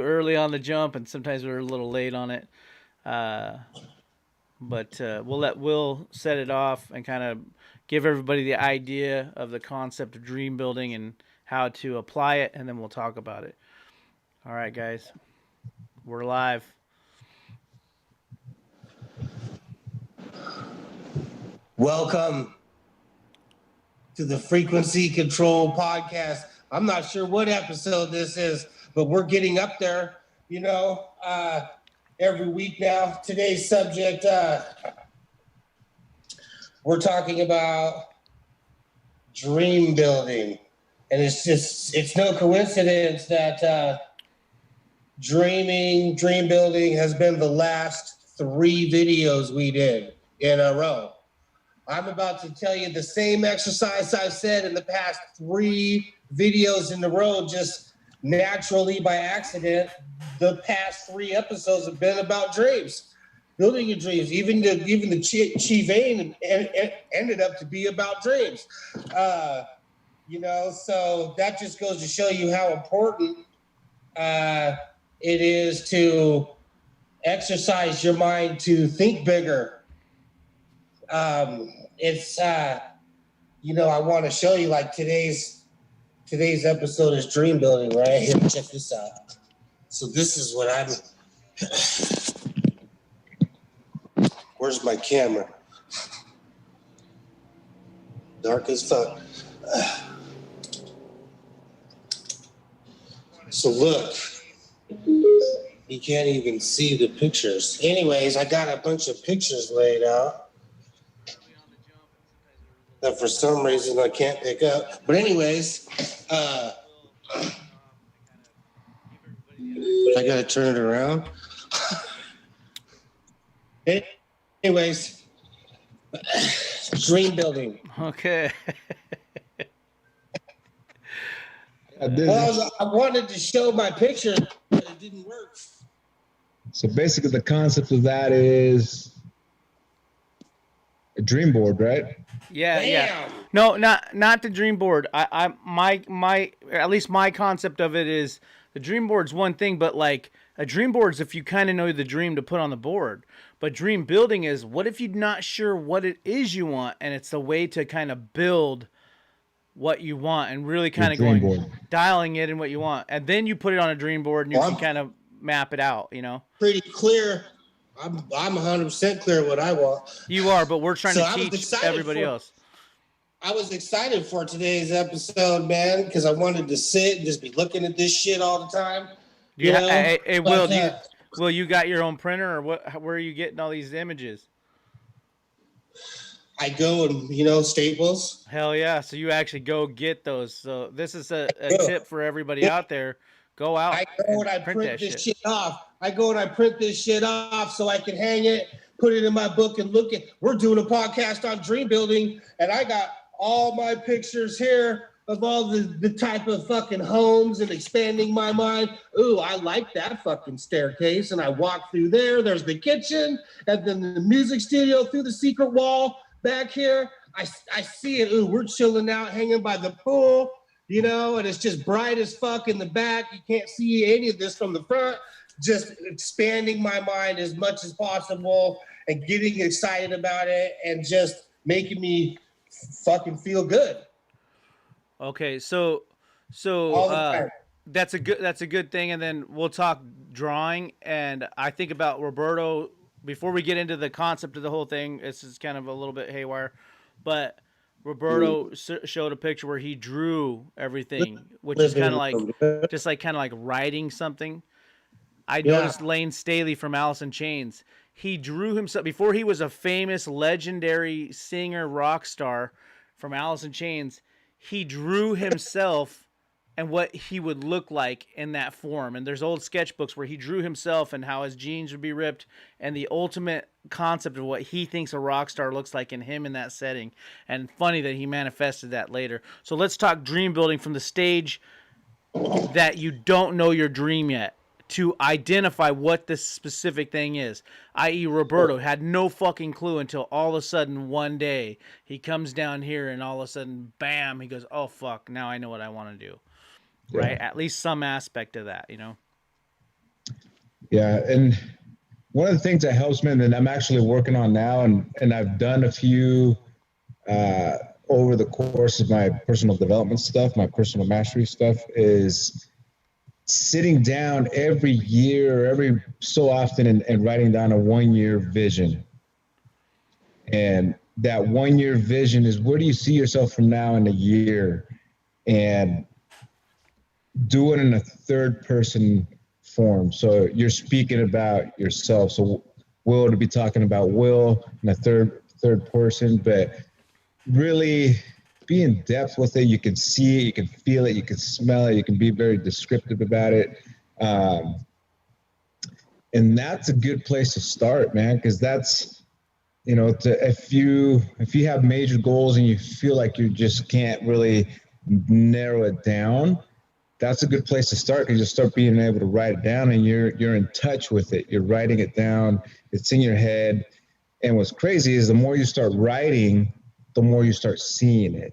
early on the jump, and sometimes we're a little late on it. Uh, but we'll let Will set it off and kind of give everybody the idea of the concept of dream building and how to apply it, and then we'll talk about it. All right, guys, we're live. Welcome to the Frequency Control Podcast. I'm not sure what episode this is, but we're getting up there, every week now. Today's subject, we're talking about dream building. And it's no coincidence that dream building has been the last 3 videos we did in a row. I'm about to tell you the same exercise I've said in the past 3 videos in a row, just naturally by accident. The past 3 episodes have been about dreams, building your dreams. Even the Chi Vein ended up to be about dreams. So that just goes to show you how important it is to exercise your mind to think bigger. I want to show you, like, today's episode is dream building, right? Here, check this out. So this is what where's my camera? Dark as fuck. So look, you can't even see the pictures. Anyways, I got a bunch of pictures laid out that for some reason I can't pick up. But anyways, I gotta turn it around. Anyways, dream building. Okay. Well, I wanted to show my picture, but it didn't work. So basically the concept of that is a dream board, right? Yeah, Damn. yeah. No, not the dream board. My at least my concept of it is the dream board's one thing, but like a dream board's if you kind of know the dream to put on the board. But dream building is what if you're not sure what it is you want, and it's a way to kind of build what you want and really kind of going board. dialing it in what you want, and then you put it on a dream board and you can kind of map it out. Pretty clear. I'm 100% clear what I want. You are, but we're trying to teach everybody else. I was excited for today's episode, man, because I wanted to sit and just be looking at this shit all the time. Hey, Will, you got your own printer, or what? Where are you getting all these images? I go and, Staples. Hell yeah. So you actually go get those. So this is a tip for everybody out there. Go out. I go and I print this shit off. I go and I print this shit off so I can hang it, put it in my book, and look at. We're doing a podcast on dream building, and I got all my pictures here of all the type of fucking homes and expanding my mind. Ooh, I like that fucking staircase. And I walk through there. There's the kitchen, and then the music studio through the secret wall. Back here, I see it. Ooh, we're chilling out, hanging by the pool, and it's just bright as fuck in the back. You can't see any of this from the front. Just expanding my mind as much as possible and getting excited about it and just making me fucking feel good. Okay, so that's a good thing, and then we'll talk drawing. And I think about Roberto before we get into the concept of the whole thing. This is kind of a little bit haywire, but Roberto showed a picture where he drew everything, which is kind of like writing something. I noticed Lane Staley from Alice in Chains. He drew himself before he was a famous, legendary singer, rock star from Alice in Chains. He drew himself and what he would look like in that form. And there's old sketchbooks where he drew himself and how his jeans would be ripped and the ultimate concept of what he thinks a rock star looks like in him in that setting. And funny that he manifested that later. So let's talk dream building from the stage that you don't know your dream yet, to identify what this specific thing is, i.e. Roberto had no fucking clue until all of a sudden one day he comes down here and all of a sudden, bam, he goes, oh, fuck, now I know what I want to do. Yeah. Right? At least some aspect of that, Yeah. And one of the things that helps me, and I'm actually working on now, and I've done a few uh, over the course of my personal development stuff, my personal mastery stuff, is sitting down every year, every so often, and writing down a 1 year vision. And that 1 year vision is, where do you see yourself from now in a year? And do it in a third person form. So you're speaking about yourself. So Will to be talking about Will in a third person, but really be in depth with it. You can see it, you can feel it, you can smell it, you can be very descriptive about it. Um, and that's a good place to start, man, because that's, if you have major goals and you feel like you just can't really narrow it down, that's a good place to start, because you start being able to write it down and you're in touch with it. You're writing it down. It's in your head. And what's crazy is the more you start writing, the more you start seeing it.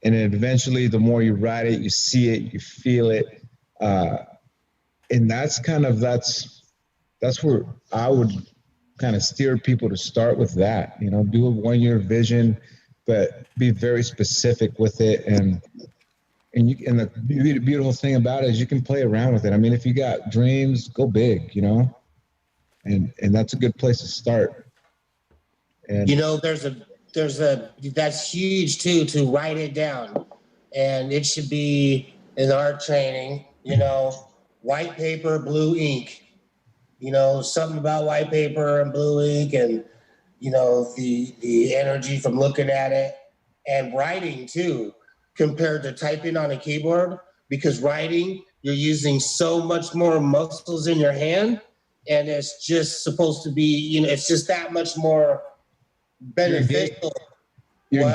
And then eventually the more you write it, you see it, you feel it. And that's where I would kind of steer people to start with that, do a 1 year vision, but be very specific with it. And the beautiful thing about it is you can play around with it. I mean, if you got dreams, go big, and that's a good place to start. And that's huge too, to write it down. And it should be in our training, white paper, blue ink, something about white paper and blue ink, and, the energy from looking at it, and writing too, compared to typing on a keyboard, because writing, you're using so much more muscles in your hand, and it's just supposed to be, it's just that much more beneficial. You're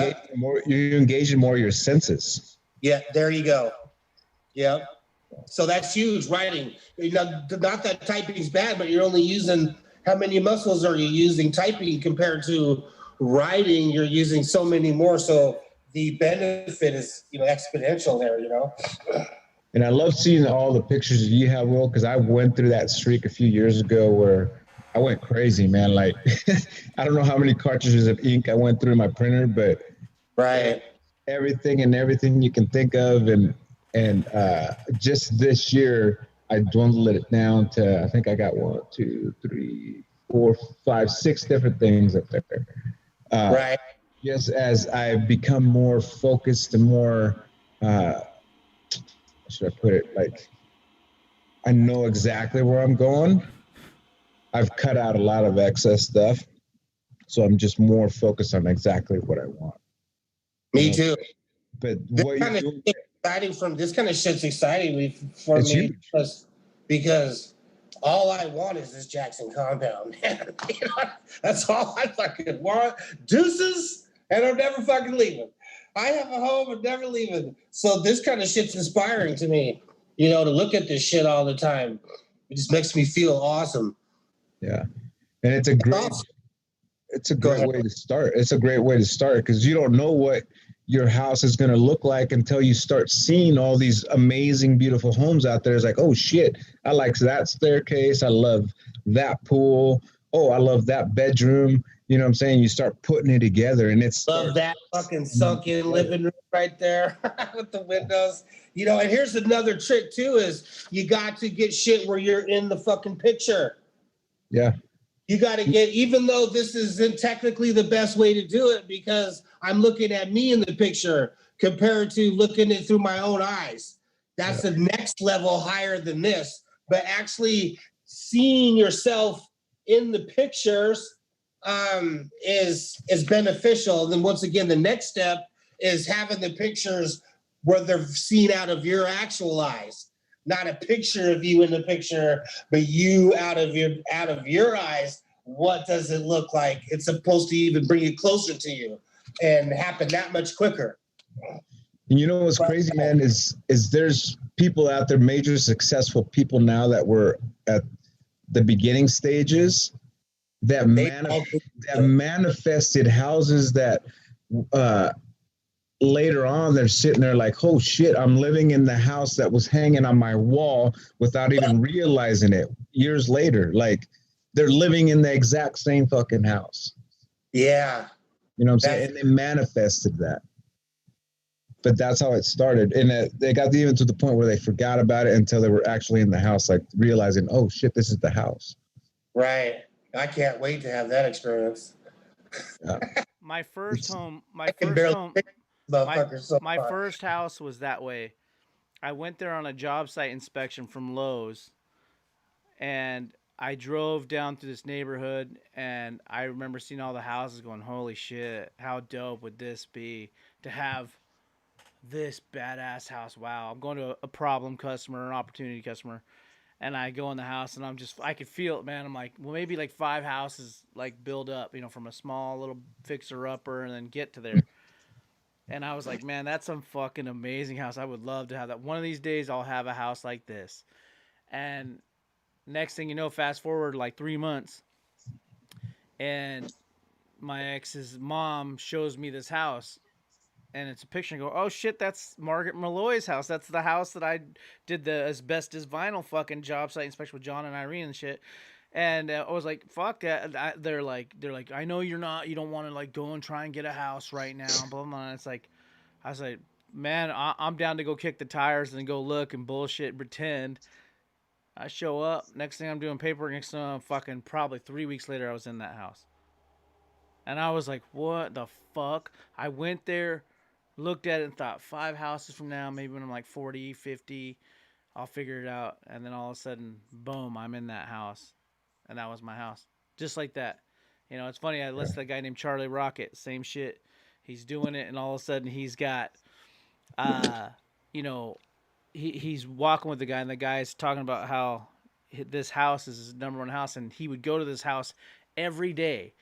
engaging more of your senses. Yeah, there you go. Yeah. So that's huge, writing. Not that typing's bad, but you're only using, how many muscles are you using typing compared to writing? You're using so many more. So the benefit is, exponential there, And I love seeing all the pictures that you have, Will, because I went through that streak a few years ago where I went crazy, man. Like, I don't know how many cartridges of ink I went through my printer, but right, everything you can think of. And just this year, I dwindled it down to, I think I got 1, 2, 3, 4, 5, 6 different things up there. Right. Just as I become more focused and more, how should I put it? Like, I know exactly where I'm going. I've cut out a lot of excess stuff. So I'm just more focused on exactly what I want. Me too. But what you're doing, this kind of shit's exciting for me because all I want is this Jackson compound. That's all I fucking want. Deuces, and I'm never fucking leaving. I have a home and never leaving. So this kind of shit's inspiring to me, to look at this shit all the time. It just makes me feel awesome. Yeah. And it's a great way to start. It's a great way to start because you don't know what your house is going to look like until you start seeing all these amazing, beautiful homes out there. It's like, oh shit, I like that staircase. I love that pool. Oh, I love that bedroom. You know what I'm saying? You start putting it together and it's love that fucking sunken living room right there with the windows. And here's another trick too, is you got to get shit where you're in the fucking picture. Yeah. You got to get, even though this isn't technically the best way to do it because I'm looking at me in the picture compared to looking it through my own eyes. That's the next level higher than this. But actually seeing yourself in the pictures is beneficial. And then once again, the next step is having the pictures where they're seen out of your actual eyes. Not a picture of you in the picture, but you out of your eyes. What does it look like? It's supposed to even bring it closer to you and happen that much quicker. And you know what's crazy, man, is there's people out there, major successful people now that were at the beginning stages that manifested houses that later on they're sitting there like, oh shit, I'm living in the house that was hanging on my wall without even realizing it. years later. Like they're living in the exact same fucking house. Yeah. You know what I'm saying? And they manifested that. But that's how it started. And they got even to the point where they forgot about it until they were actually in the house, like realizing, oh shit, this is the house. Right. I can't wait to have that experience. Yeah. My first home, I can barely pick motherfuckers so my far. first house was that way. I went there on a job site inspection from Lowe's, and I drove down through this neighborhood, and I remember seeing all the houses going, holy shit, how dope would this be to have this badass house? Wow. I'm going to a problem customer, an opportunity customer, and I go in the house, and I could feel it, man. I'm like, well, maybe like 5 houses like build up, from a small little fixer upper and then get to there. And I was like, man, that's some fucking amazing house. I would love to have that. One of these days I'll have a house like this. And next thing you know, fast forward like 3 months, and my ex's mom shows me this house, and it's a picture, and I go, oh shit, that's Margaret Malloy's house. That's the house that I did the asbestos vinyl fucking job site inspection with John and Irene and shit. And I was like, fuck that. They're like, I know you don't want to like go and try and get a house right now, blah, blah, blah. It's like, I was like, man, I'm down to go kick the tires and go look and bullshit and pretend. I show up. Next thing I'm doing paperwork. Next thing I'm fucking probably 3 weeks later, I was in that house. And I was like, what the fuck? I went there, looked at it and thought 5 houses from now, maybe when I'm like 40, 50, I'll figure it out. And then all of a sudden, boom, I'm in that house. And that was my house. Just like that. It's funny. I listened to a guy named Charlie Rocket. Same shit. He's doing it. And all of a sudden he's got, he's walking with the guy, and the guy's talking about how this house is his number one house. And he would go to this house every day.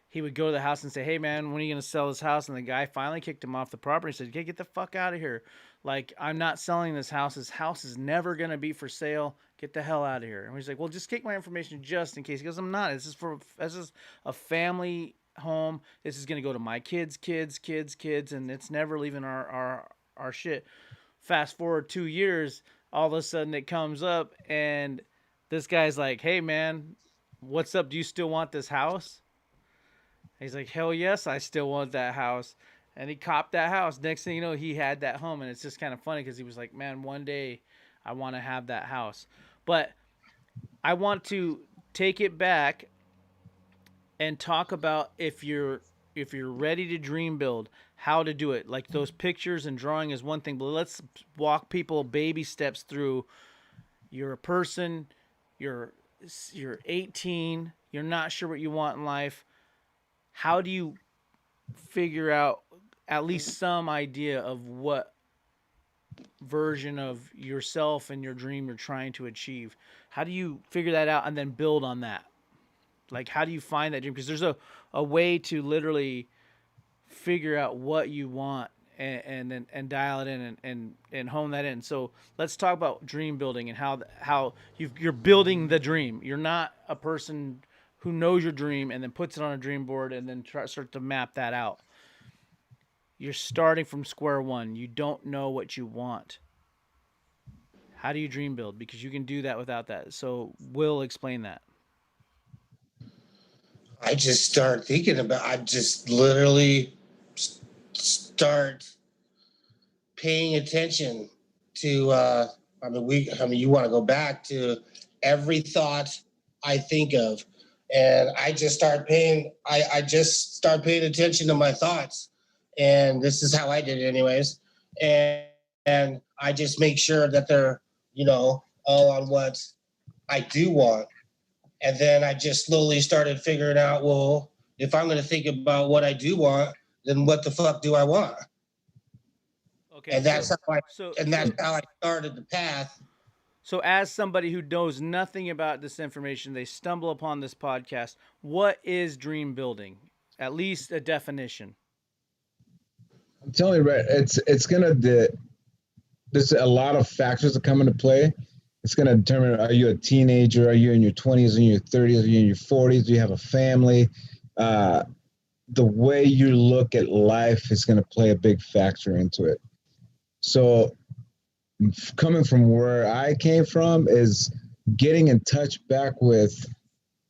He would go to the house and say, hey man, when are you going to sell this house? And the guy finally kicked him off the property and said, okay, get the fuck out of here. Like, I'm not selling this house. This house is never going to be for sale. Get the hell out of here. And he's like, well, just take my information just in case. He goes, I'm not. This is a family home. This is going to go to my kids, and it's never leaving our shit. Fast forward 2 years, all of a sudden it comes up, and this guy's like, hey man, what's up? Do you still want this house? He's like, hell yes, I still want that house. And he copped that house. Next thing you know, he had that home. And it's just kind of funny because he was like, man, one day I want to have that house. But I want to take it back and talk about if you're ready to dream build, how to do it. Like those pictures and drawing is one thing, but let's walk people baby steps through. You're a person, you're 18, you're not sure what you want in life. How do you figure out at least some idea of what version of yourself and your dream you're trying to achieve? How do you figure that out and then build on that? Like, how do you find that dream? Because there's a way to literally figure out what you want and dial it in and hone that in. So let's talk about dream building and how you're building the dream. You're not a person who knows your dream and then puts it on a dream board and then start to map that out. You're starting from square one. You don't know what you want. How do you dream build? Because you can do that without that. So Will, explain that. I just start thinking about, I just literally start paying attention to, you want to go back to every thought I think of. And I just start paying attention to my thoughts. And this is how I did it anyways. And I just make sure that they're, all on what I do want. And then I just slowly started figuring out, well, if I'm going to think about what I do want, then what the fuck do I want? Okay. And that's how I started the path. So as somebody who knows nothing about this information, they stumble upon this podcast. What is dream building? At least a definition. I'm telling you, Brett, it's gonna there's a lot of factors that come into play. It's gonna determine: are you a teenager? Are you in your 20s? Are you in your 30s? Are you in your 40s? Do you have a family? The way you look at life is gonna play a big factor into it. So, coming from where I came from is getting in touch back with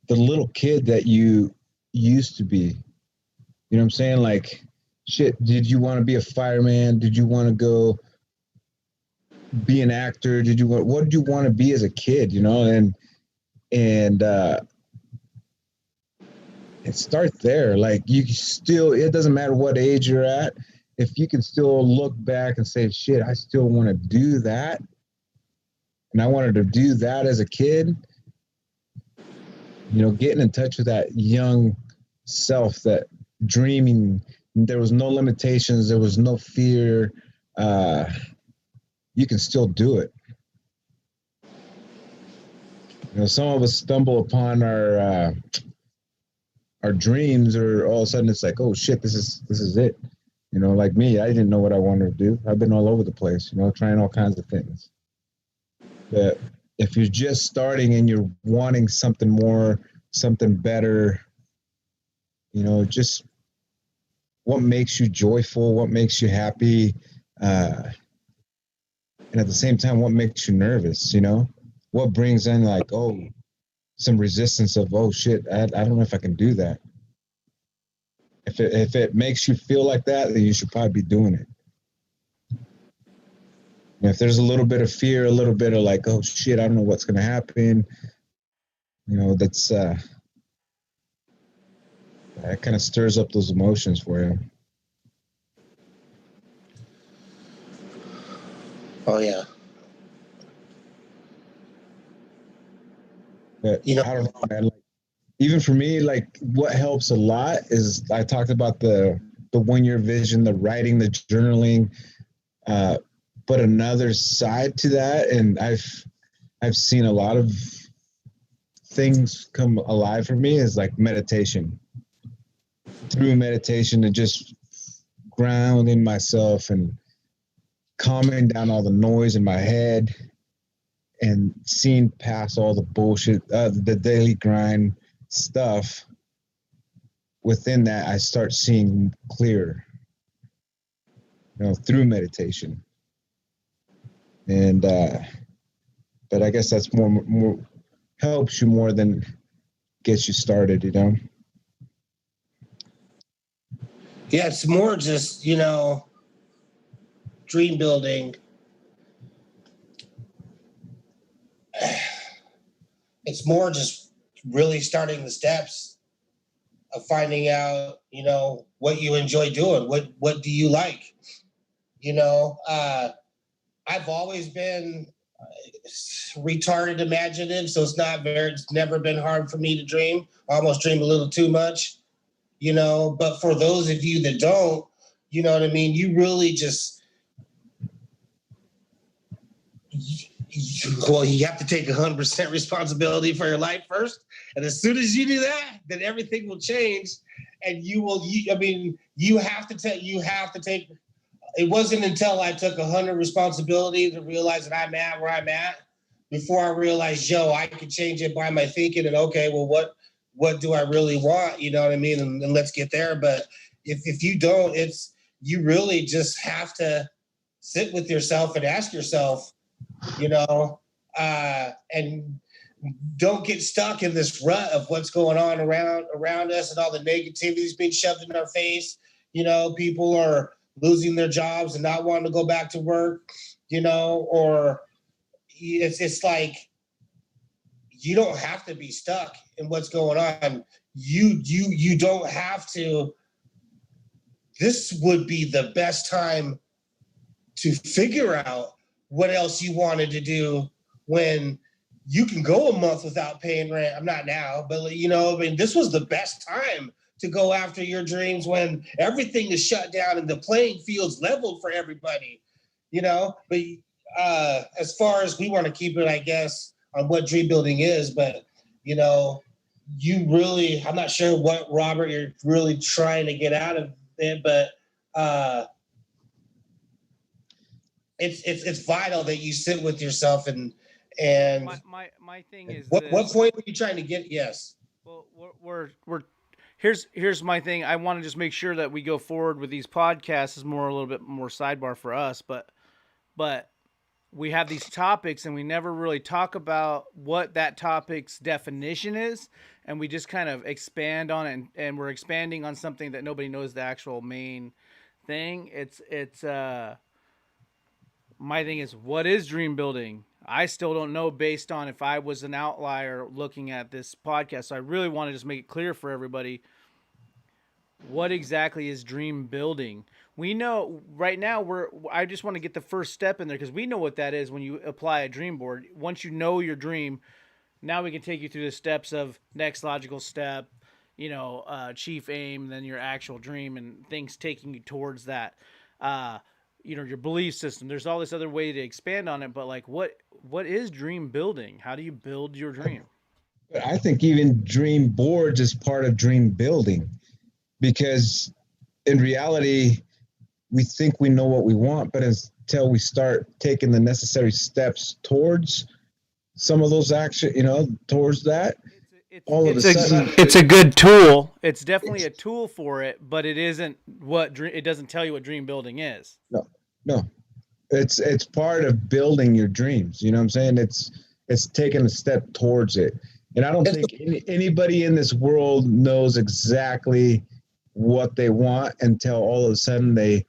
the little kid that you used to be. You know what I'm saying? Like, shit, did you want to be a fireman? Did you want to go be an actor? What did you want to be as a kid? You know, and start there. Like, you still, it doesn't matter what age you're at. If you can still look back and say, shit, I still want to do that. And I wanted to do that as a kid. You know, getting in touch with that young self, that dreaming, there was no limitations, there was no fear. You can still do it. You know, some of us stumble upon our dreams, or all of a sudden it's like, oh shit, this is it. You know, like me, I didn't know what I wanted to do. I've been all over the place, you know, trying all kinds of things. But if you're just starting and you're wanting something more, something better, you know, just what makes you joyful, what makes you happy, and at the same time, what makes you nervous, you know? What brings in, like, oh, some resistance of, oh shit, I don't know if I can do that. If it makes you feel like that, then you should probably be doing it. And if there's a little bit of fear, a little bit of like, oh shit, I don't know what's gonna happen, you know, that's that kind of stirs up those emotions for you. Oh yeah. But You know, I don't know, man. Like, even for me, like, what helps a lot is, I talked about the 1 year vision, the writing, the journaling, but another side to that, and I've seen a lot of things come alive for me, is like meditation. Through meditation, and just grounding myself and calming down all the noise in my head and seeing past all the bullshit, the daily grind stuff. Within that, I start seeing clearer, you know, through meditation. And but I guess that's more helps you more than gets you started, you know. yeah, it's more just, you know, dream building. It's more just really starting the steps of finding out, you know, what you enjoy doing. What do you like? You know, I've always been retarded imaginative, so it's never been hard for me to dream. I almost dream a little too much, you know. But for those of you that don't, you know what I mean, you really just, well, you have to take 100% responsibility for your life first. And as soon as you do that, then everything will change. And you have to take, it wasn't until I took 100 responsibility to realize that I'm at where I'm at, before I realized, yo, I could change it by my thinking, and okay, well, what do I really want? You know what I mean? And let's get there. But if you don't, you really just have to sit with yourself and ask yourself, you know, and don't get stuck in this rut of what's going on around us and all the negativities being shoved in our face. You know, people are losing their jobs and not wanting to go back to work, you know, or it's like, you don't have to be stuck in what's going on. You don't have to. This would be the best time to figure out what else you wanted to do, when you can go a month without paying rent. I'm not now, but you know, I mean, this was the best time to go after your dreams, when everything is shut down and the playing field's leveled for everybody, you know. But as far as, we want to keep it, I guess, on what dream building is, but you know, I'm not sure what, Robert, you're really trying to get out of it, but it's vital that you sit with yourself and my thing is what this. point were you trying to get? Yes. Well, we're here's my thing. I want to just make sure that we go forward with these podcasts is more, a little bit more sidebar for us, but we have these topics and we never really talk about what that topic's definition is, and we just kind of expand on it, and we're expanding on something that nobody knows the actual main thing. It's my thing is, what is dream building? I still don't know, based on if I was an outlier looking at this podcast. So I really want to just make it clear for everybody, what exactly is dream building. We know right now, I just want to get the first step in there, because we know what that is when you apply a dream board. Once you know your dream, now we can take you through the steps of next logical step, chief aim, then your actual dream, and things taking you towards that. Your belief system. There's all this other way to expand on it, but like, what is dream building? How do you build your dream? I think even dream boards is part of dream building, because in reality, we think we know what we want, but until we start taking the necessary steps towards some of those action, towards that, it's a good tool. It's definitely a tool for it, but it isn't it doesn't tell you what dream building is. No, it's part of building your dreams. You know what I'm saying? It's taking a step towards it. And I don't think anybody in this world knows exactly what they want until all of a sudden they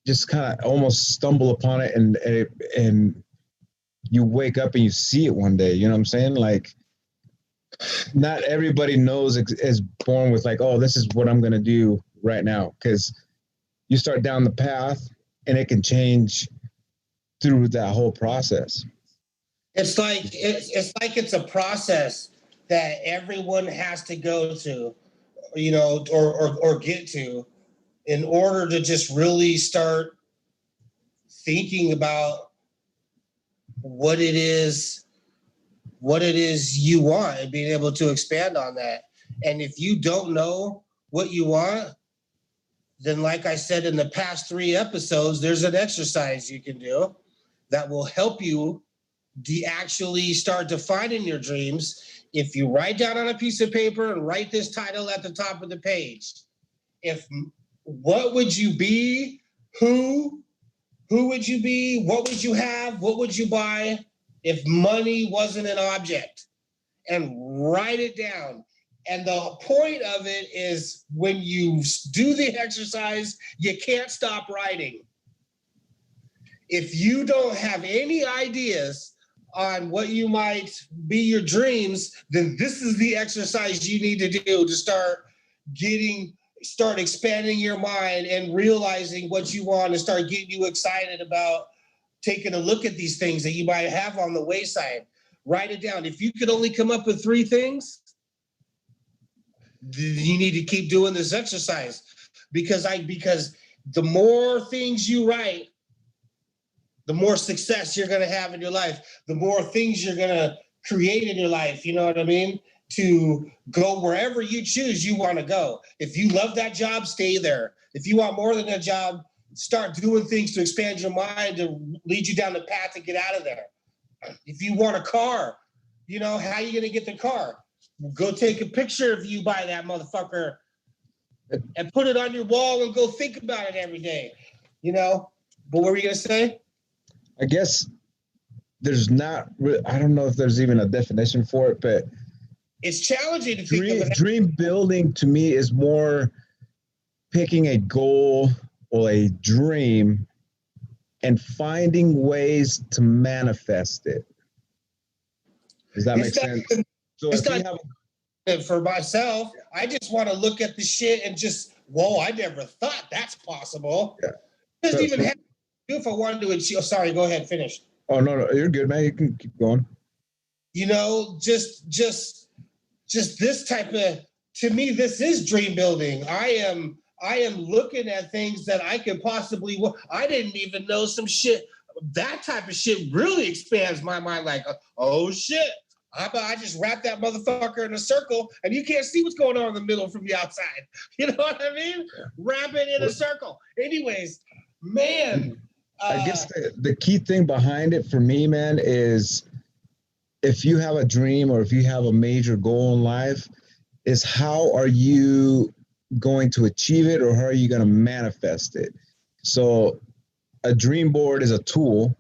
just kind of almost stumble upon it, and you wake up and you see it one day. You know what I'm saying? Like, not everybody is born with like, oh, this is what I'm going to do right now. Because you start down the path and it can change through that whole process. It's like it's a process that everyone has to go to, or get to, in order to just really start thinking about what it is you want, and being able to expand on that. And if you don't know what you want, then, like I said in the past 3 episodes, there's an exercise you can do that will help you actually start defining your dreams. If you write down on a piece of paper and write this title at the top of the page, what would you be? Who would you be? What would you have? What would you buy if money wasn't an object? And write it down. And the point of it is, when you do the exercise, you can't stop writing. If you don't have any ideas on what you might be your dreams, then this is the exercise you need to do to start expanding your mind and realizing what you want, and start getting you excited about taking a look at these things that you might have on the wayside. Write it down. If you could only come up with 3 things, you need to keep doing this exercise, because the more things you write, the more success you're going to have in your life, the more things you're going to create in your life. You know what I mean? To go wherever you choose you want to go. If you love that job, stay there. If you want more than a job, start doing things to expand your mind, to lead you down the path to get out of there. If you want a car, how are you going to get the car? Go take a picture of you buy that motherfucker and put it on your wall and go think about it every day. But what were you going to say? I guess there's not, I don't know if there's even a definition for it, but it's challenging to think of dream building to me is more picking a goal or a dream and finding ways to manifest it. Does that make sense? So for myself, I just want to look at the shit and just, whoa, I never thought that's possible. Yeah. It doesn't even have to do if I wanted to achieve. Oh, sorry, go ahead, finish. Oh, no, you're good, man. You can keep going. Just this type of, to me, this is dream building. I am looking at things that I could possibly, I didn't even know some shit. That type of shit really expands my mind. Like, oh shit, I just wrap that motherfucker in a circle and you can't see what's going on in the middle from the outside. You know what I mean? Wrap it in a circle. Anyways, man. I guess the key thing behind it for me, man, is if you have a dream or if you have a major goal in life, is how are you going to achieve it, or how are you going to manifest it? So a dream board is a tool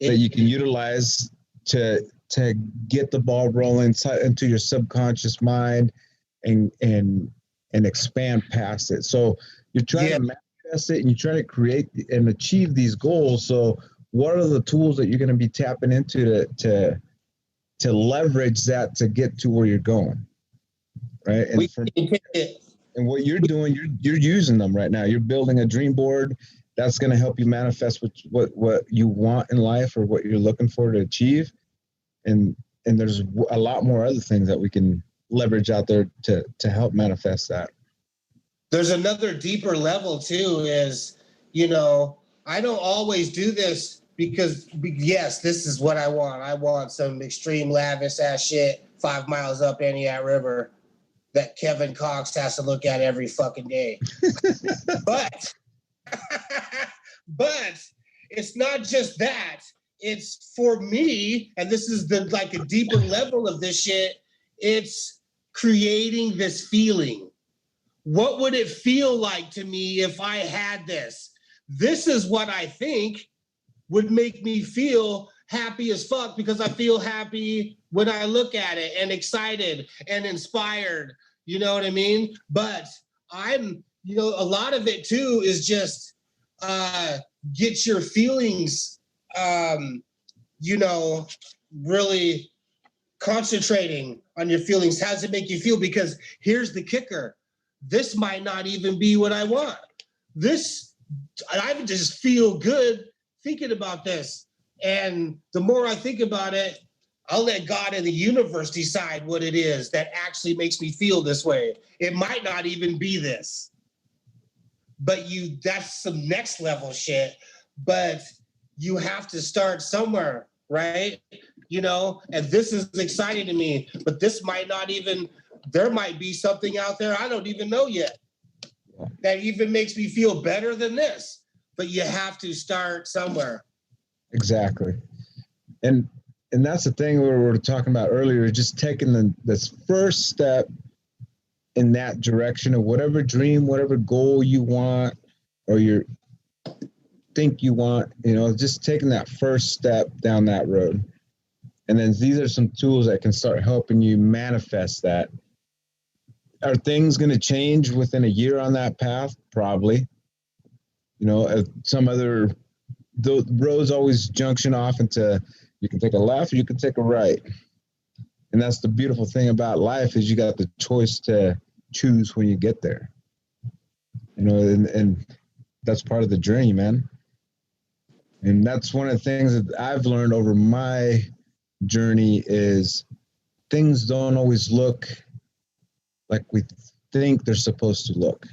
that you can utilize to get the ball rolling into your subconscious mind and expand past it. So you're trying to manifest it and you're trying to create and achieve these goals. So what are the tools that you're going to be tapping into to leverage that to get to where you're going? Right. And what you're doing, you're using them right now. You're building a dream board that's going to help you manifest what you want in life or what you're looking for to achieve. And there's a lot more other things that we can leverage out there to help manifest that. There's another deeper level too, is, you know, I don't always do this because, yes, this is what I want. I want some extreme lavish ass shit 5 miles up Aniat River that Kevin Cox has to look at every fucking day. but it's not just that. It's for me, and this is a deeper level of this shit. It's creating this feeling. What would it feel like to me if I had this? This is what I think would make me feel happy as fuck, because I feel happy when I look at it and excited and inspired. You know what I mean? But I'm, a lot of it too is just get your feelings, really concentrating on your feelings. How does it make you feel? Because here's the kicker. This might not even be what I want. I would just feel good thinking about this. And the more I think about it, I'll let God and the universe decide what it is that actually makes me feel this way. It might not even be this. But that's some next level shit. But you have to start somewhere, right? And this is exciting to me, but this might not even, there might be something out there I don't even know yet that even makes me feel better than this. But you have to start somewhere. Exactly. And that's the thing we were talking about earlier, just taking this first step in that direction of whatever dream, whatever goal you want, or you think you want, just taking that first step down that road. And then these are some tools that can start helping you manifest that. Are things going to change within a year on that path? Probably. The roads always junction off into, you can take a left or you can take a right. And that's the beautiful thing about life, is you got the choice to choose when you get there. And that's part of the journey, man. And that's one of the things that I've learned over my journey is things don't always look like we think they're supposed to look.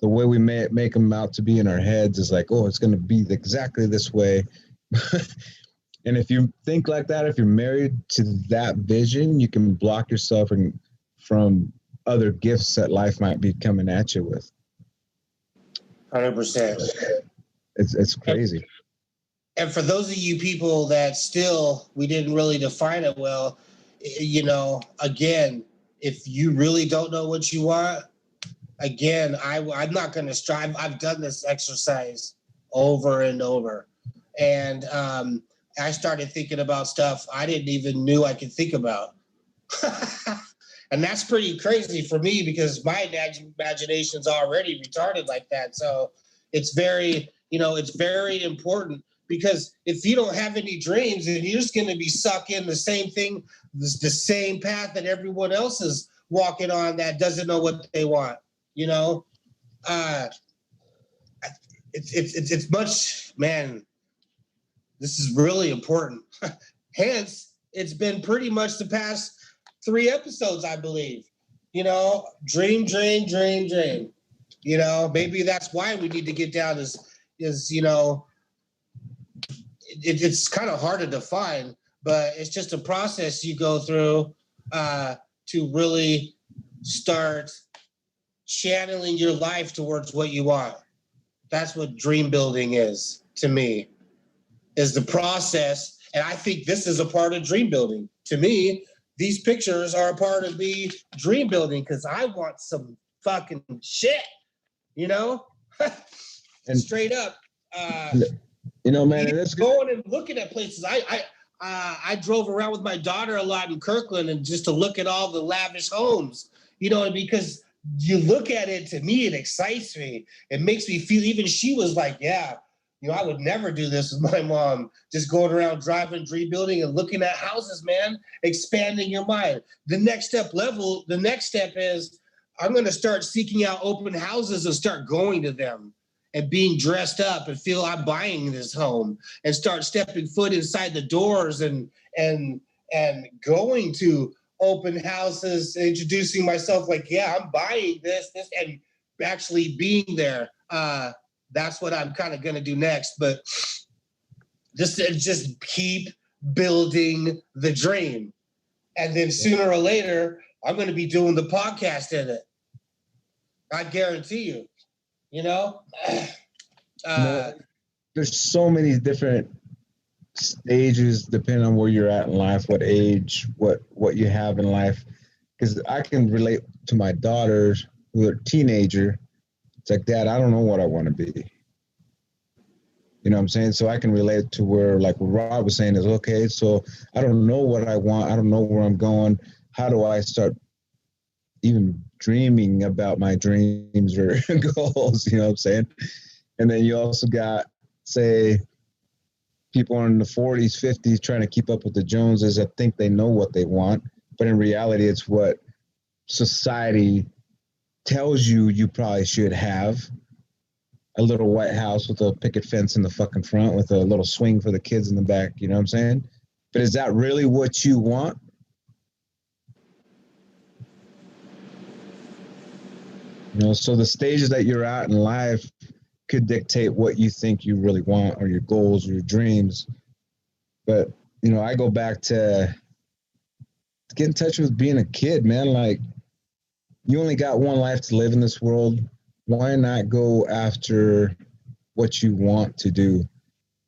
The way we make them out to be in our heads is like, oh, it's going to be exactly this way. And if you think like that, if you're married to that vision, you can block yourself from other gifts that life might be coming at you with. 100%. It's crazy. And for those of you people that still, we didn't really define it well, again, if you really don't know what you want, again, I'm not going to strive. I've done this exercise over and over. And I started thinking about stuff I didn't even knew I could think about. And that's pretty crazy for me, because my imagination's already retarded like that. So it's very, it's very important, because if you don't have any dreams, then you're just going to be sucked in the same thing, the same path that everyone else is walking on that doesn't know what they want. It's much, man, this is really important. Hence, it's been pretty much the past 3 episodes, I believe. Dream. Maybe that's why we need to get down it's kind of hard to define, but it's just a process you go through to really start channeling your life towards what you want. That's what dream building is to me, is the process. And I think this is a part of dream building. To me, these pictures are a part of the dream building, because I want some fucking shit, And straight up. You know, man, and it's good. Going and looking at places. I drove around with my daughter a lot in Kirkland and just to look at all the lavish homes, you know, because you look at it, to me, it excites me. It makes me feel, even she was like, yeah, you know, I would never do this with my mom, just going around driving, dream building and looking at houses, man, expanding your mind. The next step is I'm going to start seeking out open houses and start going to them and being dressed up and feel I'm buying this home and start stepping foot inside the doors and going to open houses, introducing myself like, yeah, I'm buying this, and actually being there. That's what I'm kind of going to do next. But just keep building the dream. And then sooner or later, I'm going to be doing the podcast in it. I guarantee you. You know, there's so many different stages depending on where you're at in life, what age, what you have in life. Because I can relate to my daughters who are a teenager. It's like, Dad, I don't know what I want to be. You know what I'm saying? So I can relate to where, like what Rob was saying is, okay, so I don't know what I want. I don't know where I'm going. How do I start even dreaming about my dreams or goals, you know what I'm saying? And then you also got, say, people in the 40s, 50s trying to keep up with the Joneses that think they know what they want, but in reality, it's what society tells you you probably should have. A little white house with a picket fence in the fucking front with a little swing for the kids in the back, you know what I'm saying? But is that really what you want? You know, so the stages that you're at in life could dictate what you think you really want or your goals or your dreams. But, you know, I go back to get in touch with being a kid, man. Like, you only got one life to live in this world. Why not go after what you want to do?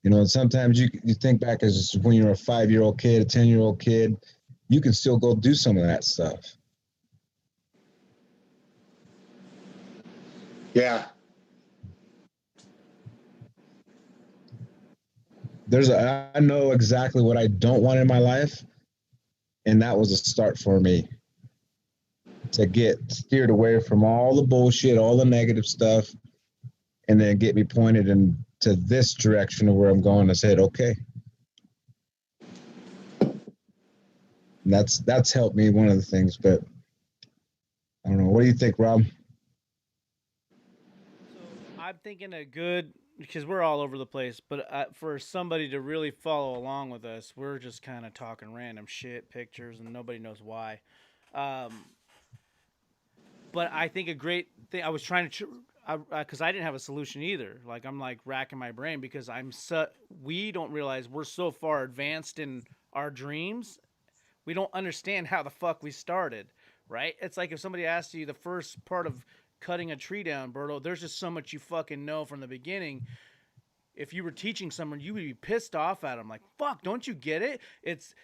You know, and sometimes you think back as when you're a 5-year-old kid, a 10-year-old kid, you can still go do some of that stuff. Yeah. I know exactly what I don't want in my life, and that was a start for me to get steered away from all the bullshit, all the negative stuff, and then get me pointed into this direction of where I'm going. I said, okay. And that's helped me, one of the things, but I don't know. What do you think, Rob? So I'm thinking because we're all over the place, but for somebody to really follow along with us, we're just kind of talking random shit, pictures, and nobody knows why. But I think a great thing, I was trying to, because I didn't have a solution either. Like, I'm like racking my brain because we don't realize we're so far advanced in our dreams. We don't understand how the fuck we started, right? It's like if somebody asked you the first part of cutting a tree down, Berto, there's just so much you fucking know from the beginning. If you were teaching someone, you would be pissed off at them. Like, fuck, don't you get it? It's,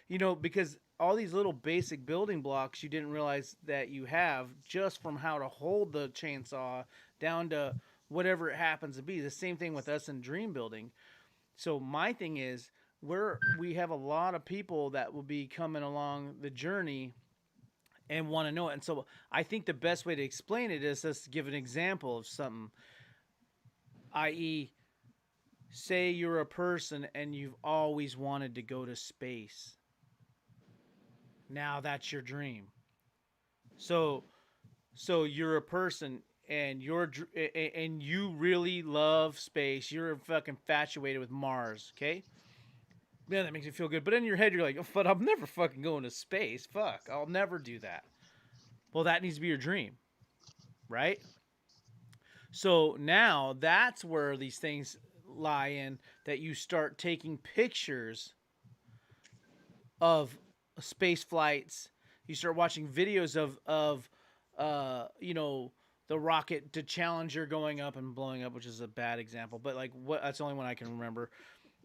because all these little basic building blocks you didn't realize that you have just from how to hold the chainsaw down to whatever it happens to be. The same thing with us in dream building. So my thing is, we have a lot of people that will be coming along the journey and want to know it. And so I think the best way to explain it is just to give an example of something, i.e., say you're a person and you've always wanted to go to space. Now that's your dream. So you're a person and you really love space. You're fucking infatuated with Mars, okay? Man, that makes you feel good. But in your head, you're like, oh, but I'm never fucking going to space. Fuck, I'll never do that. Well, that needs to be your dream, right? So now that's where these things lie in, that you start taking pictures of space flights. You start watching videos of the rocket to Challenger going up and blowing up, which is a bad example, but like that's the only one I can remember.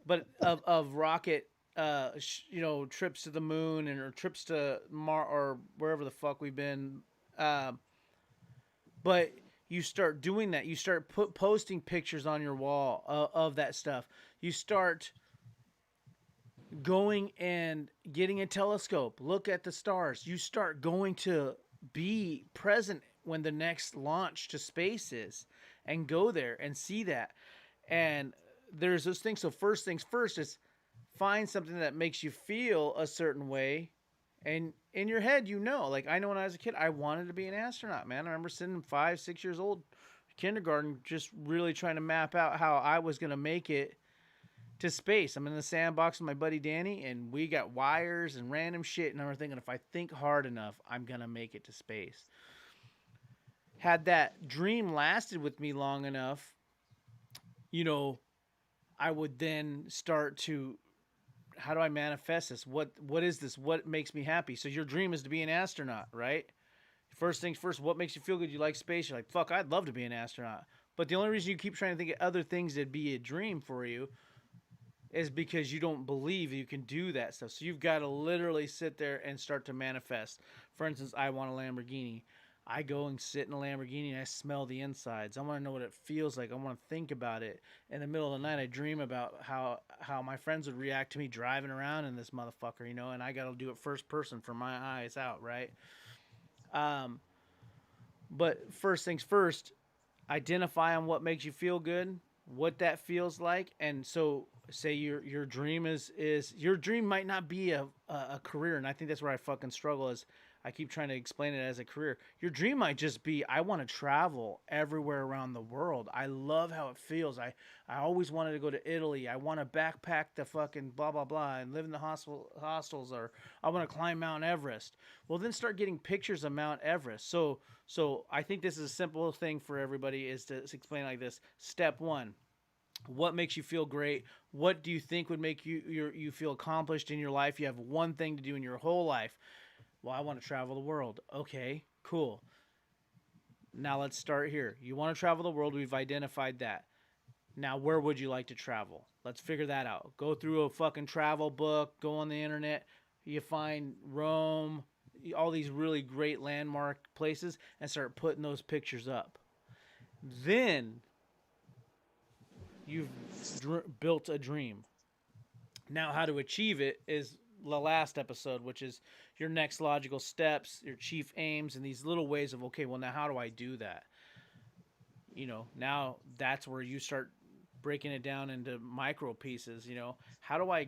But of rocket trips to the moon or trips to Mars or wherever the fuck we've been. But you start doing that. You start posting pictures on your wall of that stuff. You start going and getting a telescope, look at the stars. You start going to be present when the next launch to space is, and go there and see that. And there's those things. So first things first is find something that makes you feel a certain way. And in your head, like I know when I was a kid, I wanted to be an astronaut, man. I remember sitting 5, 6 years old, kindergarten, just really trying to map out how I was going to make it to space. I'm in the sandbox with my buddy Danny, and we got wires and random shit. And I'm thinking, if I think hard enough, I'm going to make it to space. Had that dream lasted with me long enough, I would then start to, how do I manifest this? What is this? What makes me happy? So your dream is to be an astronaut, right? First things first, what makes you feel good? You like space. You're like, fuck, I'd love to be an astronaut. But the only reason you keep trying to think of other things that'd be a dream for you is because you don't believe you can do that stuff. So you've got to literally sit there and start to manifest. For instance, I want a Lamborghini. I go and sit in a Lamborghini and I smell the insides. I want to know what it feels like. I want to think about it. In the middle of the night, I dream about how my friends would react to me driving around in this motherfucker, and I got to do it first person from my eyes out, right? But first things first, identify on what makes you feel good, what that feels like. And so say your dream is your dream might not be a career. And I think that's where I fucking struggle is I keep trying to explain it as a career. Your dream might just be, I want to travel everywhere around the world. I love how it feels. I always wanted to go to Italy. I want to backpack the fucking blah, blah, blah and live in the hostels, or I want to climb Mount Everest. Well, then start getting pictures of Mount Everest. So I think this is a simple thing for everybody is to explain like this. Step one, what makes you feel great? What do you think would make you feel accomplished in your life? You have one thing to do in your whole life. Well, I want to travel the world. Okay, cool. Now let's start here. You want to travel the world. We've identified that. Now, where would you like to travel? Let's figure that out. Go through a fucking travel book. Go on the internet. You find Rome, all these really great landmark places, and start putting those pictures up. Then you've built a dream. Now, how to achieve it is the last episode, which is your next logical steps, your chief aims, and these little ways of, okay, well, now how do I do that? Now that's where you start breaking it down into micro pieces. How do I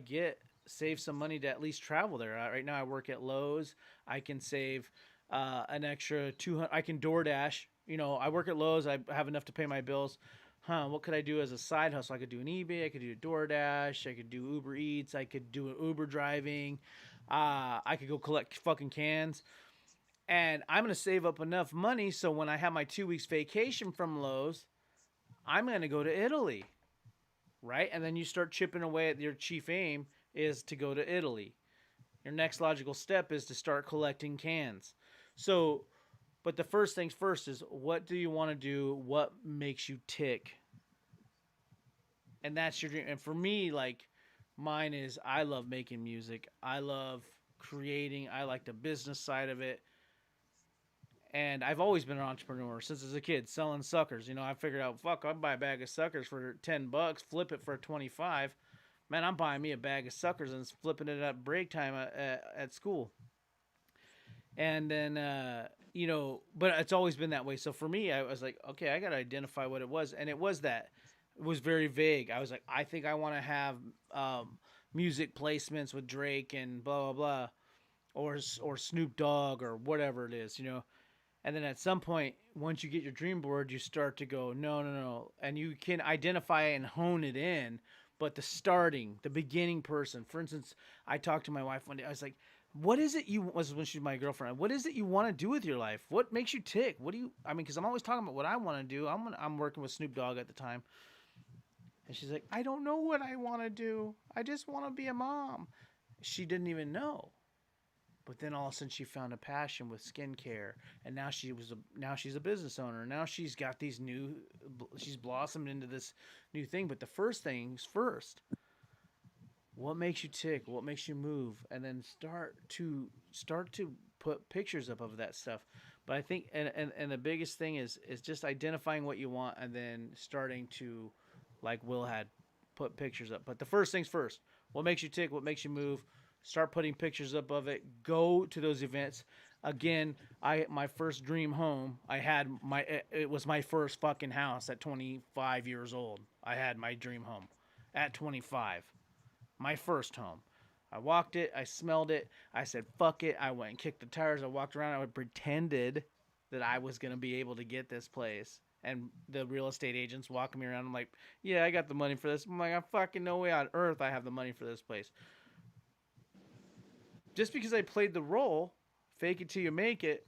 save some money to at least travel there? Right now I work at Lowe's. I can save an extra $200. I can DoorDash. I work at Lowe's. I have enough to pay my bills. What could I do as a side hustle? I could do an eBay. I could do a DoorDash. I could do Uber Eats. I could do an Uber driving. I could go collect fucking cans. And I'm going to save up enough money so when I have my 2 weeks vacation from Lowe's, I'm going to go to Italy. Right? And then you start chipping away at your chief aim is to go to Italy. Your next logical step is to start collecting cans. So, but the first things first is, what do you want to do? What makes you tick? And that's your dream. And for me, like, mine is, I love making music. I love creating. I like the business side of it. And I've always been an entrepreneur since as a kid, selling suckers. I figured out, fuck, I'll buy a bag of suckers for $10, flip it for 25. Man, I'm buying me a bag of suckers and flipping it at break time at school. And then, but it's always been that way. So for me, I was like, okay, I got to identify what it was. And it was very vague. I was like, I think I want to have music placements with Drake and blah, blah, blah, or Snoop Dogg or whatever it is, And then at some point, once you get your dream board, you start to go, no. And you can identify and hone it in. But the beginning person, for instance, I talked to my wife one day. I was like, what is it was when she was my girlfriend. What is it you want to do with your life? What makes you tick? Because I'm always talking about what I want to do. I'm working with Snoop Dogg at the time. And she's like, I don't know what I want to do. I just want to be a mom. She didn't even know. But then all of a sudden she found a passion with skincare, and now she's a business owner. Now she's got she's blossomed into this new thing. But the first things first, what makes you tick? What makes you move? And then start to put pictures up of that stuff. But I think, and the biggest thing is just identifying what you want and then starting to, like Will had, put pictures up. But the first things first. What makes you tick? What makes you move? Start putting pictures up of it. Go to those events. Again, my first dream home. I had it was my first fucking house at 25 years old. I had my dream home at 25. My first home. I walked it. I smelled it. I said, fuck it. I went and kicked the tires. I walked around. I pretended that I was going to be able to get this place. And the real estate agents walking me around. I'm like, yeah, I got the money for this. I'm like, I fucking no way on earth I have the money for this place. Just because I played the role, fake it till you make it,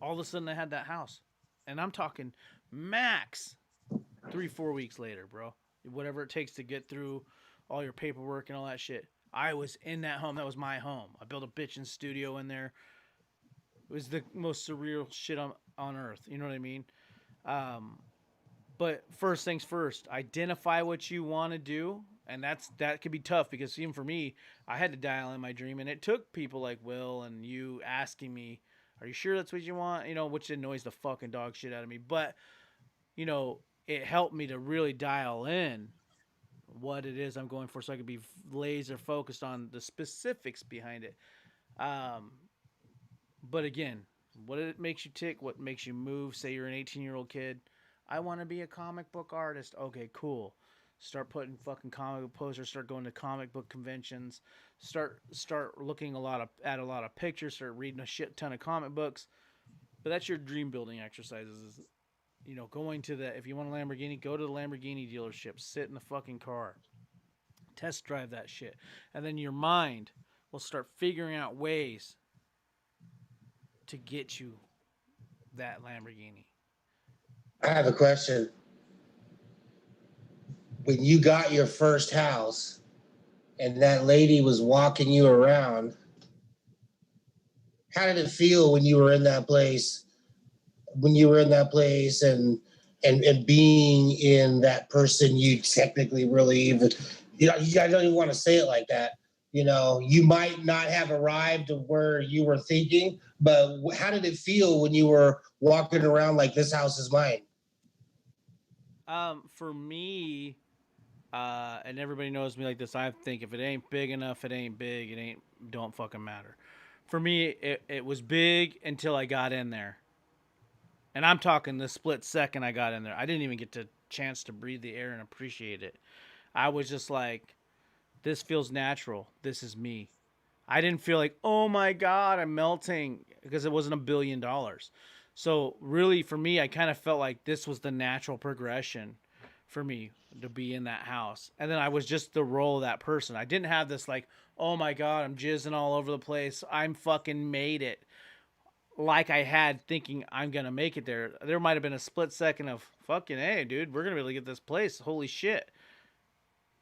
all of a sudden I had that house. And I'm talking max 3-4 weeks later, bro. Whatever it takes to get through all your paperwork and all that shit. I was in that home. That was my home. I built a bitchin' studio in there. It was the most surreal shit on earth. You know what I mean? But first things first, identify what you want to do. And that could be tough because even for me, I had to dial in my dream. And it took people like Will and you asking me, are you sure that's what you want? You know, which annoys the fucking dog shit out of me. But, you know, it helped me to really dial in what it is I'm going for so I could be laser focused on the specifics behind it. But again, what it makes you tick, what makes you move. Say you're an 18-year-old kid. I want to be a comic book artist. Okay, cool. Start putting fucking comic book posters. Start going to comic book conventions. Start looking at a lot of pictures. Start reading a shit ton of comic books. But that's your dream building exercises. Is, you know, going to if you want a Lamborghini, go to the Lamborghini dealership. Sit in the fucking car. Test drive that shit. And then your mind will start figuring out ways to get you that Lamborghini. I have a question. When you got your first house and that lady was walking you around, how did it feel when you were in that place? When you were in that place and being in that person you technically really even, you know, I don't even want to say it like that. You know, you might not have arrived to where you were thinking, but how did it feel when you were walking around like this house is mine? For me, and everybody knows me like this, I think if it ain't big enough, it ain't big. Don't fucking matter. For me, it was big until I got in there. And I'm talking the split second I got in there. I didn't even get the chance to breathe the air and appreciate it. I was just like, this feels natural. This is me. I didn't feel like, oh my God, I'm melting, because it wasn't $1 billion. So really, for me, I kind of felt like this was the natural progression for me to be in that house. And then I was just the role of that person. I didn't have this like, oh my God, I'm jizzing all over the place. I'm fucking made it. Like I had thinking I'm going to make it there. There might have been a split second of fucking, hey, dude, we're going to be able to get this place. Holy shit.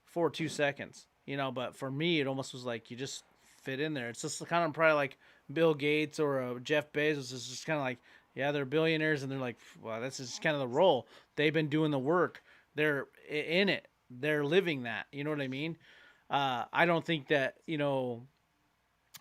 For 2 seconds, you know, but for me, it almost was like you just fit in there. It's just kind of probably like Bill Gates or Jeff Bezos is just kind of like, yeah, they're billionaires and they're like, well, this is kind of the role. They've been doing the work. They're in it. They're living that. You know what I mean? I don't think that, you know,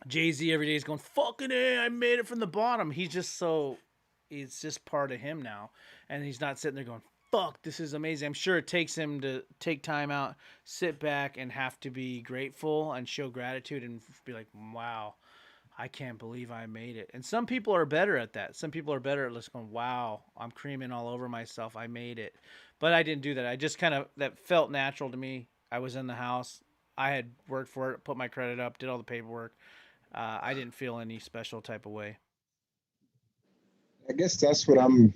Jay-Z every day is going, fucking A, I made it from the bottom. It's just part of him now. And he's not sitting there going, fuck, this is amazing. I'm sure it takes him to take time out, sit back, and have to be grateful and show gratitude and be like, wow, I can't believe I made it. And some people are better at that. Some people are better at just going, wow, I'm creaming all over myself. I made it. But I didn't do that. I just that felt natural to me. I was in the house. I had worked for it, put my credit up, did all the paperwork. I didn't feel any special type of way. I guess that's what I'm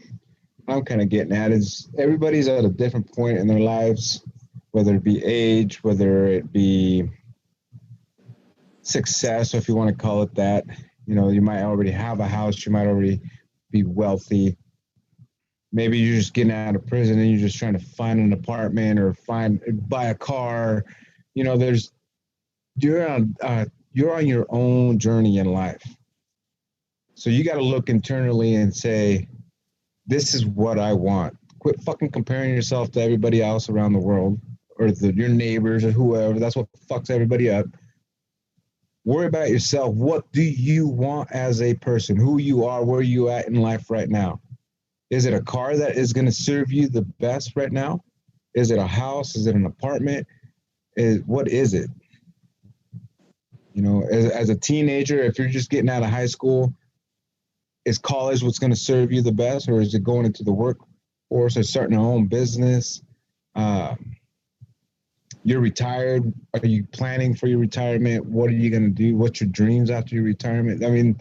kind of getting at, is everybody's at a different point in their lives, whether it be age, whether it be success, if you want to call it that. You know, you might already have a house, you might already be wealthy. Maybe you're just getting out of prison and you're just trying to find an apartment or buy a car. You know, you're on your own journey in life. So you got to look internally and say, this is what I want. Quit fucking comparing yourself to everybody else around the world or your neighbors or whoever. That's what fucks everybody up. Worry about yourself. What do you want as a person? Who you are, where you at in life right now? Is it a car that is going to serve you the best right now? Is it a house? Is it an apartment? What is it? You know, as a teenager, if you're just getting out of high school, is college what's going to serve you the best, or is it going into the workforce or starting your own business? You're retired. Are you planning for your retirement? What are you going to do? What's your dreams after your retirement? I mean,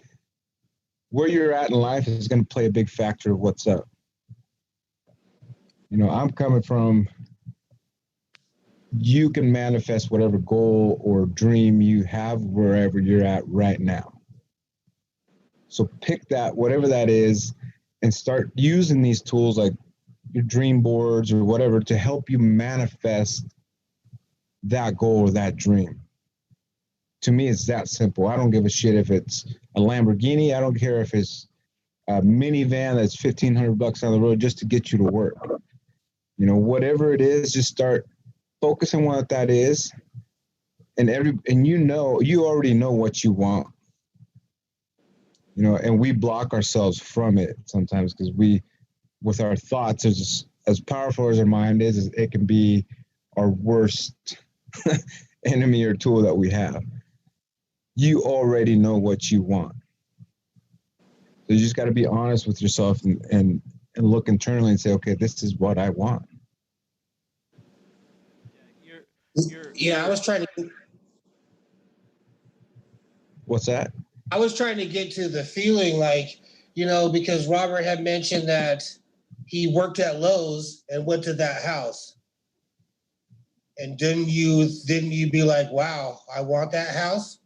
where you're at in life is going to play a big factor of what's up. You know, I'm coming from, you can manifest whatever goal or dream you have wherever you're at right now. So pick that, whatever that is, and start using these tools like your dream boards or whatever to help you manifest that goal or that dream. To me, it's that simple. I don't give a shit if it's a Lamborghini. I don't care if it's a minivan that's $1,500 on the road just to get you to work. You know, whatever it is, just start focusing on what that is. And you already know what you want. You know, and we block ourselves from it sometimes because with our thoughts, as powerful as our mind is, it can be our worst enemy or tool that we have. You already know what you want. So you just got to be honest with yourself and look internally and say, okay, this is what I want. I was trying to. What's that? I was trying to get to the feeling like, you know, because Robert had mentioned that he worked at Lowe's and went to that house. And didn't you be like, wow, I want that house?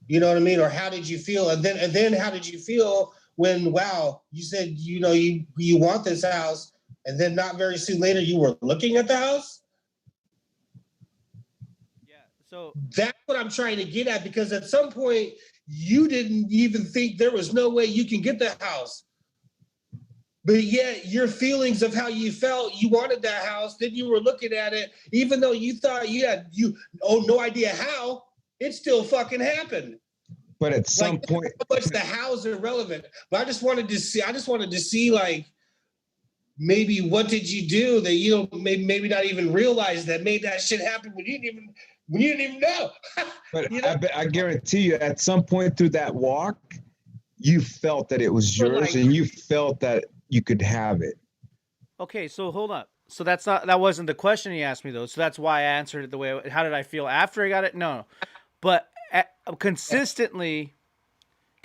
You know what I mean? Or how did you feel? And then how did you feel when, wow, you said, you know, you want this house, and then not very soon later you were looking at the house? So that's what I'm trying to get at, because at some point you didn't even think there was no way you can get the house. But yet your feelings of how you felt, you wanted that house, then you were looking at it, even though you thought no idea how, it still fucking happened. But at some point, how much the house is irrelevant. But I just wanted to see like, maybe what did you do that you maybe not even realize that made that shit happen when you didn't even know. But you know? I guarantee you, at some point through that walk, you felt that it was yours, and you felt that you could have it. Okay, so hold up. So that wasn't the question he asked me though. So that's why I answered it the way. How did I feel after I got it? No, but consistently,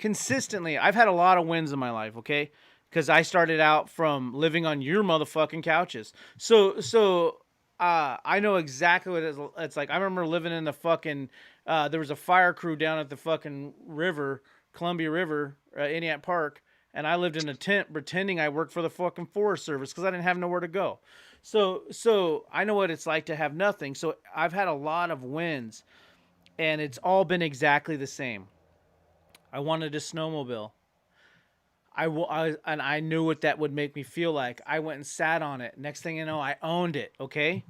I've had a lot of wins in my life. Okay, because I started out from living on your motherfucking couches. So I know exactly what it's like. I remember living in the fucking. There was a fire crew down at the fucking river, Columbia River, Indiana Park. And I lived in a tent pretending I worked for the fucking Forest Service because I didn't have nowhere to go. So I know what it's like to have nothing. So I've had a lot of wins, and it's all been exactly the same. I wanted a snowmobile. I knew what that would make me feel like. I went and sat on it. Next thing you know, I owned it, okay?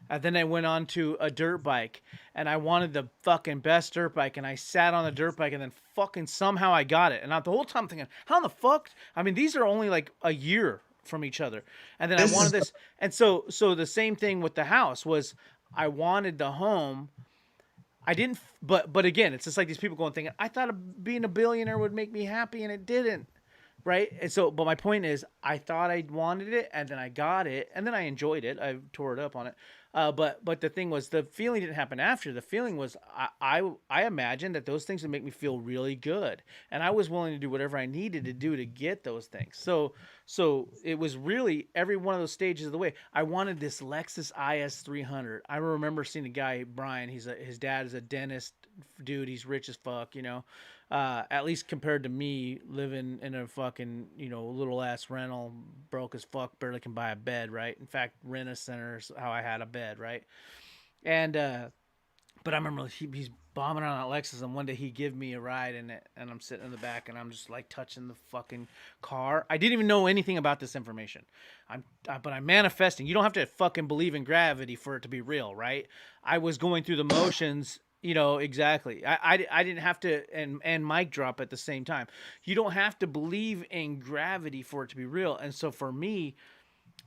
And then I went on to a dirt bike, and I wanted the fucking best dirt bike, and I sat on the dirt bike, and then fucking somehow I got it. And the whole time I'm thinking, how in the fuck? I mean, these are only like a year from each other. And then I wanted this. And so the same thing with the house was I wanted the home. I didn't, but again, it's just like these people going thinking, I thought being a billionaire would make me happy, and it didn't. Right. And so, but my point is, I thought I wanted it, and then I got it, and then I enjoyed it. I tore it up on it. But the thing was, the feeling didn't happen after. The feeling was, I imagined that those things would make me feel really good, and I was willing to do whatever I needed to do to get those things. So it was really every one of those stages of the way. I wanted this Lexus IS 300. I remember seeing a guy, Brian. His dad is a dentist dude. He's rich as fuck, you know. At least compared to me living in a fucking, you know, little ass rental, broke as fuck, barely can buy a bed, right? In fact, Rent-A-Center is how I had a bed, right? And, but I remember he's bombing on that Lexus, and one day he gave me a ride in it, and I'm sitting in the back, and I'm just like touching the fucking car. I didn't even know anything about this information. But I'm manifesting. You don't have to fucking believe in gravity for it to be real, right? I was going through the motions. Exactly. I didn't have to, and mic drop at the same time. You don't have to believe in gravity for it to be real. And so for me,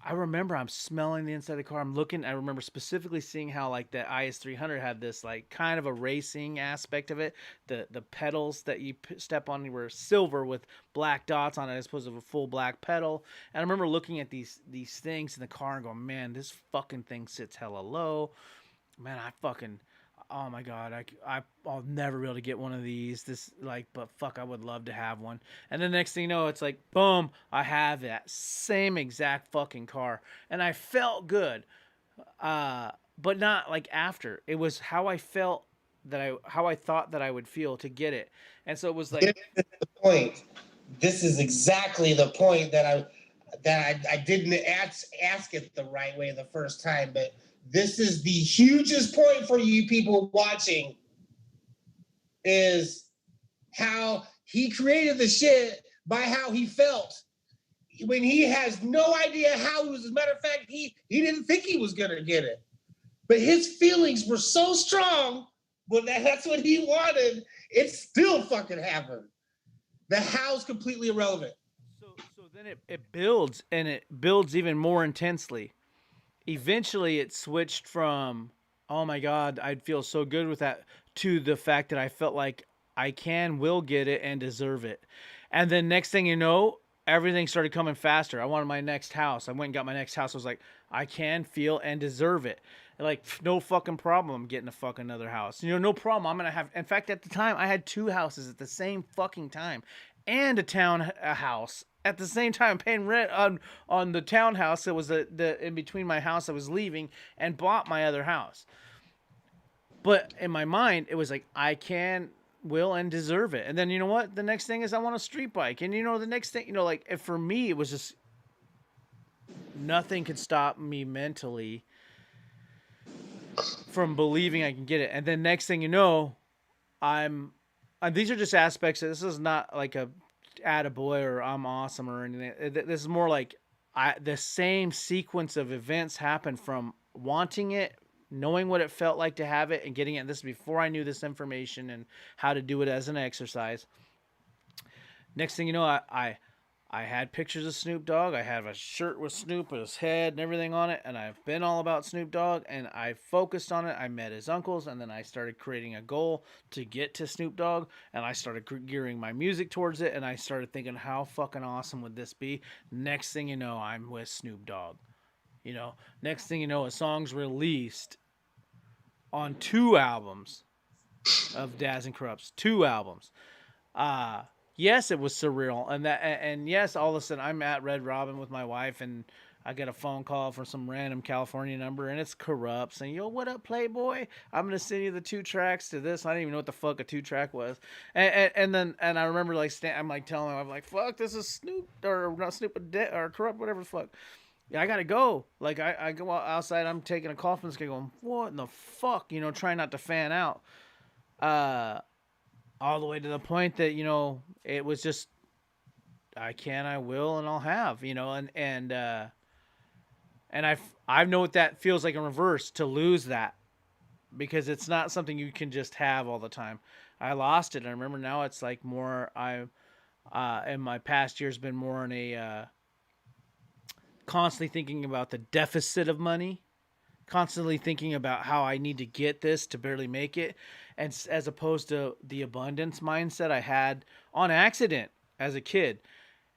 I remember I'm smelling the inside of the car. I'm looking. I remember specifically seeing how like the IS300 had this like kind of a racing aspect of it. The pedals that you step on were silver with black dots on it as opposed to a full black pedal. And I remember looking at these things in the car and going, man, this fucking thing sits hella low. Man, oh my god, I'll never be able to get one of these. But fuck, I would love to have one. And the next thing you know, it's like, boom, I have that same exact fucking car, and I felt good, but not like after. It was how I felt how I thought that I would feel to get it, and so it was like, this is the point. This is exactly the point that I didn't ask it the right way the first time, but this is the hugest point for you people watching, is how he created the shit by how he felt when he has no idea how he was. As a matter of fact, he didn't think he was gonna get it, but his feelings were so strong. Well, that's what he wanted. It still fucking happened. The how's completely irrelevant. So then it builds, and it builds even more intensely. Eventually it switched from, oh my god, I'd feel so good with that, to the fact that I felt like will get it and deserve it. And then next thing you know, everything started coming faster. I wanted my next house. I went and got my next house. I was like, I can feel and deserve it. Like, no fucking problem. I'm getting a fucking another house. No problem. I'm going to have, in fact, at the time I had 2 houses at the same fucking time, and a house at the same time, paying rent on the townhouse that was the in between my house I was leaving, and bought my other house. But in my mind, it was like, I can, will, and deserve it. And then you know what? The next thing is I want a street bike. And the next thing, like, for me, it was just nothing could stop me mentally from believing I can get it. And then next thing you know, these are just aspects. This is not like a attaboy or I'm awesome or anything. This is more like the same sequence of events happened from wanting it, knowing what it felt like to have it, and getting it. This is before I knew this information and how to do it as an exercise. Next thing you know, I had pictures of Snoop Dogg. I have a shirt with Snoop with his head and everything on it, and I've been all about Snoop Dogg, and I focused on it. I met his uncles, and then I started creating a goal to get to Snoop Dogg, and I started gearing my music towards it, and I started thinking, how fucking awesome would this be? Next thing you know, I'm with Snoop Dogg. Next thing you know, a song's released on 2 albums of Daz and Corrupts. 2 albums. Yes, it was surreal, and yes, all of a sudden I'm at Red Robin with my wife, and I get a phone call from some random California number, and it's Corrupt saying, "Yo, what up, Playboy? I'm gonna send you the 2 tracks to this." I didn't even know what the fuck a 2-track was, and I remember I'm like telling him, I'm like, "Fuck, this is Snoop or not Snoop or Corrupt, whatever the fuck." Yeah, I gotta go. Like I go outside, I'm taking a call from this guy, going, "What in the fuck?" Trying not to fan out. All the way to the point that it was just I can, I will, and I'll have, and I know what that feels like in reverse, to lose that, because it's not something you can just have all the time. I lost it. I remember now it's like more in my past years been more in a constantly thinking about the deficit of money, constantly thinking about how I need to get this to barely make it, and as opposed to the abundance mindset I had on accident as a kid,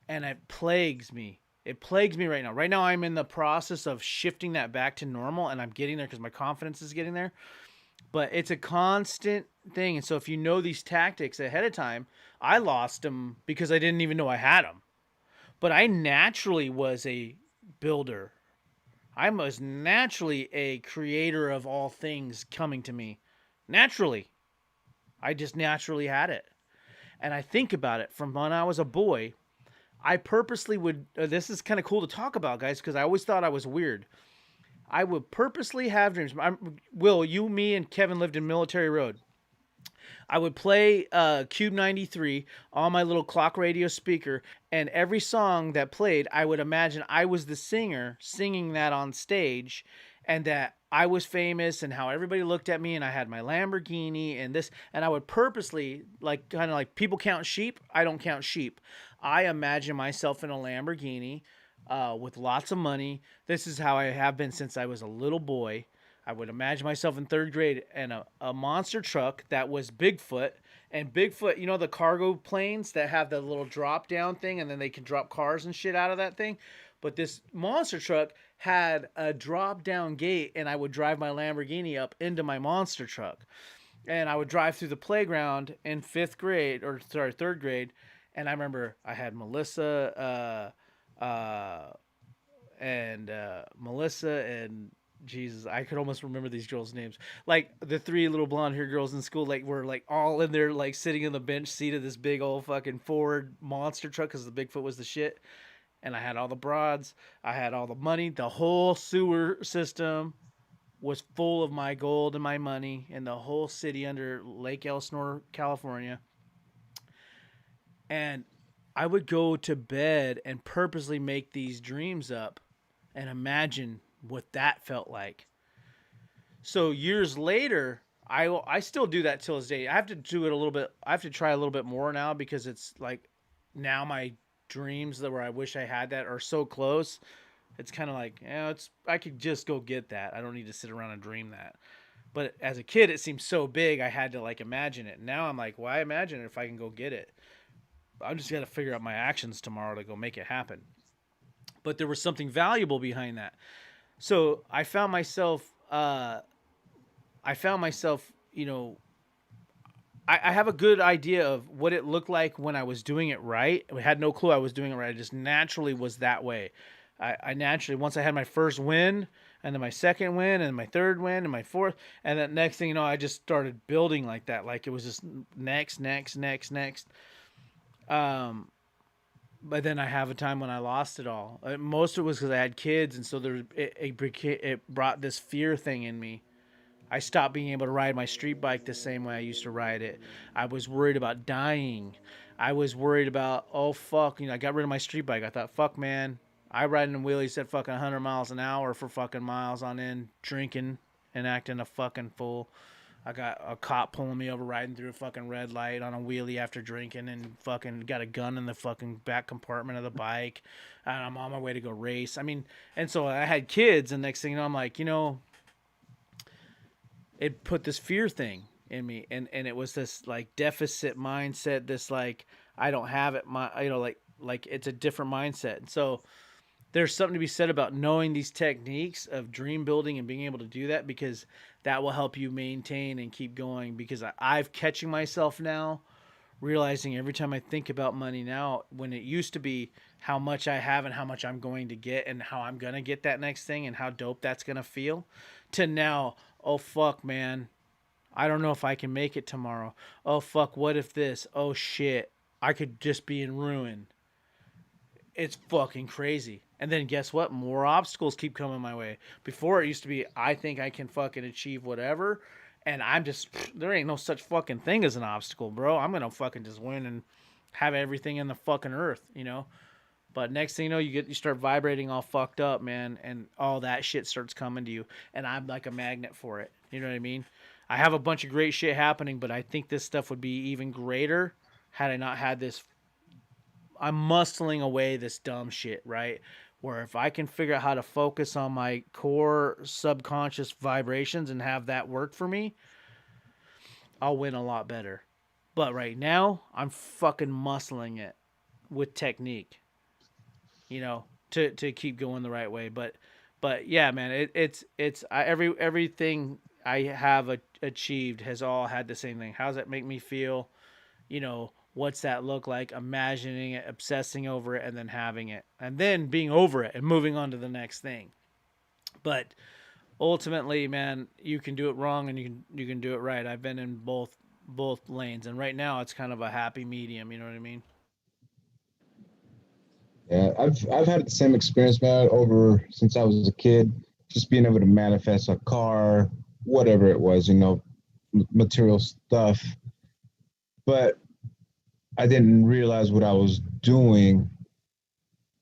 and it plagues me. It plagues me right now. Right now, I'm in the process of shifting that back to normal, and I'm getting there because my confidence is getting there. But it's a constant thing, and so if you know these tactics ahead of time, I lost them because I didn't even know I had them. But I naturally was a builder. I was naturally a creator of all things coming to me. Naturally. I just naturally had it. And I think about it from when I was a boy. I purposely would, this is kind of cool to talk about, guys, because I always thought I was weird. I would purposely have dreams. Will, you, me, and Kevin lived in Military Road. I would play Cube 93 on my little clock radio speaker, and every song that played, I would imagine I was the singer singing that on stage, and that I was famous and how everybody looked at me and I had my Lamborghini and this, and I would purposely, like, kind of like people count sheep. I don't count sheep. I imagine myself in a Lamborghini with lots of money. This is how I have been since I was a little boy. I would imagine myself in third grade and a monster truck that was Bigfoot. And Bigfoot, you know, the cargo planes that have the little drop down thing and then they can drop cars and shit out of that thing. But this monster truck had a drop down gate, and I would drive my Lamborghini up into my monster truck. And I would drive through the playground in third grade. And I remember I had Melissa and Jesus, I could almost remember these girls' names. Like the three little blonde hair girls in school, like were like all in there, like sitting in the bench seat of this big old fucking Ford monster truck because the Bigfoot was the shit. And I had all the broads, I had all the money, the whole sewer system was full of my gold and my money, and the whole city under Lake Elsinore, California. And I would go to bed and purposely make these dreams up and imagine what that felt like. So years later, I still do that till this day. I have to do it a little bit. I have to try a little bit more now because it's like now my dreams that where I wish I had that are so close. It's kind of like, it's I could just go get that. I don't need to sit around and dream that. But as a kid, it seemed so big. I had to like imagine it. Now I'm like, why imagine it if I can go get it? I'm just got to figure out my actions tomorrow to go make it happen. But there was something valuable behind that. So I found myself, you know, I have a good idea of what it looked like when I was doing it right. I had no clue I was doing it right. I just naturally was that way. I naturally, once I had my first win, and then my second win, and my third win, and my fourth, and then next thing you know, I just started building like that. Like it was just next. But then I have a time when I lost it all. Most of it was because I had kids, and so it brought this fear thing in me. I stopped being able to ride my street bike the same way I used to ride it. I was worried about dying. I was worried about, oh, fuck. You know, I got rid of my street bike. I thought, fuck, man. I ride in wheelies at fucking 100 miles an hour for fucking miles on end, drinking and acting a fucking fool. I got a cop pulling me over riding through a fucking red light on a wheelie after drinking and fucking got a gun in the fucking back compartment of the bike. And I'm on my way to go race. I mean, and so I had kids, and next thing you know, I'm like, you know, it put this fear thing in me, and it was this like deficit mindset, this like I don't have it, my, you know, like it's a different mindset. And so there's something to be said about knowing these techniques of dream building and being able to do that, because that will help you maintain and keep going. Because I've catching myself now realizing every time I think about money now, when it used to be how much I have and how much I'm going to get and how I'm going to get that next thing and how dope that's going to feel, to now, oh fuck, man, I don't know if I can make it tomorrow. Oh fuck, what if this? Oh shit, I could just be in ruin. It's fucking crazy. And then guess what? More obstacles keep coming my way. Before it used to be, I think I can fucking achieve whatever. And I'm just, there ain't no such fucking thing as an obstacle, bro. I'm going to fucking just win and have everything in the fucking earth, you know? But next thing you know, you start vibrating all fucked up, man. And all that shit starts coming to you. And I'm like a magnet for it. You know what I mean? I have a bunch of great shit happening, but I think this stuff would be even greater had I not had this. I'm muscling away this dumb shit, right? Where if I can figure out how to focus on my core subconscious vibrations and have that work for me, I'll win a lot better. But right now, I'm fucking muscling it with technique, you know, to keep going the right way. But yeah, man, everything I have achieved has all had the same thing. How does that make me feel? You know, what's that look like? Imagining it, obsessing over it, and then having it, and then being over it and moving on to the next thing. But ultimately, man, you can do it wrong and you can do it right. I've been in both lanes, and right now it's kind of a happy medium. You know what I mean? Yeah, I've had the same experience, man, over since I was a kid. Just being able to manifest a car, whatever it was, you know, material stuff. But I didn't realize what I was doing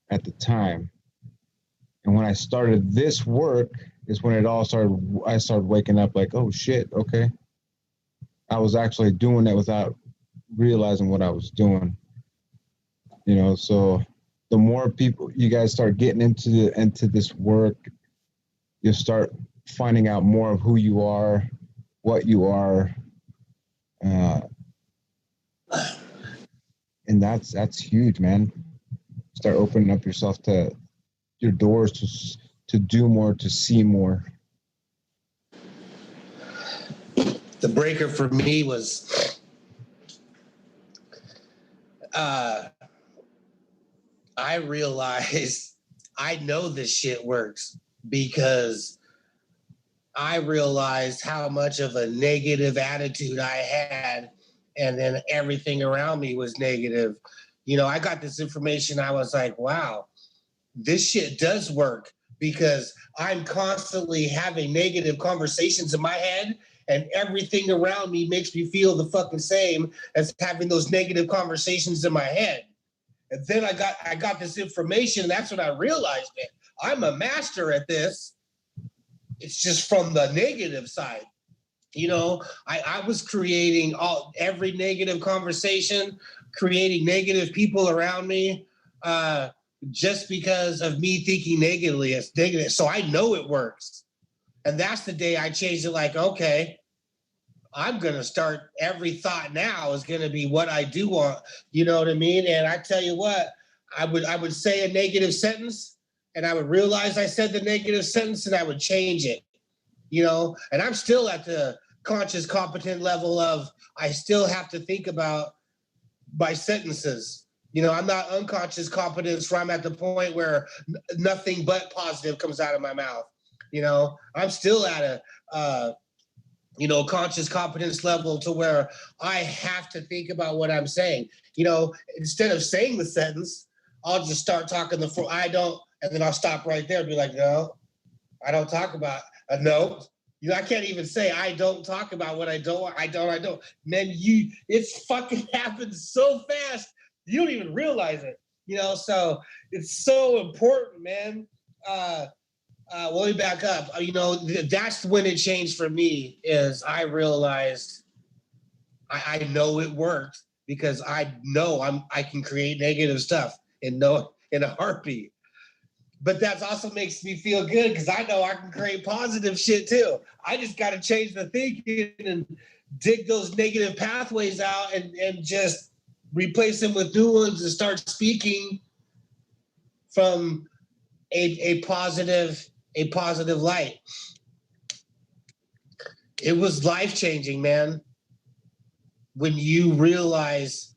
at the time. And when I started this work, is when it all started. I started waking up like, oh shit, okay. I was actually doing it without realizing what I was doing. You know, so the more people you guys start getting into this work, you'll start finding out more of who you are, what you are, and that's huge, man. Start opening up yourself to your doors to do more, to see more. The breaker for me was I realized I know this shit works because I realized how much of a negative attitude I had, and then everything around me was negative. You know, I got this information. I was like, wow, this shit does work because I'm constantly having negative conversations in my head, and everything around me makes me feel the fucking same as having those negative conversations in my head. And then I got this information, and that's when I realized it. I'm a master at this. It's just from the negative side. You know, I was creating every negative conversation, creating negative people around me, just because of me thinking negatively. It's negative. So I know it works. And that's the day I changed it, like, okay, I'm going to start every thought now is going to be what I do want. You know what I mean? And I tell you what, I would say a negative sentence, and I would realize I said the negative sentence, and I would change it. You know, and I'm still at the conscious competent level of I still have to think about my sentences. You know, I'm not unconscious competence where I'm at the point where nothing but positive comes out of my mouth. You know, I'm still at a conscious competence level to where I have to think about what I'm saying. You know, instead of saying the sentence, I'll just start talking I don't, and then I'll stop right there and be like, no, I don't talk about no. You know, I can't even say I don't talk about what I don't. Man, it's fucking happens so fast. You don't even realize it. You know, so it's so important, man. Let me back up. You know, that's when it changed for me. Is I realized I know it worked because I know I can create negative stuff in a heartbeat. But that also makes me feel good because I know I can create positive shit too. I just got to change the thinking and dig those negative pathways out and just replace them with new ones and start speaking from a positive light. It was life-changing, man. When you realize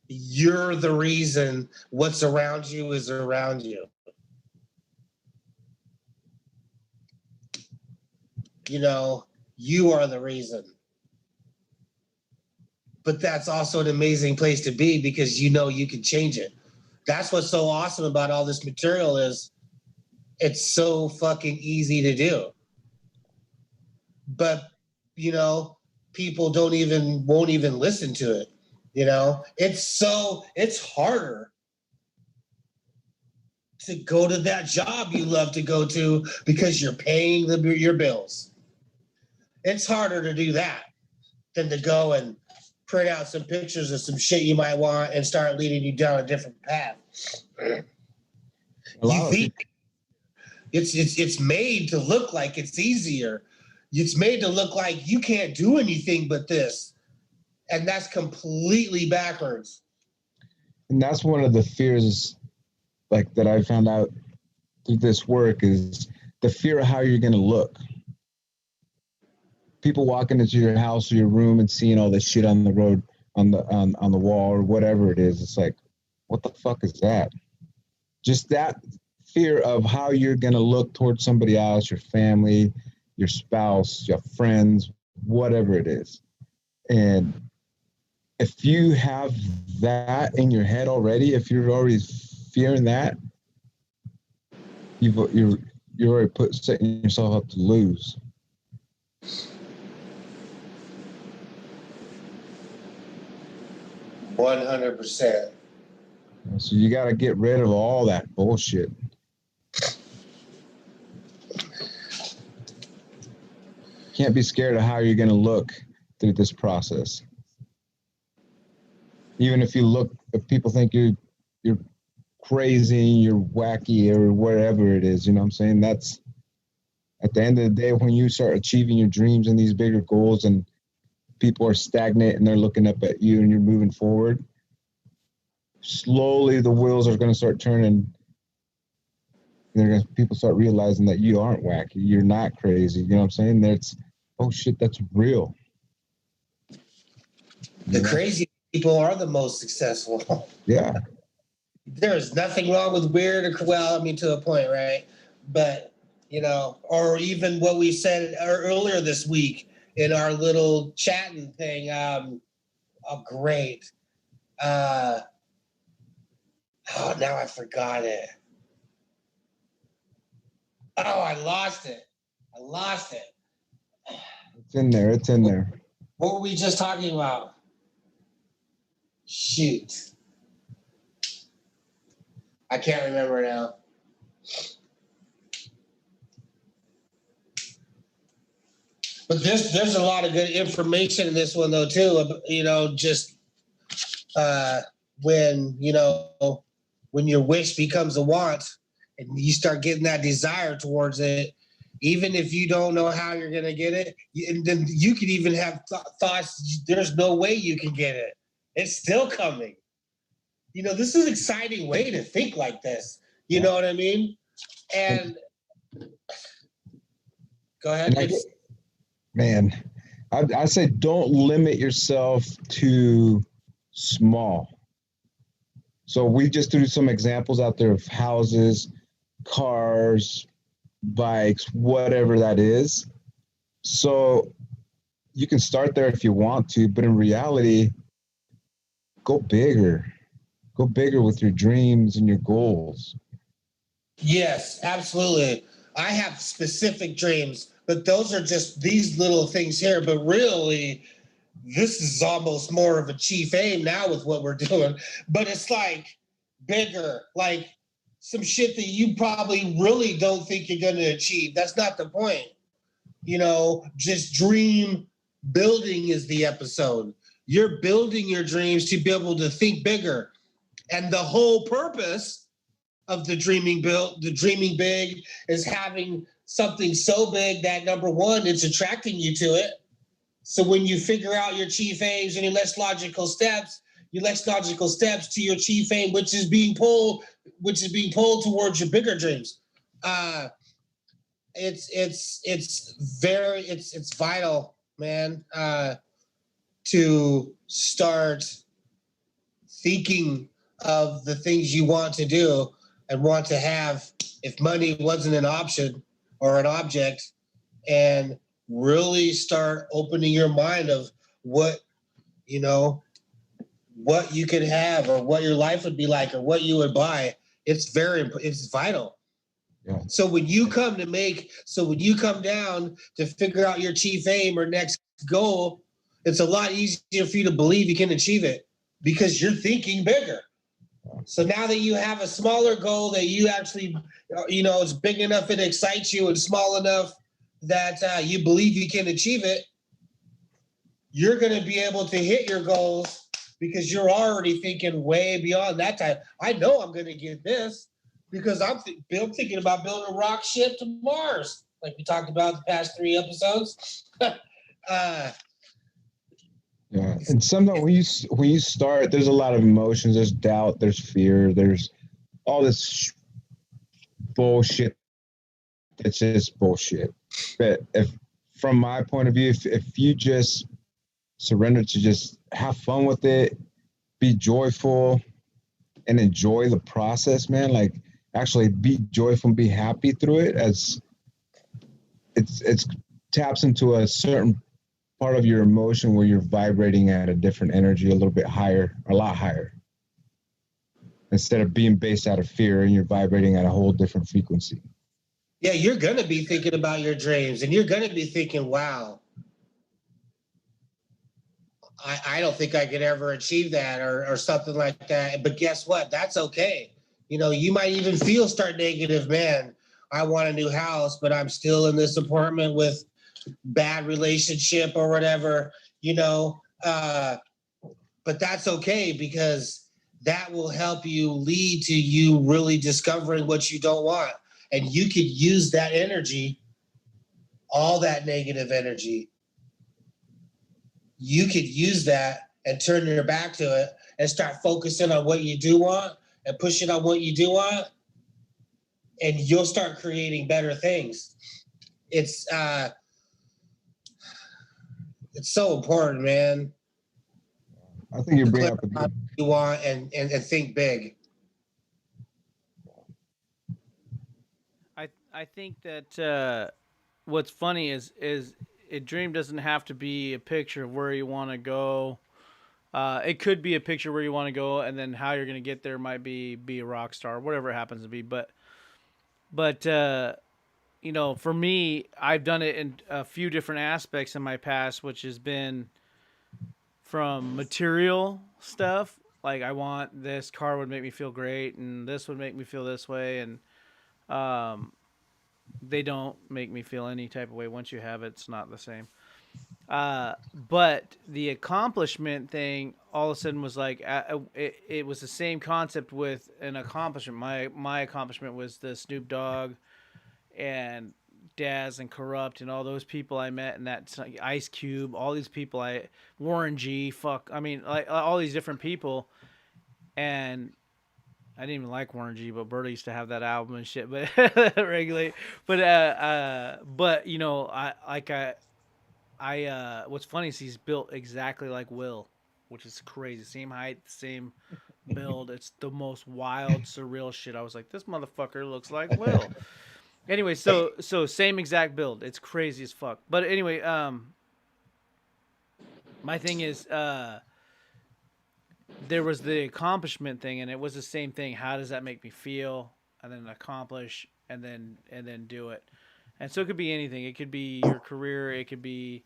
you're the reason what's around you is around you. You know, you are the reason. But that's also an amazing place to be because you know you can change it. That's what's so awesome about all this material is it's so fucking easy to do. But, you know, people won't even listen to it. You know, it's harder to go to that job you love to go to because you're paying your bills. It's harder to do that than to go and print out some pictures of some shit you might want and start leading you down a different path. It's made to look like it's easier. It's made to look like you can't do anything but this. And that's completely backwards. And that's one of the fears like that I found out through this work is the fear of how you're going to look. People walking into your house or your room and seeing all this shit on the road, on the wall or whatever it is. It's like, what the fuck is that? Just that fear of how you're going to look towards somebody else, your family, your spouse, your friends, whatever it is. And if you have that in your head already, if you're already fearing that, you're already setting yourself up to lose. 100%. So you got to get rid of all that bullshit. can't be scared of how you're going to look through this process. Even if people think you're crazy, you're wacky, or whatever it is, you know what I'm saying? That's at the end of the day, when you start achieving your dreams and these bigger goals, and people are stagnant and they're looking up at you and you're moving forward, slowly the wheels are going to start turning. People start realizing that you aren't wacky, you're not crazy. You know what I'm saying? That's, oh shit, that's real. The crazy people are the most successful. Yeah. There's nothing wrong with weird or, well, I mean, to a point, right? But, you know, or even what we said earlier this week in our little chatting thing. Great. Oh, now I forgot it. Oh, I lost it. It's in there. What were we just talking about? Shoot. I can't remember now. But there's a lot of good information in this one, though, too. You know, just when your wish becomes a want and you start getting that desire towards it, even if you don't know how you're going to get it, and then you could even have thoughts, there's no way you can get it. It's still coming. You know, this is an exciting way to think like this. You know what I mean? And go ahead. I say don't limit yourself to small. So we just threw some examples out there of houses, cars, bikes, whatever that is. So you can start there if you want to, but in reality, go bigger. Go bigger with your dreams and your goals. Yes, absolutely. I have specific dreams, but those are just these little things here. But really, this is almost more of a chief aim now with what we're doing. But it's like bigger, like some shit that you probably really don't think you're going to achieve. That's not the point. You know, just dream building is the episode. You're building your dreams to be able to think bigger. And the whole purpose of the dreaming big is having something so big that, number one, it's attracting you to it. So when you figure out your chief aims and your less logical steps to your chief aim, which is being pulled towards your bigger dreams. It's vital, man, to start thinking of the things you want to do and want to have, if money wasn't an option or an object, and really start opening your mind of what you could have or what your life would be like or what you would buy. It's vital. Yeah. So when you come down to figure out your chief aim or next goal, it's a lot easier for you to believe you can achieve it because you're thinking bigger. So now that you have a smaller goal that you actually, it's big enough, it excites you, and small enough that you believe you can achieve it, you're going to be able to hit your goals because you're already thinking way beyond that time. I know I'm going to get this because I'm thinking about building a rock ship to Mars, like we talked about the past 3 episodes. Yeah, and sometimes when you start, there's a lot of emotions. There's doubt. There's fear. There's all this bullshit. It's just bullshit. But from my point of view, if you just surrender to just have fun with it, be joyful, and enjoy the process, man. Like actually be joyful and be happy through it. As it's taps into a certain part of your emotion where you're vibrating at a different energy, a little bit higher, a lot higher. Instead of being based out of fear, and you're vibrating at a whole different frequency. Yeah, you're going to be thinking about your dreams, and you're going to be thinking, wow, I don't think I could ever achieve that or something like that. But guess what? That's okay. You might even start negative, man, I want a new house, but I'm still in this apartment with bad relationship or whatever, you know. But that's okay, because that will help you lead to you really discovering what you don't want. And you could use that energy, all that negative energy, you could use that and turn your back to it and start focusing on what you do want and pushing on what you do want, and you'll start creating better things. It's so important, man. I think you bring up a good. You want and think big. I think that what's funny is a dream doesn't have to be a picture of where you want to go. It could be a picture where you want to go, and then how you're going to get there might be a rock star, whatever it happens to be. But you know, for me, I've done it in a few different aspects in my past, which has been from material stuff. Like, I want this car would make me feel great, and this would make me feel this way, and they don't make me feel any type of way. Once you have it, it's not the same. But the accomplishment thing all of a sudden was like, it was the same concept with an accomplishment. My accomplishment was the Snoop Dogg and Daz and Corrupt and all those people I met, and that Ice Cube, all these people, Warren G, like all these different people. And I didn't even like Warren G, but Berta used to have that album and shit, but regulate. But you know, what's funny is he's built exactly like Will, which is crazy. Same height, same build. It's the most wild, surreal shit. I was like, this motherfucker looks like Will. Anyway, so same exact build. It's crazy as fuck. But anyway, my thing is, there was the accomplishment thing, and it was the same thing. How does that make me feel? And then accomplish, and then do it. And so it could be anything. It could be your career. It could be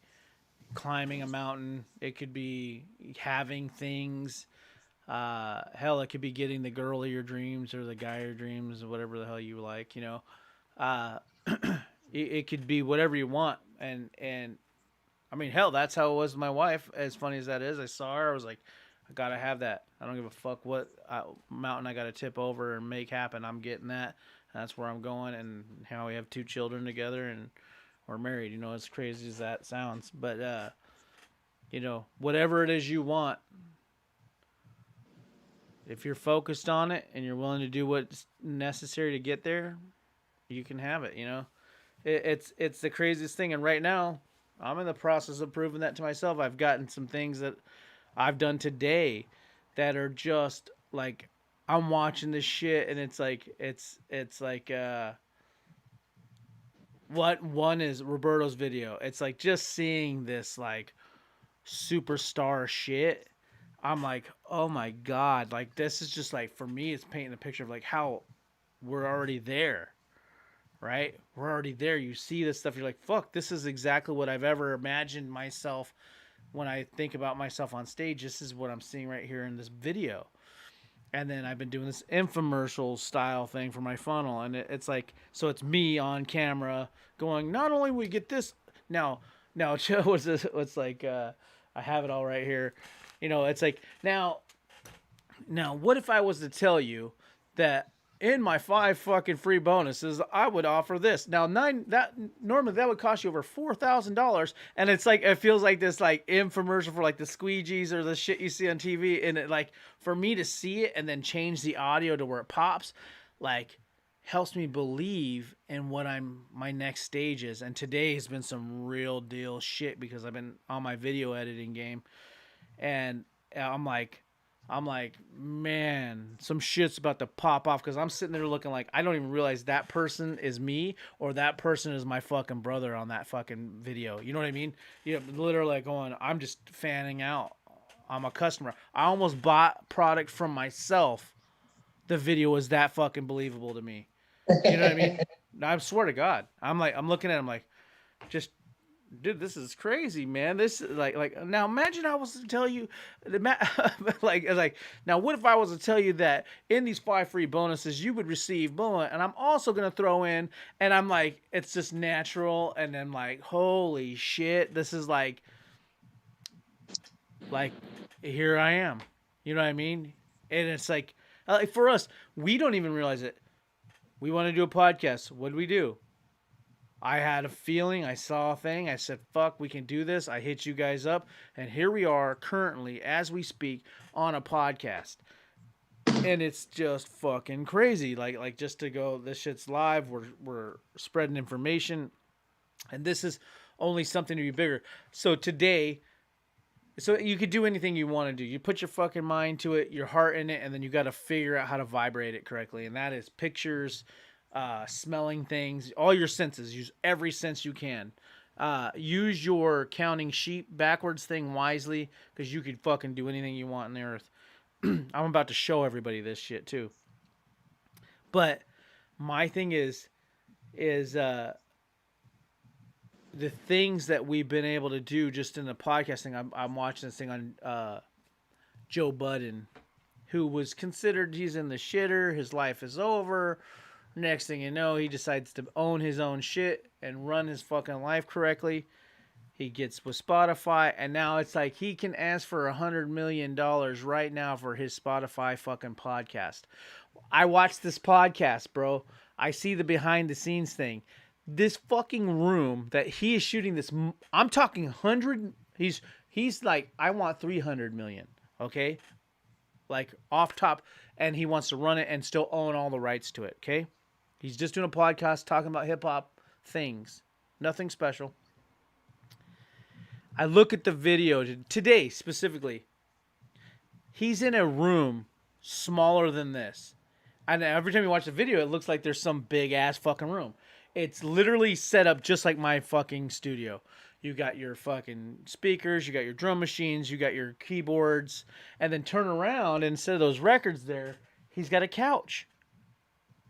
climbing a mountain. It could be having things. Hell, it could be getting the girl of your dreams or the guy of your dreams, or whatever the hell you like. You know, it could be whatever you want. And I mean, hell, that's how it was with my wife. As funny as that is, I saw her. I was like, I gotta have that. I don't give a fuck what mountain I gotta tip over and make happen. I'm getting that. That's where I'm going. And how we have 2 children together and we're married. You know, as crazy as that sounds, but you know, whatever it is you want, if you're focused on it and you're willing to do what's necessary to get there, you can have it. You know, it's the craziest thing. And right now, I'm in the process of proving that to myself. I've gotten some things that I've done today that are just like, I'm watching this shit and it's like what one is Roberto's video. It's like just seeing this like superstar shit. I'm like, oh my God, like this is just like, for me, it's painting a picture of like how we're already there, right? We're already there. You see this stuff, you're like, fuck, this is exactly what I've ever imagined myself. When I think about myself on stage, this is what I'm seeing right here in this video. And then I've been doing this infomercial style thing for my funnel. And it's like, so it's me on camera going, not only we get this now, what's like, I have it all right here. You know, it's like, now, what if I was to tell you that in my 5 fucking free bonuses, I would offer this. Now, normally that would cost you over $4,000, and it's like, it feels like this like infomercial for like the squeegees or the shit you see on TV, and it, like, for me to see it and then change the audio to where it pops, like, helps me believe in what my next stage is. And today has been some real deal shit because I've been on my video editing game, and I'm like, man, some shit's about to pop off, because I'm sitting there looking like I don't even realize that person is me or that person is my fucking brother on that fucking video. You know what I mean? You know, literally like going, I'm just fanning out. I'm a customer. I almost bought product from myself. The video was that fucking believable to me. You know what I mean? I swear to God. I'm looking at him like, just dude, this is crazy, man. This is like now imagine I was to tell you like now what if I was to tell you that in these 5 free bonuses you would receive boom, and I'm also going to throw in, and I'm like it's just natural, and then like holy shit, this is like here I am. You know what I mean? And it's like for us, we don't even realize it. We want to do a podcast. What do we do? I had a feeling, I saw a thing, I said, fuck, we can do this. I hit you guys up, and here we are currently, as we speak, on a podcast. And it's just fucking crazy. Like just to go, this shit's live, we're spreading information, and this is only something to be bigger. So today, so you could do anything you want to do. You put your fucking mind to it, your heart in it, and then you got to figure out how to vibrate it correctly. And that is pictures, smelling things, all your senses. Use every sense you can. Use your counting sheep backwards thing wisely, because you could fucking do anything you want on the earth. I'm about to show everybody this shit too. But my thing is the things that we've been able to do just in the podcasting. I'm watching this thing on Joe Budden, who was considered, he's in the shitter, his life is over. Next thing you know, he decides to own his own shit and run his fucking life correctly. He gets with Spotify, and now it's like he can ask for $100 million right now for his Spotify fucking podcast. I watched this podcast, bro. I see the behind the scenes thing. This fucking room that he is shooting this, I'm talking 100, he's like, I want 300 million, okay? Like off top, and he wants to run it and still own all the rights to it, okay? He's just doing a podcast talking about hip hop things. Nothing special. I look at the video today specifically. He's in a room smaller than this. And every time you watch the video, it looks like there's some big ass fucking room. It's literally set up just like my fucking studio. You got your fucking speakers, you got your drum machines, you got your keyboards, and then turn around, and instead of those records there, he's got a couch.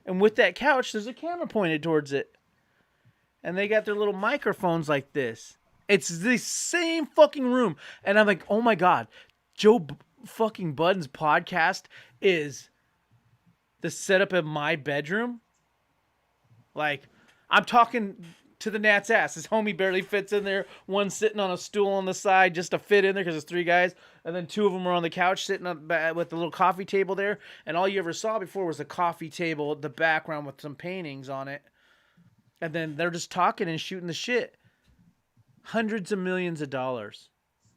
And with that couch, there's a camera pointed towards it. And they got their little microphones like this. It's the same fucking room. And I'm like, oh my God, Joe fucking Budden's podcast is the setup of my bedroom. Like, I'm talking to the gnat's ass. His homie barely fits in there. One sitting on a stool on the side just to fit in there because there's 3 guys. And then 2 of them are on the couch sitting up with the little coffee table there. And all you ever saw before was the coffee table, the background with some paintings on it. And then they're just talking and shooting the shit. Hundreds of millions of dollars.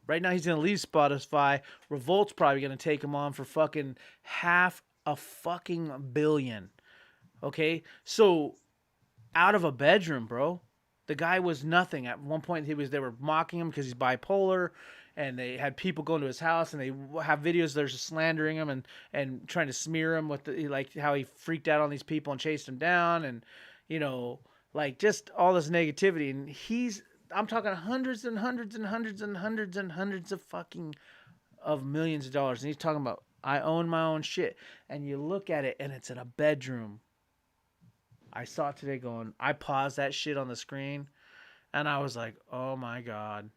Right now he's going to leave Spotify. Revolt's probably going to take him on for fucking $500 million. Okay? So out of a bedroom, bro. The guy was nothing. At one point they were mocking him because he's bipolar, and they had people going to his house, and they have videos they're just slandering him and trying to smear him with like how he freaked out on these people and chased them down, and you know, like just all this negativity. And I'm talking hundreds and hundreds and hundreds and hundreds and hundreds of millions of dollars. And he's talking about, I own my own shit. And you look at it and it's in a bedroom. I saw it today going, I paused that shit on the screen and I was like, oh my God.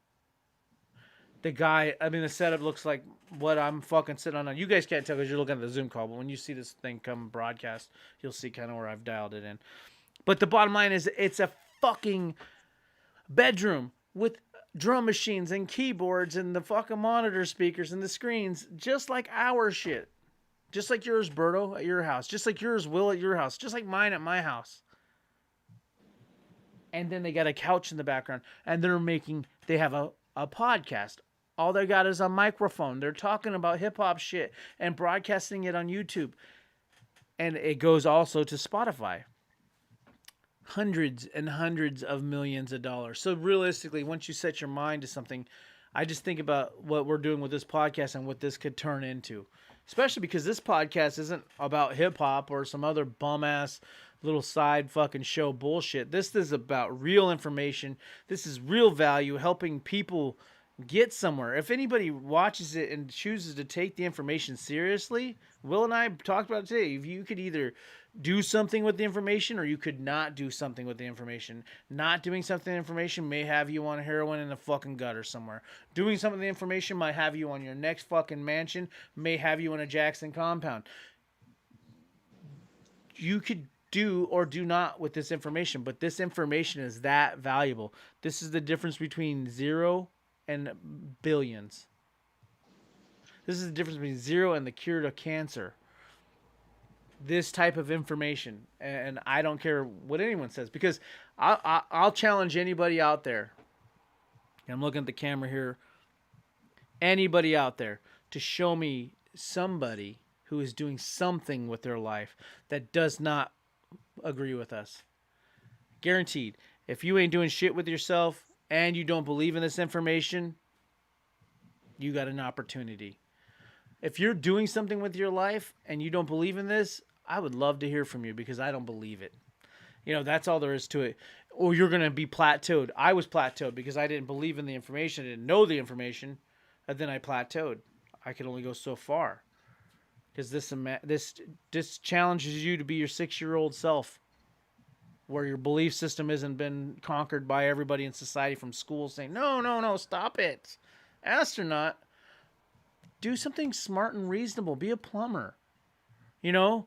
The guy, I mean, the setup looks like what I'm fucking sitting on. You guys can't tell because you're looking at the Zoom call, but when you see this thing come broadcast, you'll see kind of where I've dialed it in. But the bottom line is it's a fucking bedroom with drum machines and keyboards and the fucking monitor speakers and the screens, just like our shit. Just like yours, Berto, at your house. Just like yours, Will, at your house. Just like mine at my house. And then they got a couch in the background. And they have a podcast. All they got is a microphone. They're talking about hip-hop shit and broadcasting it on YouTube. And it goes also to Spotify. Hundreds and hundreds of millions of dollars. So realistically, once you set your mind to something, I just think about what we're doing with this podcast and what this could turn into. Especially because this podcast isn't about hip-hop or some other bum-ass little side fucking show bullshit. This is about real information. This is real value, helping people get somewhere. If anybody watches it and chooses to take the information seriously, Will and I talked about it today. If you could either do something with the information or you could not do something with the information. Not doing something with the information may have you on heroin in the fucking gutter somewhere. Doing something with the information might have you on your next fucking mansion, may have you in a Jackson compound. You could do or do not with this information, but this information is that valuable. This is the difference between 0 and billions. This is the difference between 0 and the cure to cancer. This type of information, and I don't care what anyone says, because I'll challenge anybody out there. I'm looking at the camera here. Anybody out there to show me somebody who is doing something with their life that does not agree with us. Guaranteed. If you ain't doing shit with yourself and you don't believe in this information, you got an opportunity. If you're doing something with your life and you don't believe in this, I would love to hear from you, because I don't believe it. You know, that's all there is to it. Or you're going to be plateaued. I was plateaued because I didn't believe in the information. I didn't know the information. And then I plateaued. I could only go so far. Because this challenges you to be your 6-year-old self, where your belief system hasn't been conquered by everybody in society from school saying, no, stop it. Astronaut, do something smart and reasonable. Be a plumber. You know,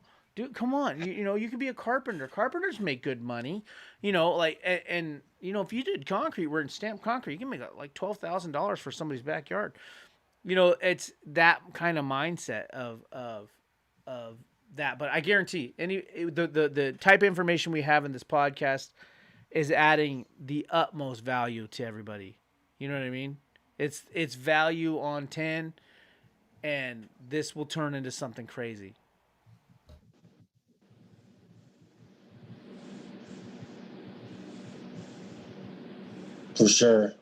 come on. You can be a carpenter. Carpenters make good money. And if you did concrete, we're in stamped concrete, you can make like $12,000 for somebody's backyard. It's that kind of mindset of that. But I guarantee the type of information we have in this podcast is adding the utmost value to everybody. You know what I mean? It's value on 10, and this will turn into something crazy. For sure.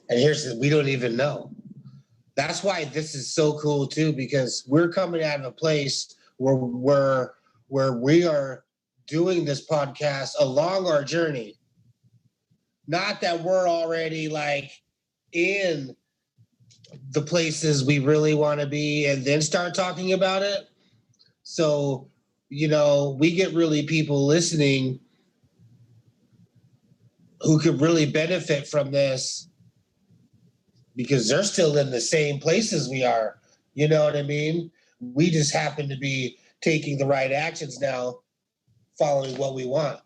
And we don't even know. That's why this is so cool too, because we're coming out of a place where we are doing this podcast along our journey. Not that we're already like in the places we really want to be and then start talking about it. So, we get really people listening who could really benefit from this, because they're still in the same places we are. You know what I mean? We just happen to be taking the right actions now, following what we want,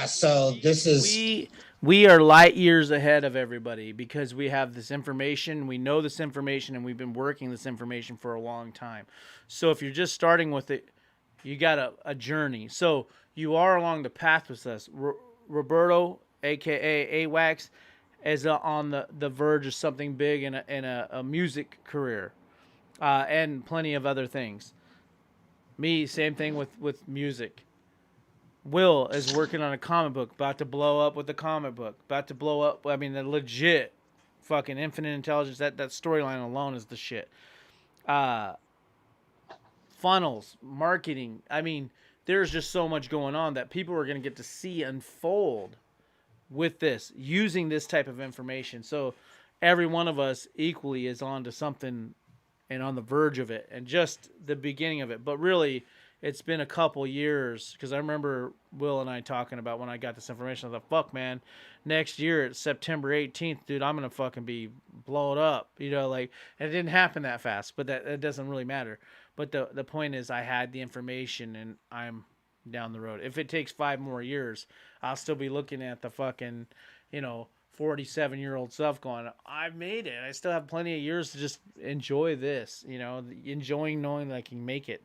so this is... We are light years ahead of everybody, because we have this information, we know this information, and we've been working this information for a long time. So if you're just starting with it, you got a journey. So you are along the path with us. Roberto, a.k.a. AWACS, is on the verge of something big in a music career, and plenty of other things. Me, same thing with music. Will is working on a comic book, about to blow up with the comic book, about to blow up. I mean, the legit fucking Infinite Intelligence, that storyline alone is the shit. Funnels, marketing. I mean, there's just so much going on that people are going to get to see unfold with this, using this type of information. So every one of us equally is on to something and on the verge of it, and just the beginning of it. But really, it's been a couple years, because I remember Will and I talking about when I got this information. I thought, fuck, man, next year it's September 18th, dude, I'm going to fucking be blown up. And it didn't happen that fast, but that doesn't really matter. But the point is, I had the information, and I'm down the road. If it takes 5 more years, I'll still be looking at the fucking, 47-year-old stuff going, I've made it. I still have plenty of years to just enjoy this, enjoying knowing that I can make it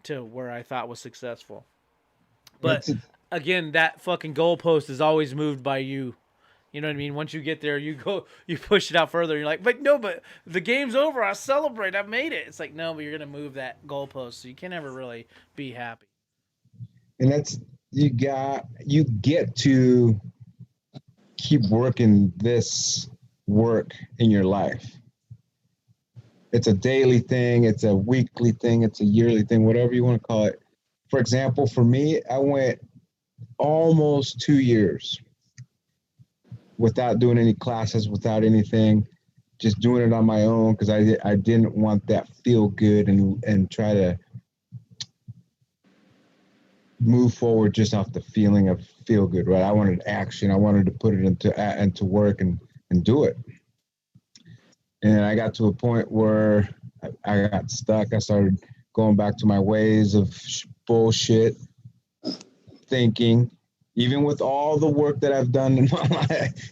to where I thought was successful. But again, that fucking goalpost is always moved by you. You know what I mean? Once you get there, you push it out further. You're like, but the game's over. I celebrate. I made it. It's like, no, but you're going to move that goalpost. So you can never really be happy. And you get to keep working this work in your life. It's a daily thing. It's a weekly thing. It's a yearly thing, whatever you want to call it. For example, for me, I went almost 2 years without doing any classes, without anything, just doing it on my own because I didn't want that feel good and try to move forward just off the feeling of feel good, right? I wanted action. I wanted to put it into work and do it. And I got to a point where I got stuck. I started going back to my ways of bullshit thinking, even with all the work that I've done in my life,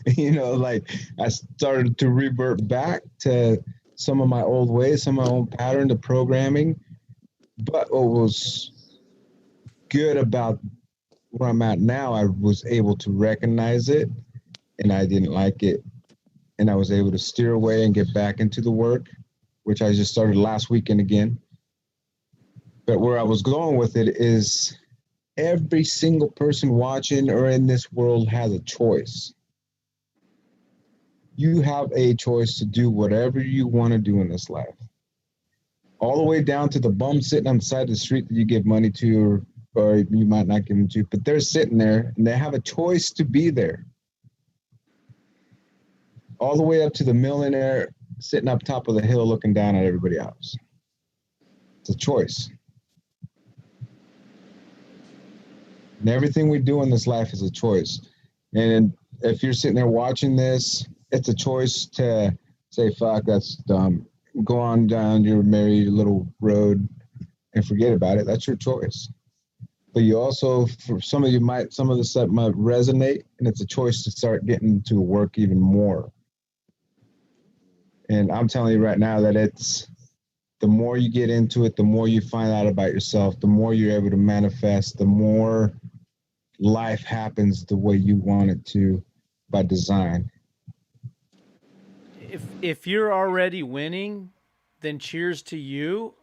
like I started to revert back to some of my old ways, some of my own pattern of programming. But what was good about where I'm at now, I was able to recognize it and I didn't like it. And I was able to steer away and get back into the work, which I just started last weekend again. But where I was going with it is every single person watching or in this world has a choice. You have a choice to do whatever you want to do in this life. All the way down to the bum sitting on the side of the street that you give money to, or you might not give them to, but they're sitting there and they have a choice to be there. All the way up to the millionaire sitting up top of the hill looking down at everybody else. It's a choice. And everything we do in this life is a choice. And if you're sitting there watching this, it's a choice to say, fuck, that's dumb. Go on down your merry little road and forget about it. That's your choice. But you also, for some of the stuff might resonate, and it's a choice to start getting to work even more. And I'm telling you right now that it's the more you get into it, the more you find out about yourself, the more you're able to manifest, the more life happens the way you want it to by design. If you're already winning, then cheers to you.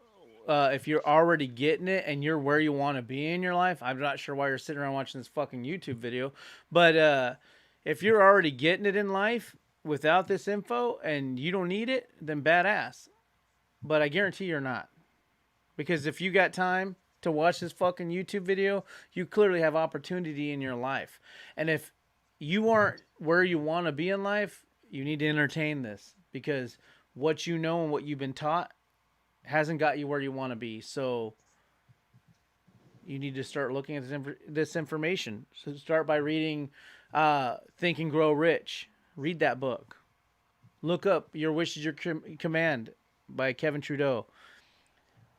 If you're already getting it and you're where you want to be in your life, I'm not sure why you're sitting around watching this fucking YouTube video, but if you're already getting it in life without this info and you don't need it, then badass. But I guarantee you're not. Because if you got time to watch this fucking YouTube video, you clearly have opportunity in your life. And if you aren't where you want to be in life, you need to entertain this. Because what you know and what you've been taught hasn't got you where you want to be. So you need to start looking at this information. So start by reading Think and Grow Rich. Read that book. Look up Your Wish is Your Command by Kevin Trudeau.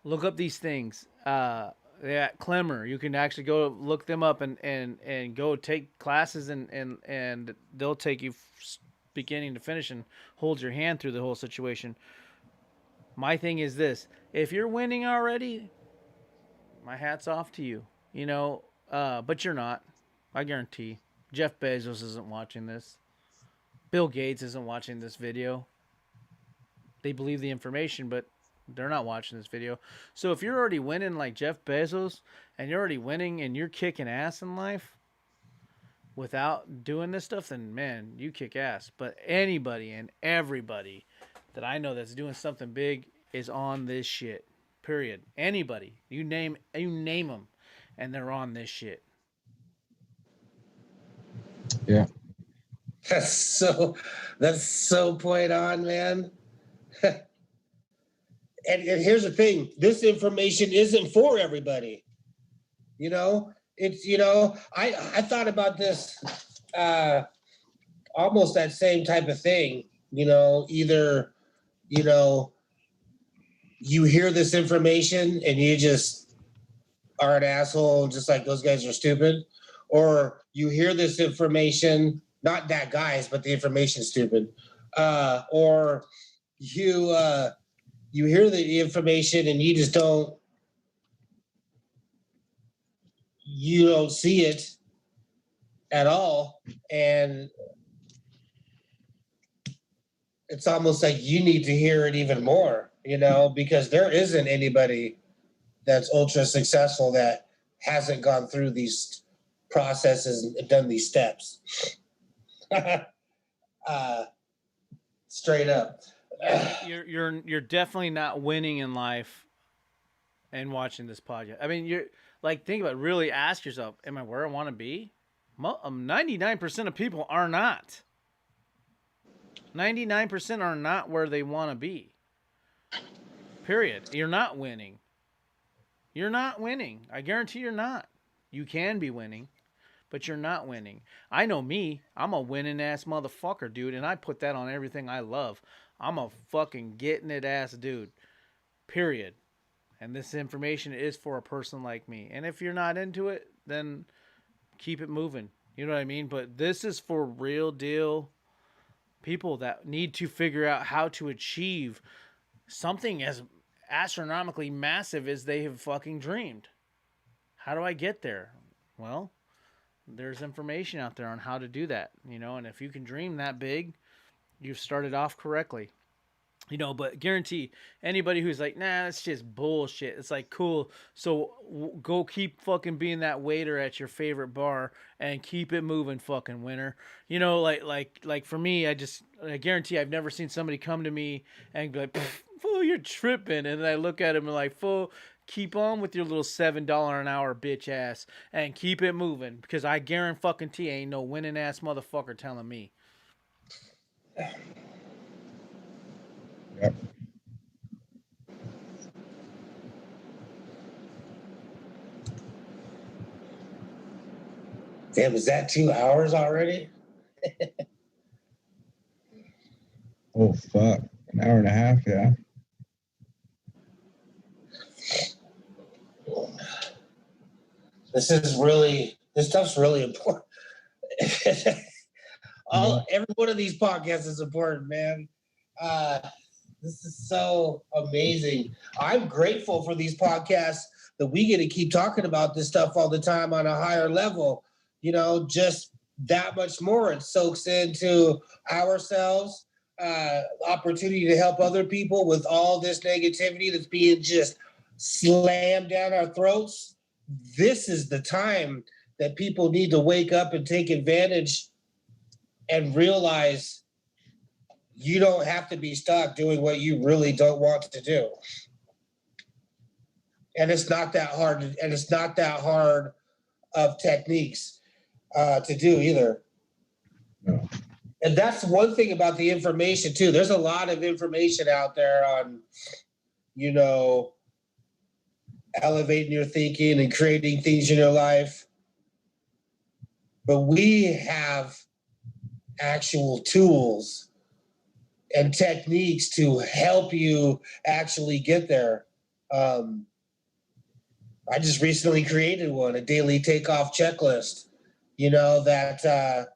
Look up these things. Clemmer, you can actually go look them up and go take classes and they'll take you beginning to finish and hold your hand through the whole situation. My thing is this: if you're winning already, my hat's off to you. But you're not. I guarantee. Jeff Bezos isn't watching this. Bill Gates isn't watching this video. They believe the information, but they're not watching this video. So if you're already winning like Jeff Bezos and you're already winning and you're kicking ass in life without doing this stuff, then man, you kick ass. But anybody and everybody that I know that's doing something big is on this shit. Period. Anybody. You name them and they're on this shit. Yeah. That's so point on, man. And here's the thing: this information isn't for everybody. I thought about this almost that same type of thing. Either you hear this information and you just are an asshole, just like those guys are stupid, or you hear this information, not that guys, but the information's stupid, or you hear the information and you just don't see it at all, and it's almost like you need to hear it even more, because there isn't anybody that's ultra successful that hasn't gone through these processes and done these steps. Straight up. You're definitely not winning in life and watching this podcast. I mean, you're like, think about it, really ask yourself, am I where I want to be? 99% of people are not. 99% are not where they want to be. Period. You're not winning. You're not winning. I guarantee you're not. You can be winning, but you're not winning. I know me. I'm a winning ass motherfucker, dude, and I put that on everything I love. I'm a fucking getting it ass dude. Period. And this information is for a person like me. And if you're not into it, then keep it moving. You know what I mean? But this is for real deal people that need to figure out how to achieve something as astronomically massive as they have fucking dreamed. How do I get there? Well, there's information out there on how to do that, and if you can dream that big, you've started off correctly. But guarantee anybody who's like, nah, it's just bullshit. It's like, cool. So go keep fucking being that waiter at your favorite bar and keep it moving, fucking winner. Like for me, I guarantee I've never seen somebody come to me and be like, fool, you're tripping. And then I look at him and like, fool, keep on with your little $7 an hour bitch ass and keep it moving, because I guarantee ain't no winning ass motherfucker telling me. Yep. Damn, is that 2 hours already? Oh, fuck. An hour and a half, yeah. This stuff's really important. Every one of these podcasts is important, man. This is so amazing. I'm grateful for these podcasts that we get to keep talking about this stuff all the time on a higher level. Just that much more. It soaks into ourselves, opportunity to help other people with all this negativity that's being just slammed down our throats. This is the time that people need to wake up and take advantage and realize you don't have to be stuck doing what you really don't want to do. And it's not that hard. And it's not that hard of techniques to do either. No. And that's one thing about the information too. There's a lot of information out there on, elevating your thinking and creating things in your life. But we have actual tools and techniques to help you actually get there. I just recently created one, a daily takeoff checklist, that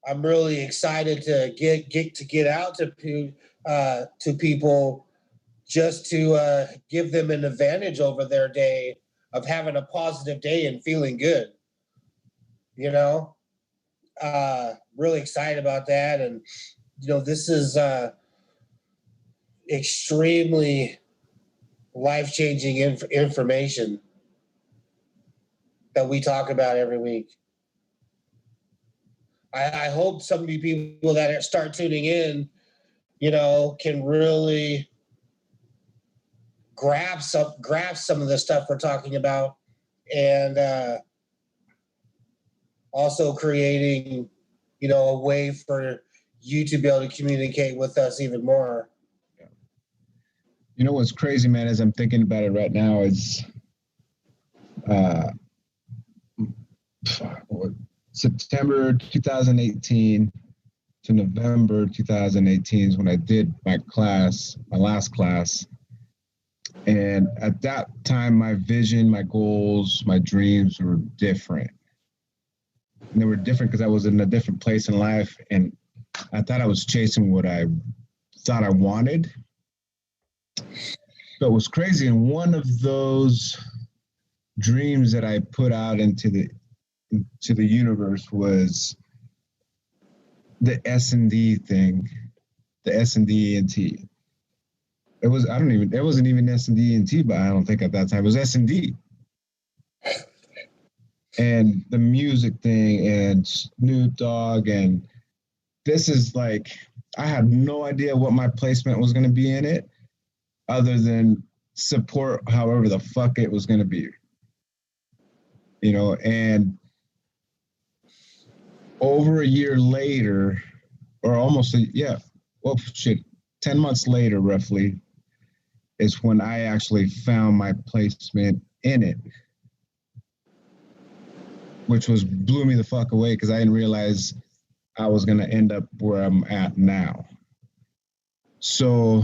I'm really excited to get out to people, just to give them an advantage over their day of having a positive day and feeling good. Really excited about that. And, this is extremely life-changing information that we talk about every week. I hope some of the people that start tuning in, can really grab some of the stuff we're talking about, and also creating, a way for you to be able to communicate with us even more. What's crazy, man, as I'm thinking about it right now is September 2018 to November 2018 is when I did my last class. And at that time, my vision, my goals, my dreams were different. And they were different because I was in a different place in life. And I thought I was chasing what I thought I wanted. But it was crazy. And one of those dreams that I put out into the universe was the S&D thing, the S&D ENT. It wasn't even S&D ENT, but I don't think at that time it was S&D. And the music thing and Snoop Dogg, and this is like, I had no idea what my placement was going to be in it, other than support however the fuck it was going to be. And over a year later, or almost well, shit, 10 months later, roughly, is when I actually found my placement in it, which blew me the fuck away because I didn't realize I was going to end up where I'm at now. So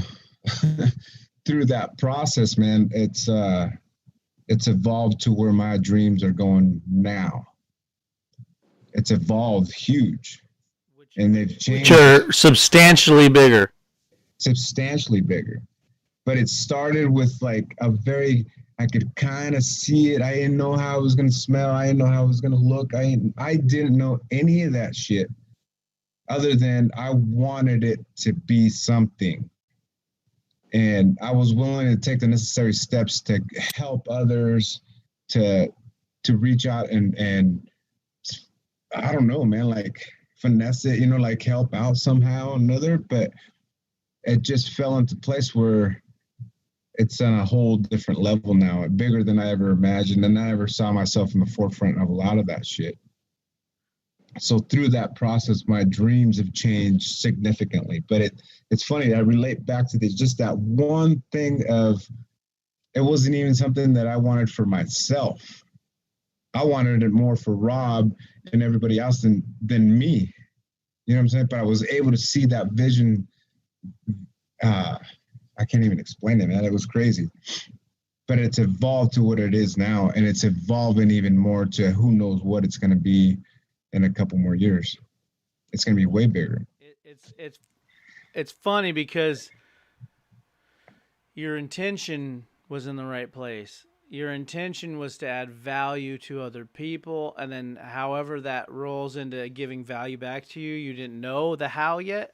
through that process, man, it's evolved to where my dreams are going now. It's evolved huge, and they've changed. Which are substantially bigger. Substantially bigger. But it started with like I could kind of see it. I didn't know how it was going to smell. I didn't know how it was going to look. I didn't know any of that shit other than I wanted it to be something. And I was willing to take the necessary steps to help others, to reach out and I don't know, man, like finesse it, like help out somehow or another. But it just fell into place where it's on a whole different level now, bigger than I ever imagined. And I ever saw myself in the forefront of a lot of that shit. So through that process, my dreams have changed significantly. But it's funny, I relate back to this, just that one thing of, it wasn't even something that I wanted for myself. I wanted it more for Rob and everybody else than me. You know what I'm saying? But I was able to see that vision. I can't even explain it, man. It was crazy. But it's evolved to what it is now, and it's evolving even more to who knows what it's going to be in a couple more years. It's going to be way bigger. It's funny because your intention was in the right place. Your intention was to add value to other people, and then however that rolls into giving value back to you, you didn't know the how yet.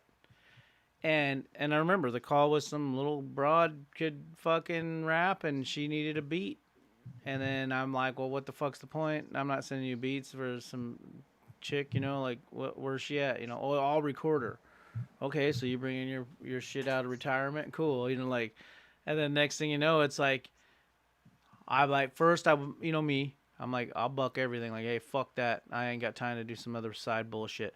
And I remember the call was some little broad could fucking rap, and she needed a beat. And then I'm like, well, what the fuck's the point? I'm not sending you beats for some chick, like, where's she at? Oh, I'll record her. Okay, so you bring in your shit out of retirement? Cool. Like, and then next thing you know, it's like, I'm like, first, me, I'm like, I'll buck everything. Like, hey, fuck that. I ain't got time to do some other side bullshit.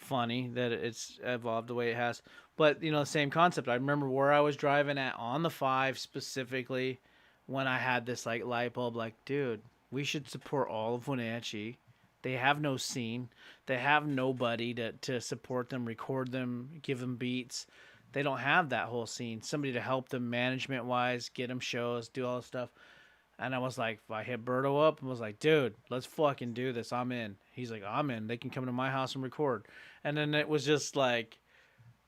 Funny that it's evolved the way it has, but the same concept. I remember where I was driving at on the 5 specifically when I had this like light bulb, like, dude, we should support all of Wenatchee. They have no scene. They have nobody to support them, record them, give them beats. They don't have that whole scene. Somebody to help them management wise, get them shows, do all this stuff. And I was like, I hit Berto up and was like, dude, let's fucking do this. I'm in. He's like, I'm in. They can come to my house and record. And then it was just like,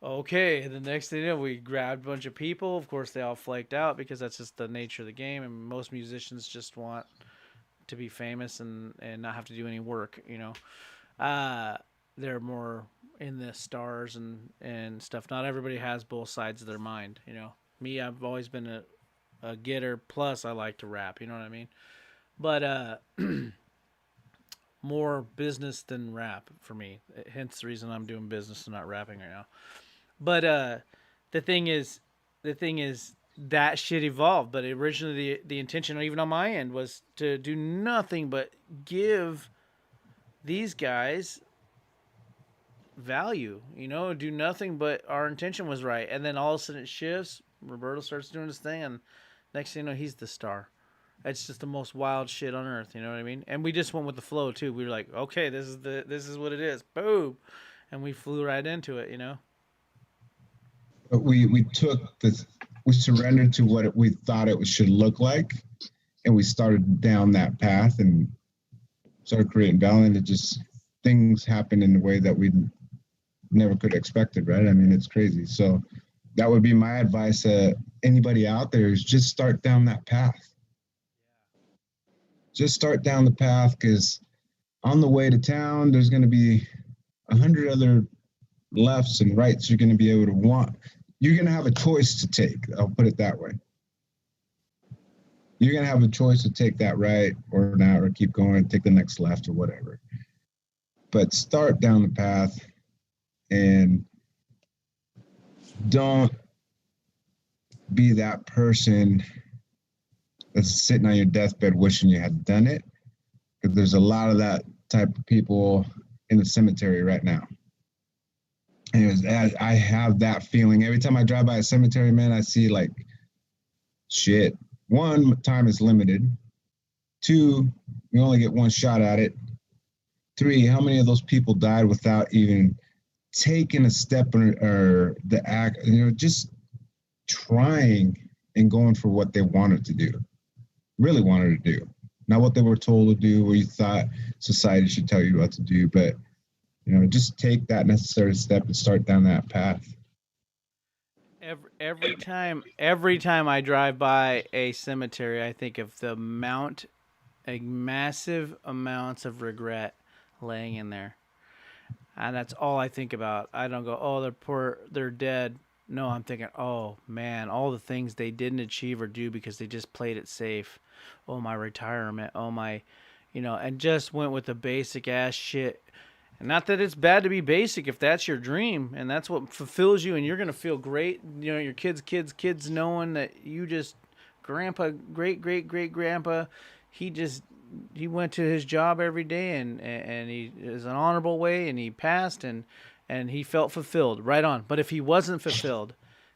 okay. And the next thing you know, we grabbed a bunch of people. Of course, they all flaked out because that's just the nature of the game. And most musicians just want to be famous and not have to do any work, They're more in the stars and stuff. Not everybody has both sides of their mind, Me, I've always been a getter, plus I like to rap, you know what I mean? But more business than rap for me, hence the reason I'm doing business and not rapping right now. But the thing is that shit evolved. But originally the intention, even on my end, was to do nothing but give these guys value, do nothing but our intention was right. And then all of a sudden it shifts. Roberto starts doing his thing, and next thing you know, he's the star. It's just the most wild shit on earth, you know what I mean? And we just went with the flow too. We were like, okay, this is what it is. Boom. And we flew right into it, But we surrendered to what we thought it should look like, and we started down that path and started creating value, and it just, things happen in a way that we never could have expected, right? I mean, it's crazy. So that would be my advice to anybody out there, is just start down that path. Just start down the path, because on the way to town, there's going to be 100 other lefts and rights you're going to be able to want. You're going to have a choice to take. I'll put it that way. You're going to have a choice to take that right or not, or keep going, take the next left or whatever. But start down the path, and don't be that person that's sitting on your deathbed wishing you had done it, because there's a lot of that type of people in the cemetery right now. Anyways, I have that feeling every time I drive by a cemetery, man. I see like shit. One, time is limited. Two, you only get one shot at it. Three, how many of those people died without even taking a step or the act, just trying and going for what they wanted to do, really wanted to do, not what they were told to do, or you thought society should tell you what to do, but just take that necessary step and start down that path. Every time I drive by a cemetery, I think of the massive amounts of regret laying in there, and that's all I think about. I don't go, oh, they're dead. No, I'm thinking, oh man, all the things they didn't achieve or do because they just played it safe. Oh, my retirement. Oh my, and just went with the basic ass shit. And not that it's bad to be basic if that's your dream and that's what fulfills you and you're going to feel great. Your kids knowing that you just, grandpa, great grandpa, he went to his job every day and he is an honorable way and he passed and he felt fulfilled. Right on. But if he wasn't fulfilled,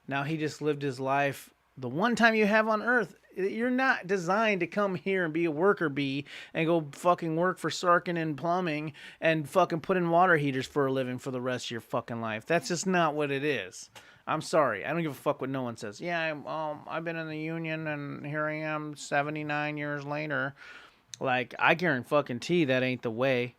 now he just lived his life the one time you have on earth. You're not designed to come here and be a worker bee and go fucking work for Sarkin and plumbing and fucking put in water heaters for a living for the rest of your fucking life. That's just not what it is. I'm sorry. I don't give a fuck what no one says. Yeah, I've been in the union and here I am 79 years later. Like, I guarantee that ain't the way.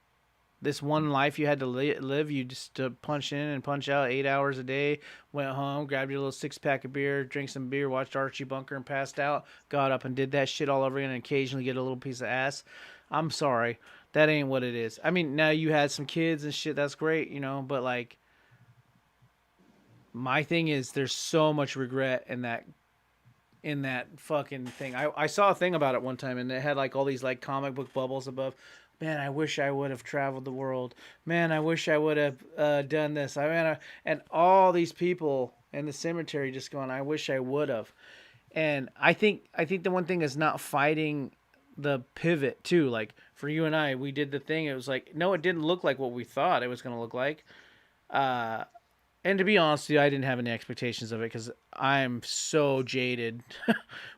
This one life you had to live, you just punch in and punch out 8 hours a day, went home, grabbed your little 6-pack of beer, drank some beer, watched Archie Bunker and passed out, got up and did that shit all over again and occasionally get a little piece of ass. I'm sorry. That ain't what it is. I mean, now you had some kids and shit, that's great, but like, my thing is there's so much regret in that fucking thing. I saw a thing about it one time and it had like all these like comic book bubbles above. Man, I wish I would have traveled the world. Man, I wish I would have done this. And all these people in the cemetery just going, I wish I would have. And I think the one thing is not fighting the pivot too. Like for you and I, we did the thing. It was like, no, it didn't look like what we thought it was going to look like. And to be honest with you, I didn't have any expectations of it because I'm so jaded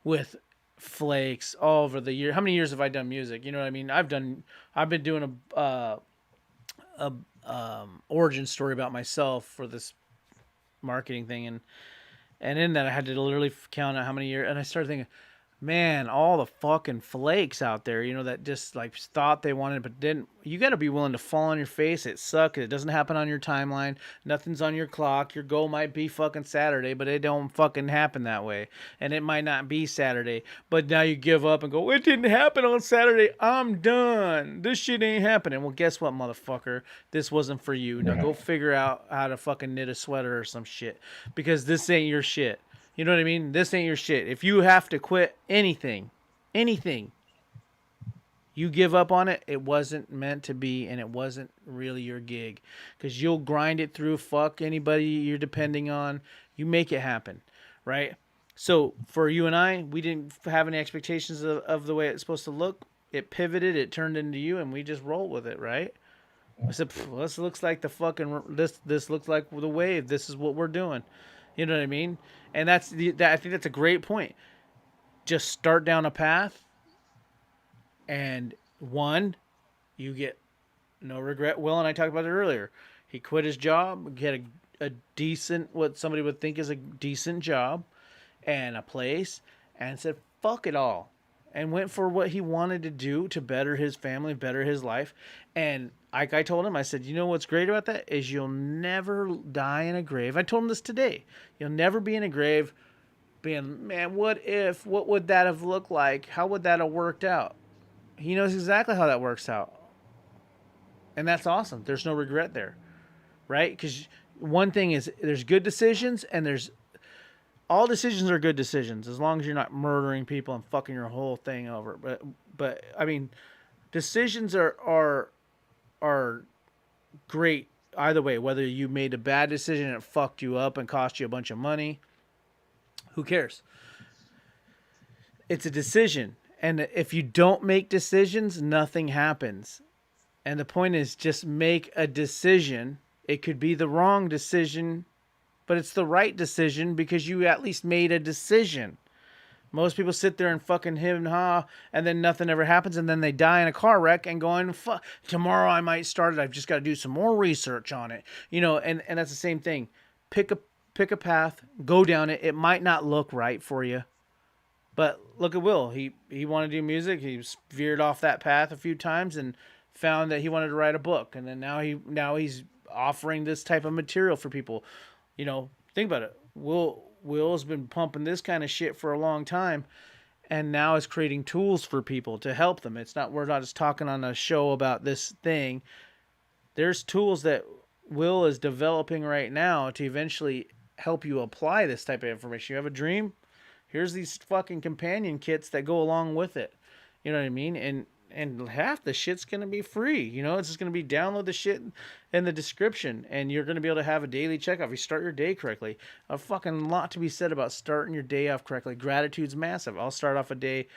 with flakes all over the year. How many years have I done music? You know what I mean? I've been doing a origin story about myself for this marketing thing, and in that I had to literally count out how many years, and I started thinking, man, all the fucking flakes out there, that just like thought they wanted it, but didn't. You got to be willing to fall on your face. It sucks. It doesn't happen on your timeline. Nothing's on your clock. Your goal might be fucking Saturday, but it don't fucking happen that way. And it might not be Saturday, but now you give up and go, it didn't happen on Saturday. I'm done. This shit ain't happening. Well, guess what, motherfucker? This wasn't for you. Now go figure out how to fucking knit a sweater or some shit, because this ain't your shit. You know what I mean? This ain't your shit. If you have to quit anything, you give up on it, it wasn't meant to be, and it wasn't really your gig. Because you'll grind it through, fuck anybody you're depending on. You make it happen, right? So for you and I, we didn't have any expectations of the way it's supposed to look. It pivoted, it turned into you, and we just rolled with it, right? I said, this looks like the fucking, this looks like the wave. This is what we're doing. You know what I mean? And I think that's a great point. Just start down a path, and one, you get no regret. Will and I talked about it earlier. He quit his job, get a decent, what somebody would think is a decent job, and a place, and said, fuck it all. And went for what he wanted to do to better his family, better his life. And like I told him, I said, you know what's great about that is you'll never die in a grave. I told him this today. You'll never be in a grave being, man, what would that have looked like? How would that have worked out? He knows exactly how that works out. And that's awesome. There's no regret there, right? Because one thing is there's good decisions and all decisions are good decisions as long as you're not murdering people and fucking your whole thing over. But I mean, decisions are great either way. Whether you made a bad decision and it fucked you up and cost you a bunch of money, who cares? It's a decision. And if you don't make decisions, nothing happens. And the point is just make a decision It could be the wrong decision, but it's the right decision because you at least made a decision. Most people sit there and fucking him and ha, and then nothing ever happens, and then they die in a car wreck and going, fuck, tomorrow I might start it. I've just got to do some more research on it. And that's the same thing. Pick a path, go down it. It might not look right for you. But look at Will. He wanted to do music. He veered off that path a few times and found that he wanted to write a book. And then now he's offering this type of material for people. Think about it. Will's been pumping this kind of shit for a long time, and now is creating tools for people to help them. We're not just talking on a show about this thing. There's tools that Will is developing right now to eventually help you apply this type of information. You have a dream? Here's these fucking companion kits that go along with it. You know what I mean? And half the shit's going to be free. It's just going to be download the shit in the description, and you're going to be able to have a daily checkoff. You start your day correctly. A fucking lot to be said about starting your day off correctly. Gratitude's massive. I'll start off a day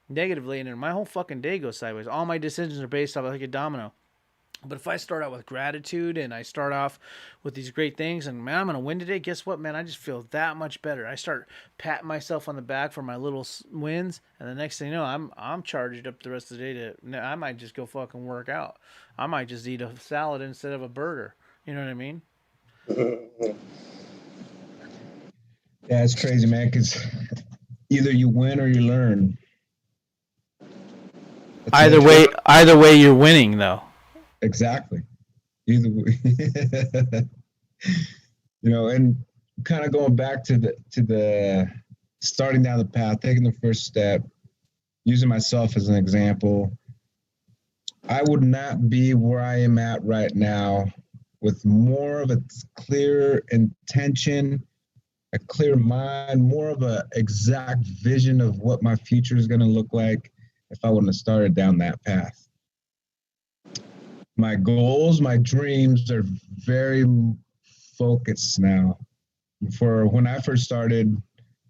negatively, and then my whole fucking day goes sideways. All my decisions are based off like a domino. But if I start out with gratitude and I start off with these great things and, man, I'm going to win today, guess what, man? I just feel that much better. I start patting myself on the back for my little wins, and the next thing you know, I'm charged up the rest of the day I might just go fucking work out. I might just eat a salad instead of a burger. You know what I mean? Yeah, it's crazy, man, because either you win or you learn. Either way, you're winning, though. Exactly. Either way. And kind of going back to the starting down the path, taking the first step, using myself as an example. I would not be where I am at right now with more of a clear intention, a clear mind, more of a exact vision of what my future is going to look like if I wouldn't have started down that path. My goals, my dreams are very focused now. For when I first started,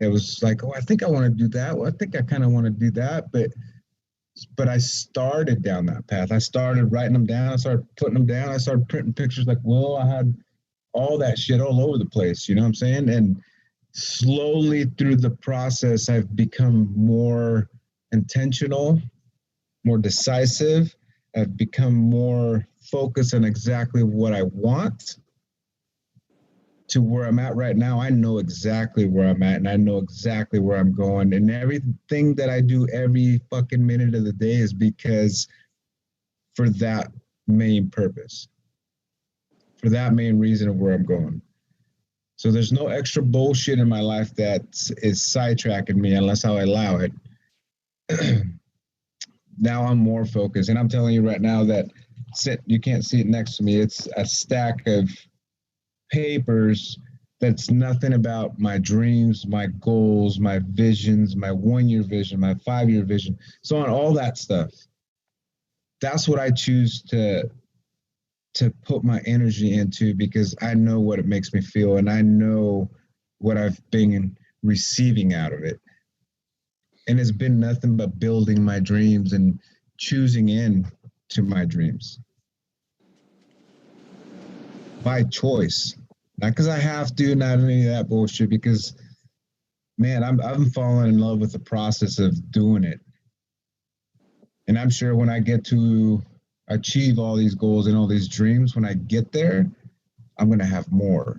it was like, I think I want to do that. Well, I think I kind of want to do that. But I started down that path. I started writing them down. I started putting them down. I started printing pictures like, I had all that shit all over the place. You know what I'm saying? And slowly through the process, I've become more intentional, more decisive. I've become more focused on exactly what I want. To where I'm at right now, I know exactly where I'm at and I know exactly where I'm going. And everything that I do every fucking minute of the day is because for that main purpose, for that main reason of where I'm going. So there's no extra bullshit in my life that is sidetracking me unless I allow it. Now I'm more focused, and I'm telling you right now that you can't see it next to me. It's a stack of papers that's nothing about my dreams, my goals, my visions, my 1-year vision, my 5-year vision, so on, all that stuff. That's what I choose to put my energy into because I know what it makes me feel, and I know what I've been receiving out of it. And it's been nothing but building my dreams and choosing in to my dreams. By choice. Not because I have to, not any of that bullshit, because, man, I'm falling in love with the process of doing it. And I'm sure when I get to achieve all these goals and all these dreams, when I get there, I'm going to have more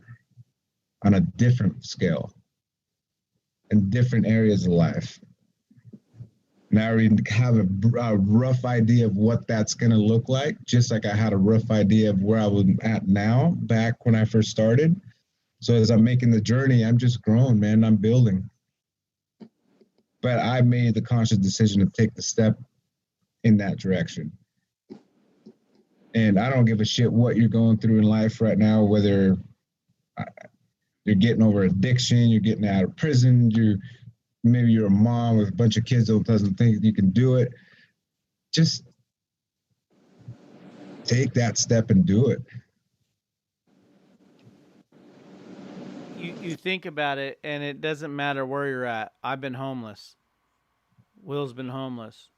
on a different scale in different areas of life. And I already have a rough idea of what that's going to look like, just like I had a rough idea of where I was at now, back when I first started. So as I'm making the journey, I'm just growing, man. I'm building. But I made the conscious decision to take the step in that direction. And I don't give a shit what you're going through in life right now, whether you're getting over addiction, you're getting out of prison, maybe you're a mom with a bunch of kids that doesn't think you can do it. Just take that step and do it. You think about it, and it doesn't matter where you're at. I've been homeless. Will's been homeless.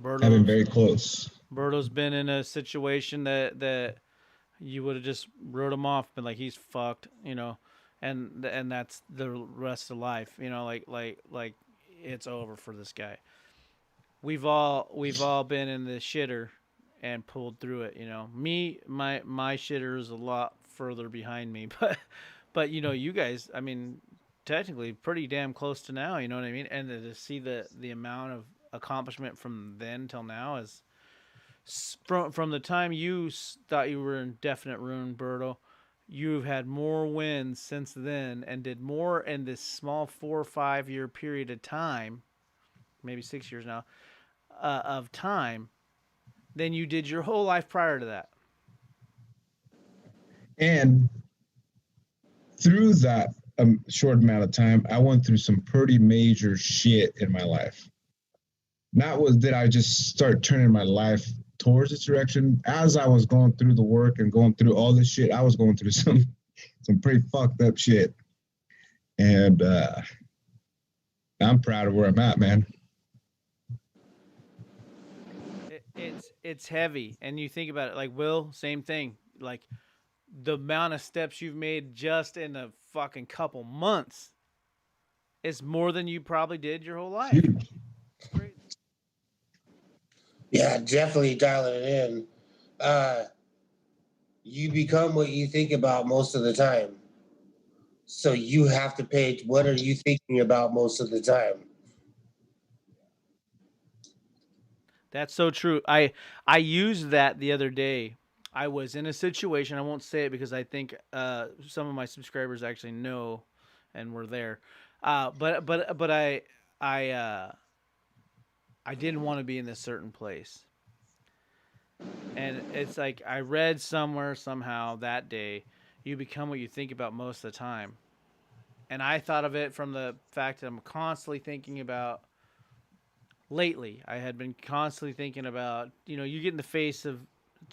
I've been very close. Berto's been in a situation that you would have just wrote him off, been like, he's fucked, you know, and that's the rest of life, you know, like it's over for this guy. We've all been in the shitter and pulled through it, you know. My shitter is a lot further behind me, but you know, you guys, I mean, technically pretty damn close to now, you know what I mean? And to see the amount of accomplishment from then till now is from the time you thought you were in definite ruin, Berto, you've had more wins since then and did more in this small 4 or 5 year period of time, maybe 6 years now, of time than you did your whole life prior to that. And through that short amount of time, I went through some pretty major shit in my life. Not was did I just start turning my life towards this direction. As I was going through the work and going through all this shit, I was going through some pretty fucked up shit. And I'm proud of where I'm at, man. It's heavy, and you think about it, like Will, same thing. Like the amount of steps you've made just in a fucking couple months is more than you probably did your whole life. Huge. Crazy. Yeah, definitely dialing it in. You become what you think about most of the time. So you have to pay. What are you thinking about most of the time? That's so true. I used that the other day. I was in a situation. I won't say it because I think some of my subscribers actually know, and were there. But I didn't want to be in this certain place, and it's like I read somewhere somehow that day, you become what you think about most of the time, and I thought of it from the fact that I'm constantly thinking about. Lately, I had been constantly thinking about, you know, you get in the face of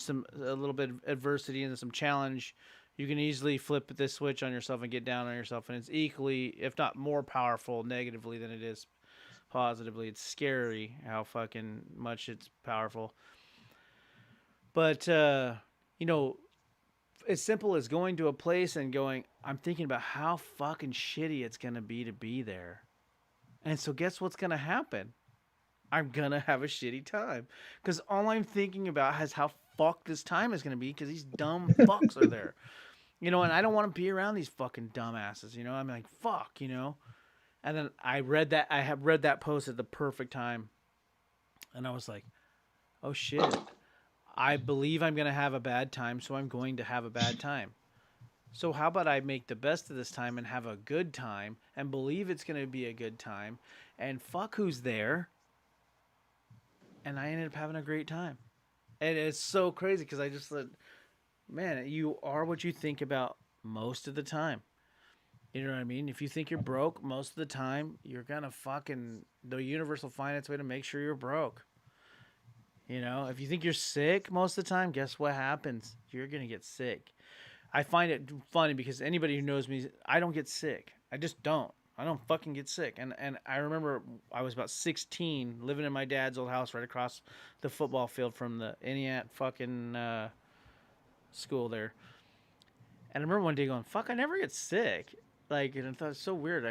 a little bit of adversity and some challenge, you can easily flip this switch on yourself and get down on yourself, and it's equally, if not more powerful negatively than it is positively. It's scary how fucking much it's powerful. But you know, as simple as going to a place and going, I'm thinking about how fucking shitty it's gonna be to be there, and so guess what's gonna happen? I'm gonna have a shitty time because all I'm thinking about is how fucked this time is gonna be because these dumb fucks are there, you know, and I don't want to be around these fucking dumbasses, you know. I'm like, fuck, you know. And then I have read that post at the perfect time, and I was like, oh shit, I believe I'm gonna have a bad time, so I'm going to have a bad time. So how about I make the best of this time and have a good time and believe it's gonna be a good time, and fuck who's there. And I ended up having a great time. And it's so crazy because I just thought, man, you are what you think about most of the time. You know what I mean? If you think you're broke most of the time, you're going to fucking, the universe will find its way to make sure you're broke. You know, if you think you're sick most of the time, guess what happens? You're going to get sick. I find it funny because anybody who knows me, I don't get sick. I just don't. I don't fucking get sick. And I remember I was about 16 living in my dad's old house right across the football field from the Eniat fucking school there. And I remember one day going, fuck, I never get sick. Like, and I thought it's so weird.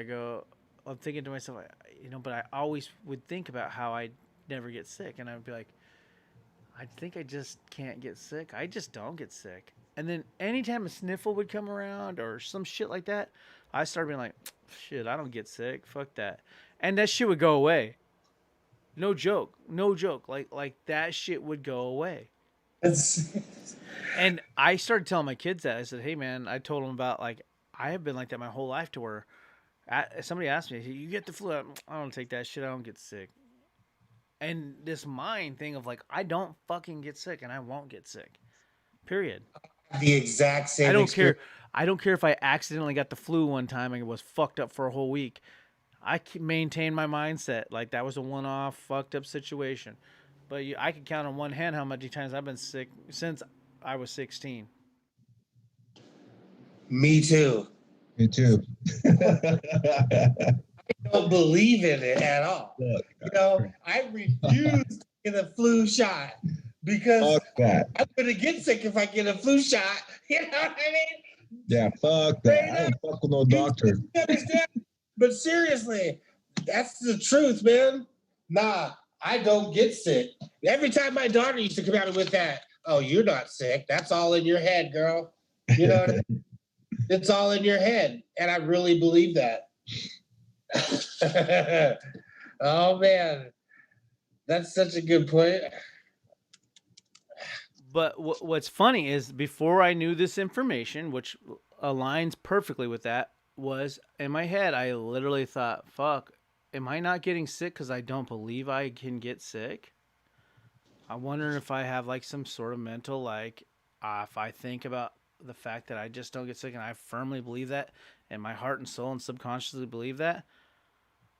I'm thinking to myself, you know, but I always would think about how I never get sick. And I would be like, I think I just can't get sick. I just don't get sick. And then anytime a sniffle would come around or some shit like that, I started being like, shit, I don't get sick. Fuck that. And that shit would go away. No joke. No joke. Like that shit would go away. And I started telling my kids that. I said, hey, man, I told them about, like, I have been like that my whole life to where somebody asked me, you get the flu? I don't take that shit. I don't get sick. And this mind thing of, like, I don't fucking get sick and I won't get sick. Period. The exact same. I don't care. I don't care if I accidentally got the flu one time and it was fucked up for a whole week. I maintain my mindset like that was a one-off fucked up situation. But I can count on one hand how many times I've been sick since I was 16. Me too. Me too. I don't believe in it at all. Look, you know, I refuse to get a flu shot because Fuck that. I'm gonna get sick if I get a flu shot. You know what I mean? Yeah, fuck that. I don't fuck with no doctor. You understand? But seriously, that's the truth, man. Nah, I don't get sick. Every time my daughter used to come at me with that, oh, you're not sick. That's all in your head, girl. You know what I mean? It's all in your head. And I really believe that. Oh, man. That's such a good point. But what's funny is before I knew this information, which aligns perfectly with that, was in my head, I literally thought, fuck, am I not getting sick because I don't believe I can get sick? I'm wondering if I have like some sort of mental, like, if I think about the fact that I just don't get sick and I firmly believe that, and my heart and soul and subconsciously believe that,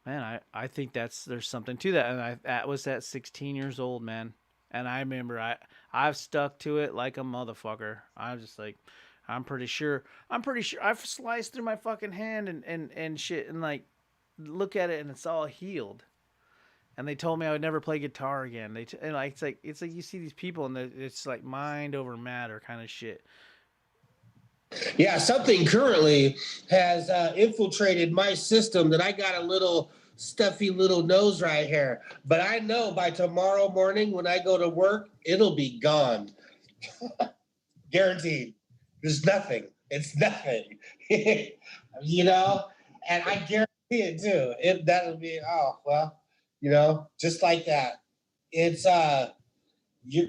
man, I think there's something to that. And that was at 16 years old, man. And I remember I've stuck to it like a motherfucker. I'm just like, I'm pretty sure I've sliced through my fucking hand and shit and like look at it and it's all healed. And they told me I would never play guitar again. And like it's like you see these people and it's like mind over matter kind of shit. Yeah, something currently has infiltrated my system that I got a little stuffy little nose right here. But I know by tomorrow morning when I go to work, it'll be gone. Guaranteed. There's nothing. It's nothing. You know? And I guarantee it too. That'll be, oh, well, you know, just like that. It's you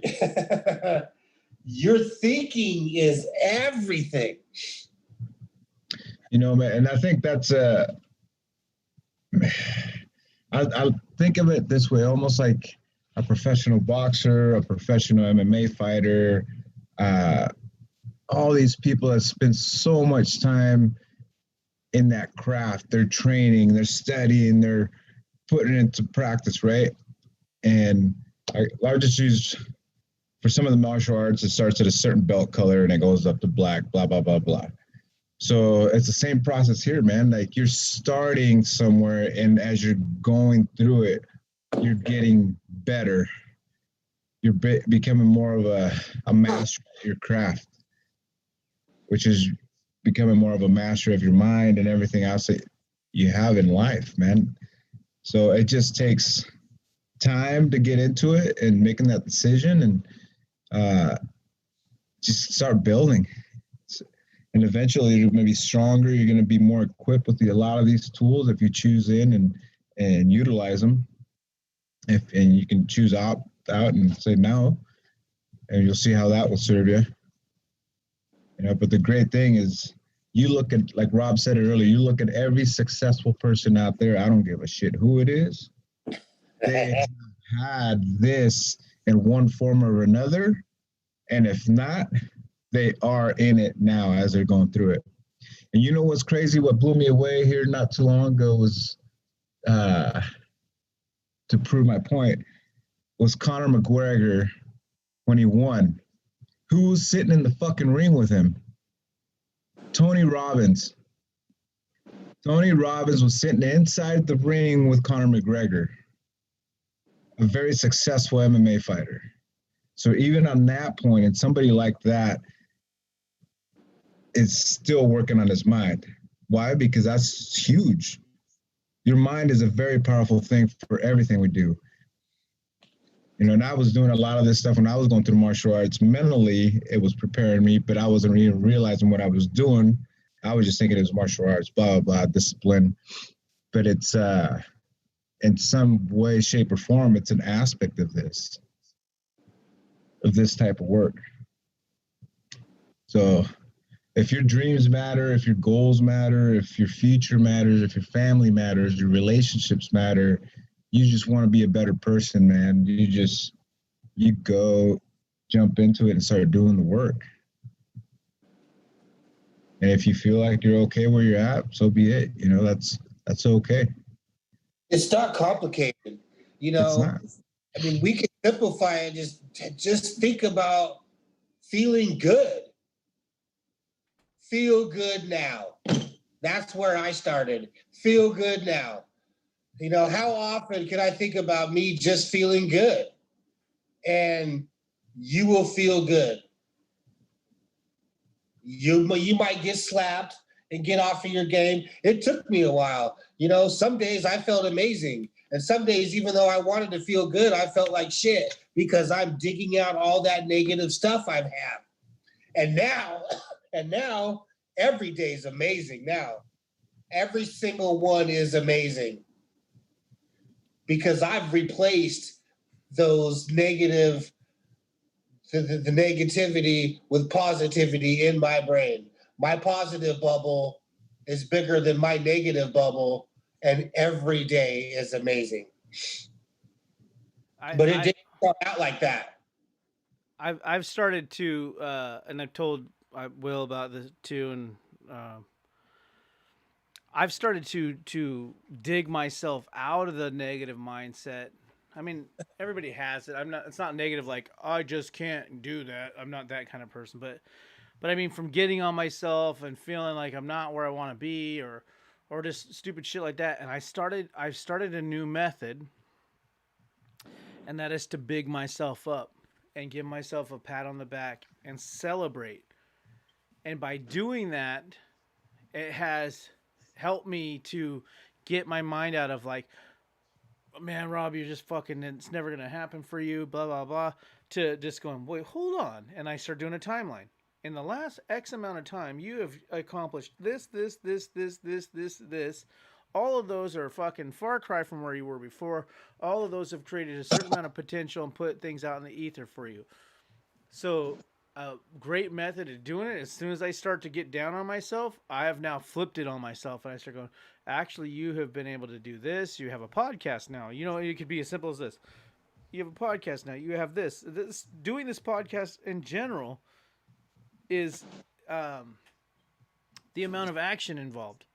your thinking is everything. You know, man, and I think that's I think of it this way, almost like a professional boxer, a professional MMA fighter, all these people that spend so much time in that craft. They're training, they're studying, they're putting it into practice, right? And I'll just use, for some of the martial arts, it starts at a certain belt color and it goes up to black, blah, blah, blah, blah. So it's the same process here, man. Like you're starting somewhere and as you're going through it, you're getting better. You're becoming more of a master of your craft, which is becoming more of a master of your mind and everything else that you have in life, man. So it just takes time to get into it and making that decision and just start building. And eventually you're going to be stronger. You're going to be more equipped with a lot of these tools if you choose in and utilize them. And you can choose out and say no, and you'll see how that will serve you. You know, but the great thing is you look at, like Rob said it earlier, you look at every successful person out there. I don't give a shit who it is. They have had this in one form or another. And if not, they are in it now as they're going through it. And you know what's crazy? What blew me away here not too long ago was, to prove my point, was Conor McGregor when he won. Who was sitting in the fucking ring with him? Tony Robbins. Tony Robbins was sitting inside the ring with Conor McGregor, a very successful MMA fighter. So even on that point, and somebody like that is still working on his mind. Why? Because that's huge. Your mind is a very powerful thing for everything we do. You know, and I was doing a lot of this stuff when I was going through martial arts. Mentally, it was preparing me, but I wasn't even realizing what I was doing. I was just thinking it was martial arts, blah, blah, blah, discipline. But it's, in some way, shape, or form, it's an aspect of this type of work. So if your dreams matter, if your goals matter, if your future matters, if your family matters, your relationships matter, you just want to be a better person, man. You go jump into it and start doing the work. And if you feel like you're okay where you're at, so be it. You know, that's okay. It's not complicated. You know, I mean, we can simplify it. Just think about feeling good. Feel good now. That's where I started. Feel good now. You know, how often can I think about me just feeling good? And you will feel good. You might get slapped and get off of your game. It took me a while. You know, some days I felt amazing. And some days, even though I wanted to feel good, I felt like shit because I'm digging out all that negative stuff I've had. And now every day is amazing now. Every single one is amazing because I've replaced those negative, the negativity with positivity in my brain. My positive bubble is bigger than my negative bubble, and every day is amazing. But it didn't start out like that. I've started to, and I've told Will about this too, and I've started to dig myself out of the negative mindset. I mean, everybody has it. I'm not. It's not negative. Like I just can't do that. I'm not that kind of person. But I mean, from getting on myself and feeling like I'm not where I want to be, or just stupid shit like that. And I've started a new method, and that is to big myself up and give myself a pat on the back and celebrate. And by doing that, it has helped me to get my mind out of like, man, Rob, you're just fucking, it's never going to happen for you, blah, blah, blah, to just going, wait, hold on. And I start doing a timeline. In the last X amount of time, you have accomplished this. All of those are fucking far cry from where you were before. All of those have created a certain amount of potential and put things out in the ether for you. So a great method of doing it, as soon as I start to get down on myself, I have now flipped it on myself. And I start going, actually, you have been able to do this. You have a podcast now. You know, it could be as simple as this. You have a podcast now. You have this. Doing this podcast in general is the amount of action involved.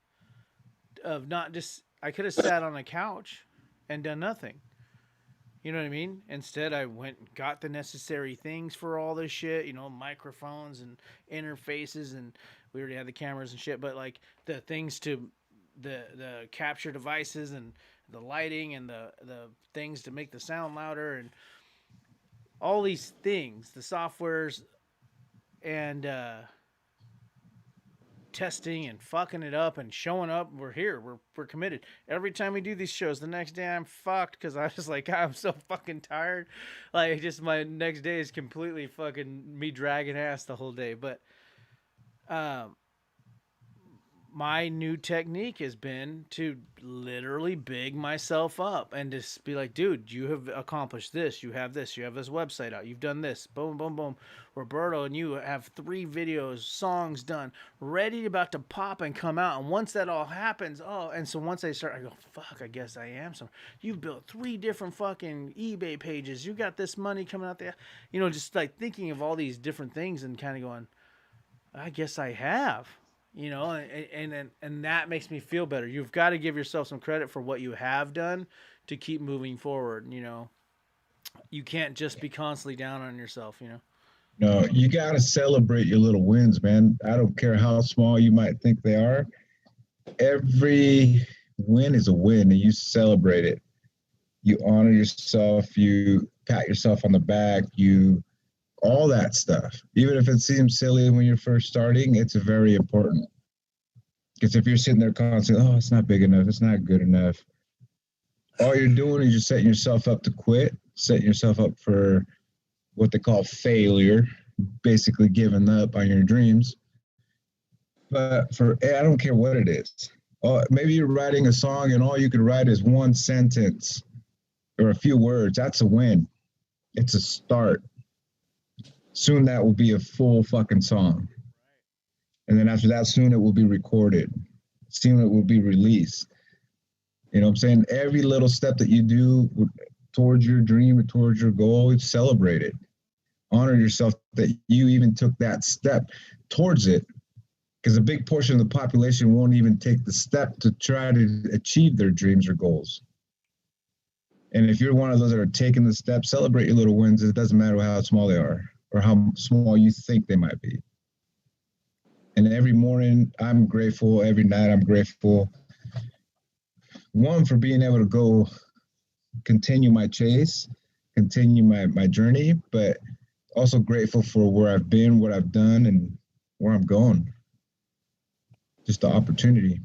Of not just, I could have sat on a couch and done nothing. You know what I mean? Instead, I went and got the necessary things for all this shit, you know, microphones and interfaces, and we already had the cameras and shit, but like the things to the capture devices and the lighting and the things to make the sound louder and all these things, the softwares and testing and fucking it up and showing up. We're here. We're committed. Every time we do these shows, the next day I'm fucked because I was like, I'm so fucking tired. Like, just my next day is completely fucking me dragging ass the whole day. But my new technique has been to literally big myself up and just be like, dude, you have accomplished this. You have this website out. You've done this. Boom, boom, boom. Roberto and you have 3 videos, songs done, ready, about to pop and come out. And once that all happens, and so once I start, I go, fuck, I guess I am some. You've built 3 different fucking eBay pages. You got this money coming out there. You know, just like thinking of all these different things and kind of going, I guess I have. You know, and that makes me feel better. You've got to give yourself some credit for what you have done to keep moving forward. You know, you can't just be constantly down on yourself, you know? No, you got to celebrate your little wins, man. I don't care how small you might think they are. Every win is a win, and you celebrate it. You honor yourself. You pat yourself on the back. All that stuff. Even if it seems silly when you're first starting, it's very important. Because if you're sitting there constantly, it's not big enough, it's not good enough, all you're doing is you're setting yourself up to quit, setting yourself up for what they call failure, basically giving up on your dreams. But I don't care what it is. Maybe you're writing a song and all you could write is one sentence or a few words. That's a win. It's a start. Soon that will be a full fucking song. And then after that, soon it will be recorded. Soon it will be released. You know what I'm saying? Every little step that you do towards your dream or towards your goal, celebrate it. Honor yourself that you even took that step towards it. Because a big portion of the population won't even take the step to try to achieve their dreams or goals. And if you're one of those that are taking the step, celebrate your little wins. It doesn't matter how small they are or how small you think they might be. And every morning I'm grateful, every night I'm grateful. One, for being able to go continue my chase, continue my journey, but also grateful for where I've been, what I've done, and where I'm going. Just the opportunity.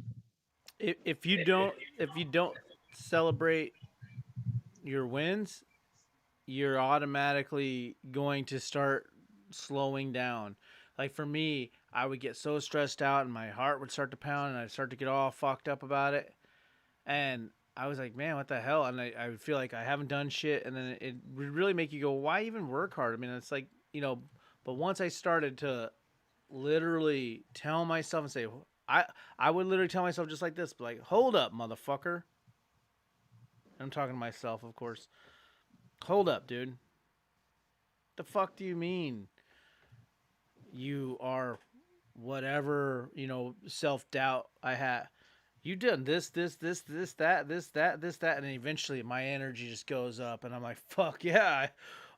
If you don't celebrate your wins, you're automatically going to start slowing down. Like for me, I would get so stressed out and my heart would start to pound and I'd start to get all fucked up about it. And I was like, man, what the hell? And I would feel like I haven't done shit. And then it would really make you go, why even work hard? I mean, it's like, but once I started to literally tell myself and say, I, I would literally tell myself just like this, like, hold up, motherfucker. I'm talking to myself, of course. Hold up, dude. The fuck do you mean you are whatever, self doubt I had? You done this, that, and then eventually my energy just goes up, and I'm like, fuck yeah,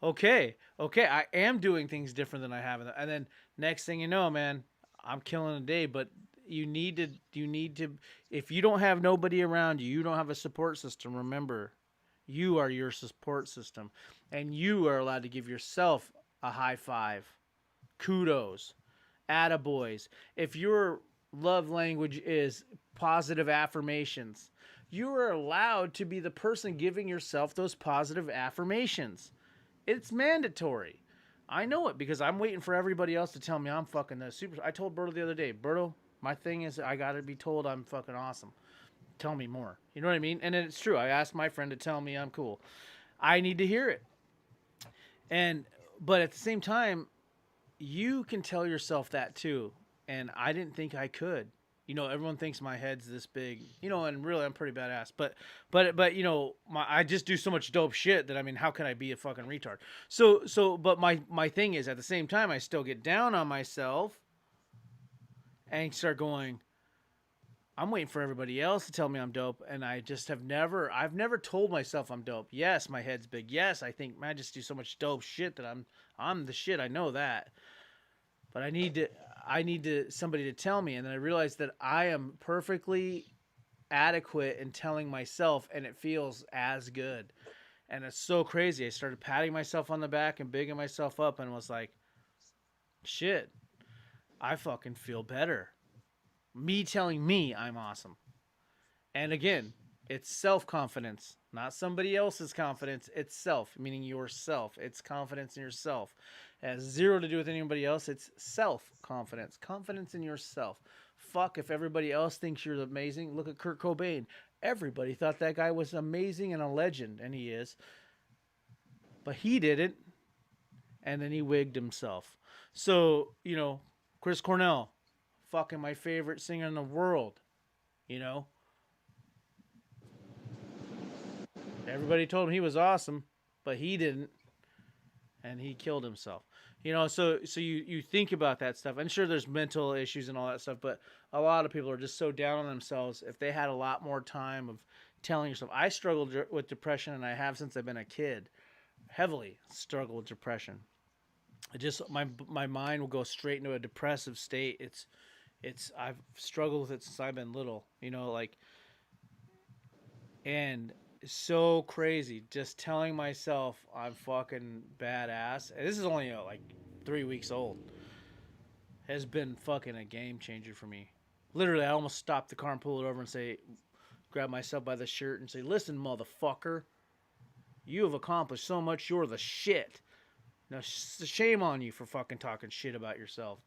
okay, I am doing things different than I have, and then next thing you know, man, I'm killing a day. But you need to, if you don't have nobody around you, you don't have a support system. Remember, you are your support system, and you are allowed to give yourself a high five, kudos, attaboys. If your love language is positive affirmations, you are allowed to be the person giving yourself those positive affirmations. It's mandatory. I know it because I'm waiting for everybody else to tell me I'm fucking the super. I told Berto the other day, Berto, my thing is I gotta be told I'm fucking awesome. Tell me more. You know what I mean? And it's true. I asked my friend to tell me I'm cool. I need to hear it. And but at the same time, you can tell yourself that too. And I didn't think I could. Everyone thinks my head's this big, and really I'm pretty badass. But I just do so much dope shit that, I mean, how can I be a fucking retard? But my thing is, at the same time, I still get down on myself and start going, I'm waiting for everybody else to tell me I'm dope, and I've never told myself I'm dope. Yes, my head's big. Yes, I think, man, I just do so much dope shit that I'm the shit. I know that, but I need somebody to tell me, and then I realized that I am perfectly adequate in telling myself, and it feels as good, and it's so crazy. I started patting myself on the back and bigging myself up, and was like, shit, I fucking feel better. Me telling me I'm awesome. And again, it's self confidence, not somebody else's confidence. It's self, meaning yourself. It's confidence in yourself. It has zero to do with anybody else. It's self confidence, confidence in yourself. Fuck if everybody else thinks you're amazing. Look at Kurt Cobain. Everybody thought that guy was amazing and a legend, and he is. But he didn't, and then he wigged himself. So, Chris Cornell, fucking my favorite singer in the world, you know? Everybody told him he was awesome, but he didn't, and he killed himself. So you think about that stuff. And sure, there's mental issues and all that stuff, but a lot of people are just so down on themselves. If they had a lot more time of telling yourself, I struggled with depression, and I have since I've been a kid. Heavily struggled with depression. It just my mind will go straight into a depressive state. I've struggled with it since I've been little. And it's so crazy just telling myself I'm fucking badass. And this is only like 3 weeks old. Has been fucking a game changer for me. Literally, I almost stopped the car and pulled it over and grab myself by the shirt and say, "Listen, motherfucker, you have accomplished so much. You're the shit. Now, shame on you for fucking talking shit about yourself."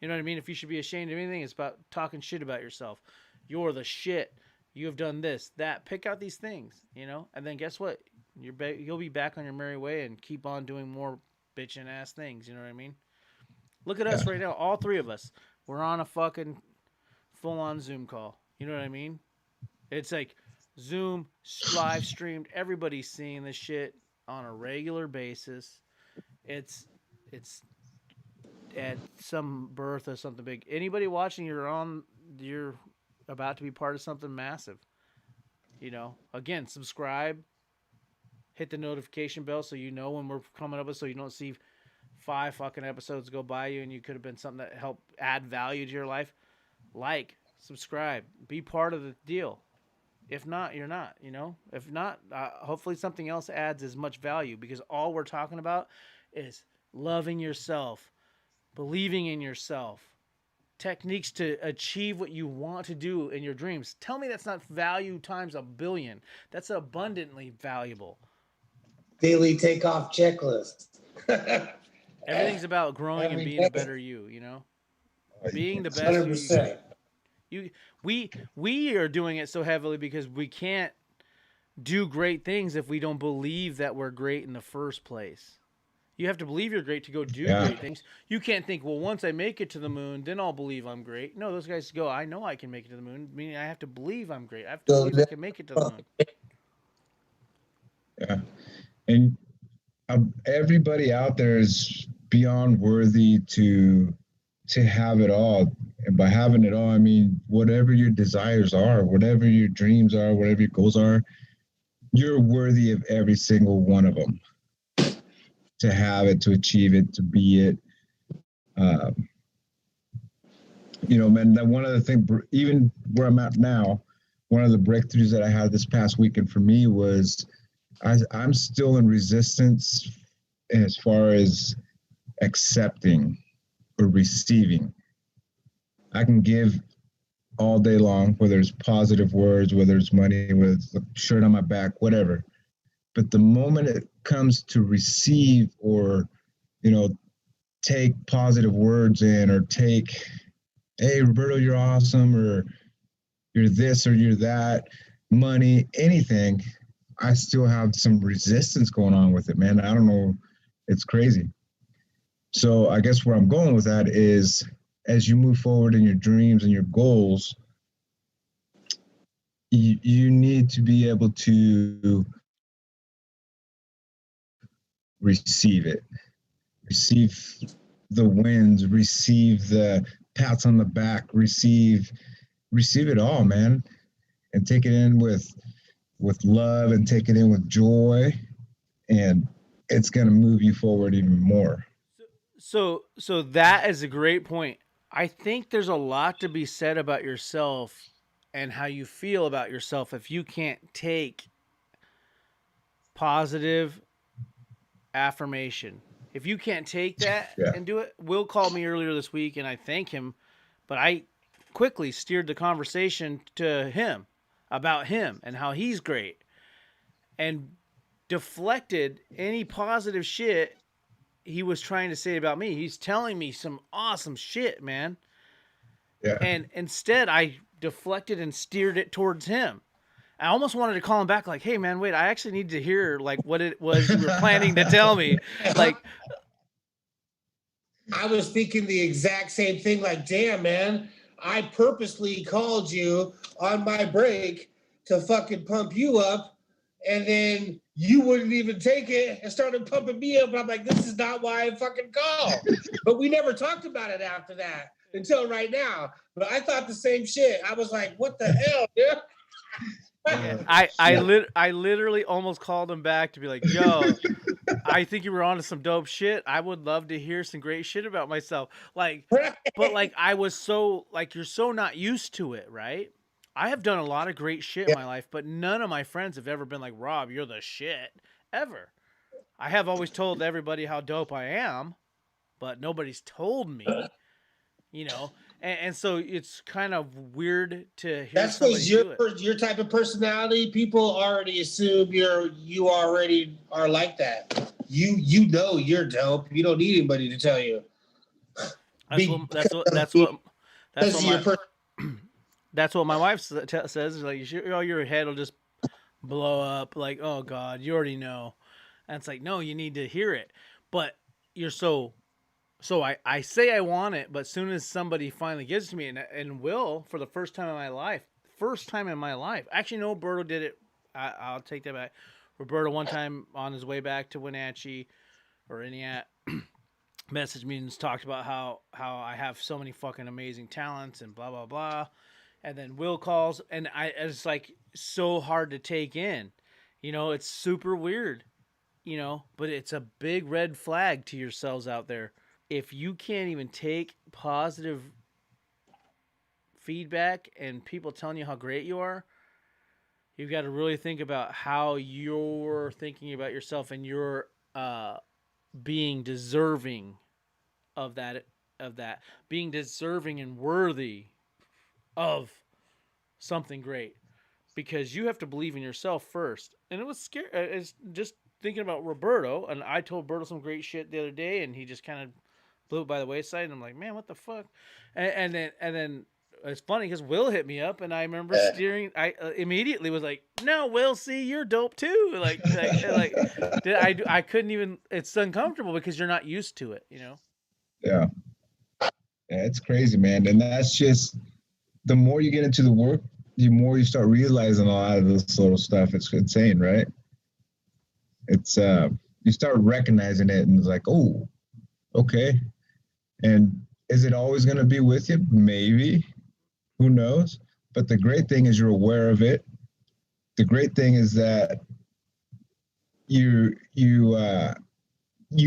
You know what I mean? If you should be ashamed of anything, it's about talking shit about yourself. You're the shit. You have done this, that. Pick out these things, and then guess what? You'll be back on your merry way and keep on doing more bitchin' ass things. You know what I mean? Look at us right now. All three of us. We're on a fucking full-on Zoom call. You know what I mean? It's like Zoom live streamed. Everybody's seeing this shit on a regular basis. It's at some birth or something big. Anybody watching, you're about to be part of something massive. Again, subscribe, hit the notification bell so you know when we're coming up, so you don't see 5 fucking episodes go by you and you could have been something that helped add value to your life. Like, subscribe, be part of the deal. If not, you're not. If not, hopefully something else adds as much value, because all we're talking about is loving yourself, believing in yourself, techniques to achieve what you want to do in your dreams. Tell me that's not value times a billion. That's abundantly valuable. Daily takeoff checklist. Everything's about growing and Every being a day. better you, you know? Being the best Hundred you can. percent. We are doing it so heavily because we can't do great things if we don't believe that we're great in the first place. You have to believe you're great to go do Yeah. great things. You can't think, well, once I make it to the moon, then I'll believe I'm great. No, those guys go, I know I can make it to the moon, meaning I have to believe I'm great. I have to So believe I can make it to the moon. Yeah. And everybody out there is beyond worthy to have it all. And by having it all, I mean whatever your desires are, whatever your dreams are, whatever your goals are, you're worthy of every single one of them. To have it, to achieve it, to be it. You know, man, that one of the things, even where I'm at now, one of the breakthroughs that I had this past weekend for me was I'm still in resistance as far as accepting or receiving. I can give all day long, whether it's positive words, whether it's money, whether it's a shirt on my back, whatever. But the moment it comes to receive or, you know, take positive words in or take, hey, Roberto, you're awesome, or you're this or you're that, money, anything, I still have some resistance going on with it, man. I don't know. It's crazy. So I guess where I'm going with that is as you move forward in your dreams and your goals, you need to be able to receive it, receive the wins, receive the pats on the back, receive it all, man, and take it in with love and take it in with joy, and it's going to move you forward even more. So that is a great point. I think there's a lot to be said about yourself and how you feel about yourself if you can't take positive affirmation. If you can't take that Yeah. and do it, Will called me earlier this week and I thank him, but I quickly steered the conversation to him about him and how he's great and deflected any positive shit he was trying to say about me. He's telling me some awesome shit, man. Yeah. And instead I deflected and steered it towards him. I almost wanted to call him back like, hey man, wait, I actually need to hear like what it was you were planning to tell me. Like I was thinking the exact same thing. Like, damn, man, I purposely called you on my break to fucking pump you up, and then you wouldn't even take it and started pumping me up. I'm like, this is not why I fucking called. But we never talked about it after that until right now. But I thought the same shit. I was like, what the hell, dude? I literally almost called him back to be like, yo, I think you were onto some dope shit. I would love to hear some great shit about myself. Like, but like I was so like you're so not used to it, right? I have done a lot of great shit in my life, but none of my friends have ever been like, Rob, you're the shit ever. I have always told everybody how dope I am, but nobody's told me, you know. And so it's kind of weird to hear That's somebody because do it. your type of personality, people already assume you already are like that. You know you're dope. You don't need anybody to tell you. That's what Your my that's what my wife says. Like, your head will just blow up. Like, oh God, you already know. And it's like, no, you need to hear it. But you're so I say I want it, but as soon as somebody finally gives it to me, and Will, for the first time in my life, actually, no, Roberto did it. I'll take that back. Roberto one time on his way back to Wenatchee or Eniat messaged me and talked about how I have so many fucking amazing talents and blah blah blah. And then Will calls, and it's like so hard to take in. You know, it's super weird. You know, but it's a big red flag to yourselves out there. If you can't even take positive feedback and people telling you how great you are, you've got to really think about how you're thinking about yourself and your being deserving of that, being deserving and worthy of something great, because you have to believe in yourself first. And it was scary. It's just thinking about Roberto, and I told Roberto some great shit the other day, and he just kind of blew it by the wayside. And I'm like, man, what the fuck? And then it's funny because Will hit me up, and I remember steering. I immediately was like, no, Will, see, you're dope too. I couldn't even. It's uncomfortable because you're not used to it, you know. Yeah. Yeah, it's crazy, man. And that's just the more you get into the work, the more you start realizing a lot of this little stuff. It's insane, right? It's you start recognizing it and it's like, oh, okay. And is it always gonna be with you? Maybe. Who knows? But the great thing is you're aware of it. The great thing is that you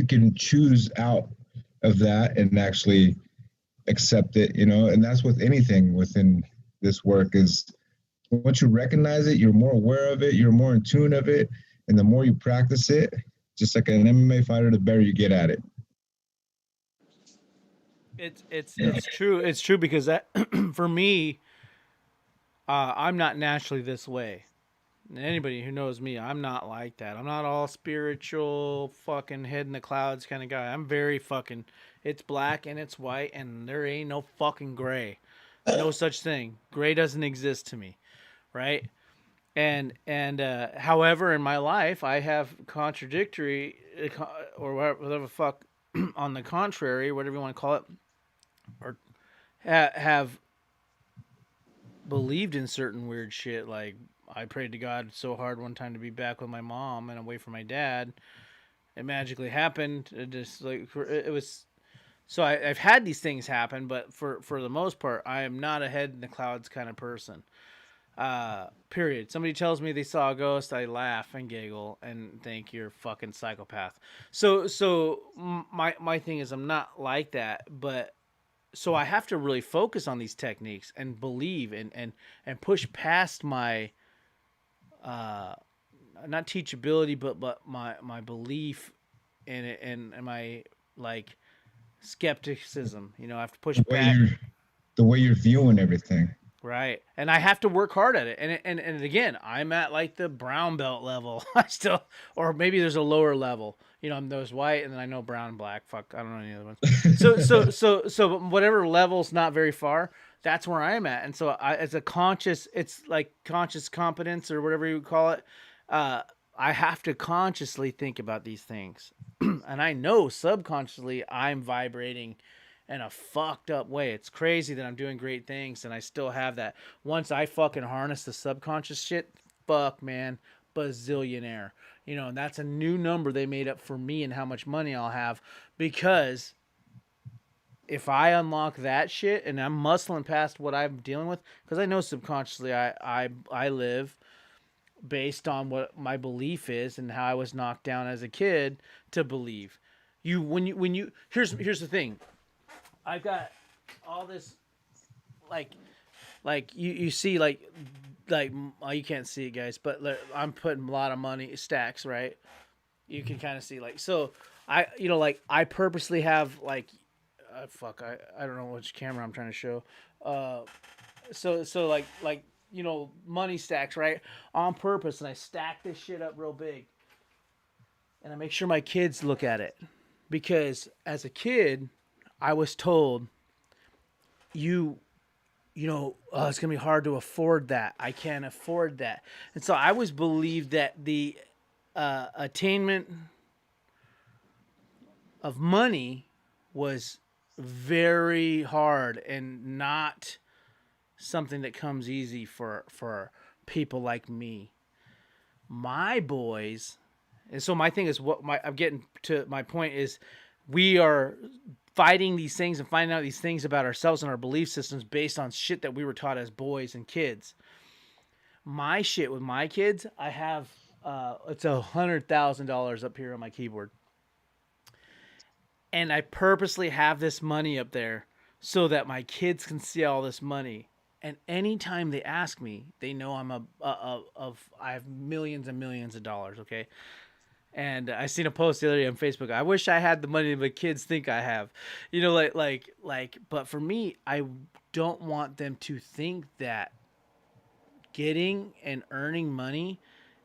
can choose out of that and actually accept it, you know. And that's with anything within this work is once you recognize it, you're more aware of it, you're more in tune of it, and the more you practice it, just like an MMA fighter, the better you get at it. It's true. It's true because that for me, I'm not naturally this way. Anybody who knows me, I'm not like that. I'm not all spiritual, fucking head in the clouds kind of guy. I'm very fucking. It's black and it's white, and there ain't no fucking gray. No such thing. Gray doesn't exist to me, right? And however, in my life, I have contradictory or whatever fuck on the contrary, whatever you want to call it, or have believed in certain weird shit. Like I prayed to God so hard one time to be back with my mom and away from my dad. It magically happened. It just like it was. So I've had these things happen, but for the most part, I am not a head in the clouds kind of person. Period. Somebody tells me they saw a ghost, I laugh and giggle and think you're a fucking psychopath. So my thing is I'm not like that, but so I have to really focus on these techniques and believe and push past my not teachability but my belief in it and my like skepticism. You know, I have to push back. The way you're viewing everything. Right. And I have to work hard at it. And again, I'm at like the brown belt level. I still, or maybe there's a lower level. You know, I'm those white and then I know brown and black. Fuck, I don't know any other ones. So whatever level's not very far, that's where I am at. And so as a conscious, it's like conscious competence or whatever you would call it. I have to consciously think about these things. And I know subconsciously I'm vibrating in a fucked up way. It's crazy that I'm doing great things and I still have that. Once I fucking harness the subconscious shit, fuck, man, bazillionaire. You know, and that's a new number they made up for me and how much money I'll have, because if I unlock that shit and I'm muscling past what I'm dealing with, because I know subconsciously I live based on what my belief is and how I was knocked down as a kid to believe. When you here's the thing. I've got all this, like you see, like you can't see it, guys, but I'm putting a lot of money stacks, right? You can kind of see, like, so I purposely have like, I don't know which camera I'm trying to show. So like money stacks, right, on purpose, and I stack this shit up real big, and I make sure my kids look at it, because as a kid, I was told, it's going to be hard to afford that. I can't afford that. And so I always believed that the attainment of money was very hard and not something that comes easy for people like me. My boys, and so my thing is, I'm getting to my point is, we are fighting these things and finding out these things about ourselves and our belief systems based on shit that we were taught as boys and kids. My shit with my kids, I have it's $100,000 up here on my keyboard, and I purposely have this money up there so that my kids can see all this money. And anytime they ask me, they know I'm I have millions and millions of dollars. Okay. And I seen a post the other day on Facebook. I wish I had the money the kids think I have, like. But for me, I don't want them to think that getting and earning money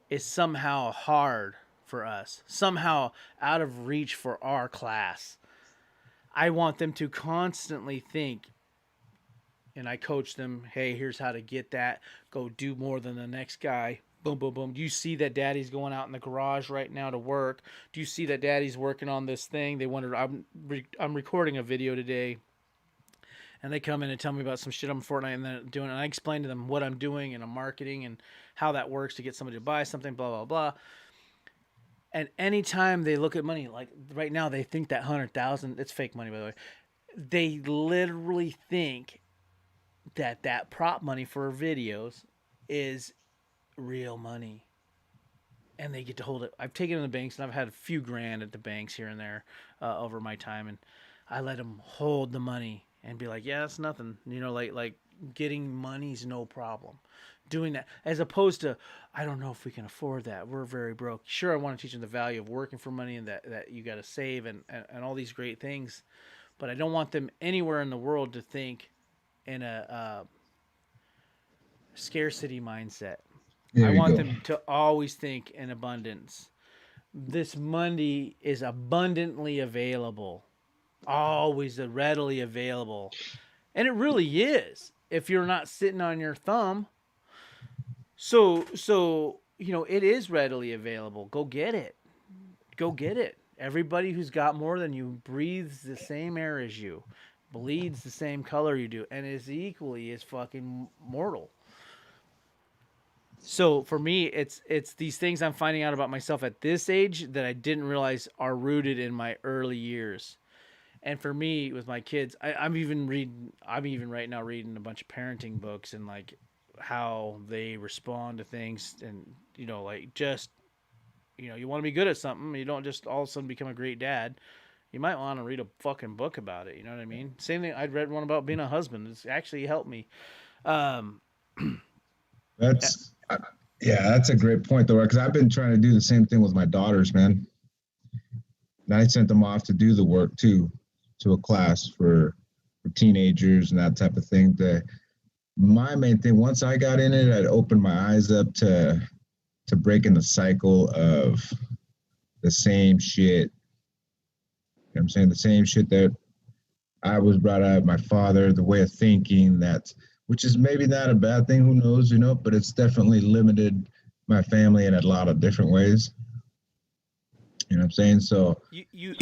is somehow hard for us, somehow out of reach for our class. I want them to constantly think, and I coach them, hey, here's how to get that. Go do more than the next guy. Boom, boom, boom. Do you see that daddy's going out in the garage right now to work? Do you see that daddy's working on this thing? They wonder, I'm recording a video today, and they come in and tell me about some shit on Fortnite and then doing, and I explain to them what I'm doing and I'm marketing and how that works to get somebody to buy something, blah, blah, blah. And anytime they look at money, like right now, they think that 100,000, it's fake money, by the way. They literally think that prop money for videos is real money, and they get to hold it. I've taken it in the banks, and I've had a few grand at the banks here and there over my time, and I let them hold the money and be like, yeah, that's nothing, like getting money's no problem. Doing that, as opposed to, I don't know if we can afford that, we're very broke. Sure, I want to teach them the value of working for money and that you got to save and all these great things, but I don't want them anywhere in the world to think in a scarcity mindset. I want them to always think in abundance. This money is abundantly available, always readily available. And it really is if you're not sitting on your thumb. So it is readily available. Go get it. Go get it. Everybody who's got more than you breathes the same air as you, bleeds the same color you do, and is equally as fucking mortal. So for me, it's these things I'm finding out about myself at this age that I didn't realize are rooted in my early years. And for me, with my kids, I'm even right now reading a bunch of parenting books and like how they respond to things, and like just you want to be good at something, you don't just all of a sudden become a great dad. You might want to read a fucking book about it. You know what I mean? Same thing. I'd read one about being a husband. It's actually helped me. That's that's a great point though, because I've been trying to do the same thing with my daughters, man. And I sent them off to do the work too, to a class for teenagers and that type of thing. My main thing, once I got in it, I'd opened my eyes up to breaking the cycle of the same shit. You know what I'm saying? The same shit that I was brought up, my father, the way of thinking, which is maybe not a bad thing, who knows, but it's definitely limited my family in a lot of different ways. You know what I'm saying? So you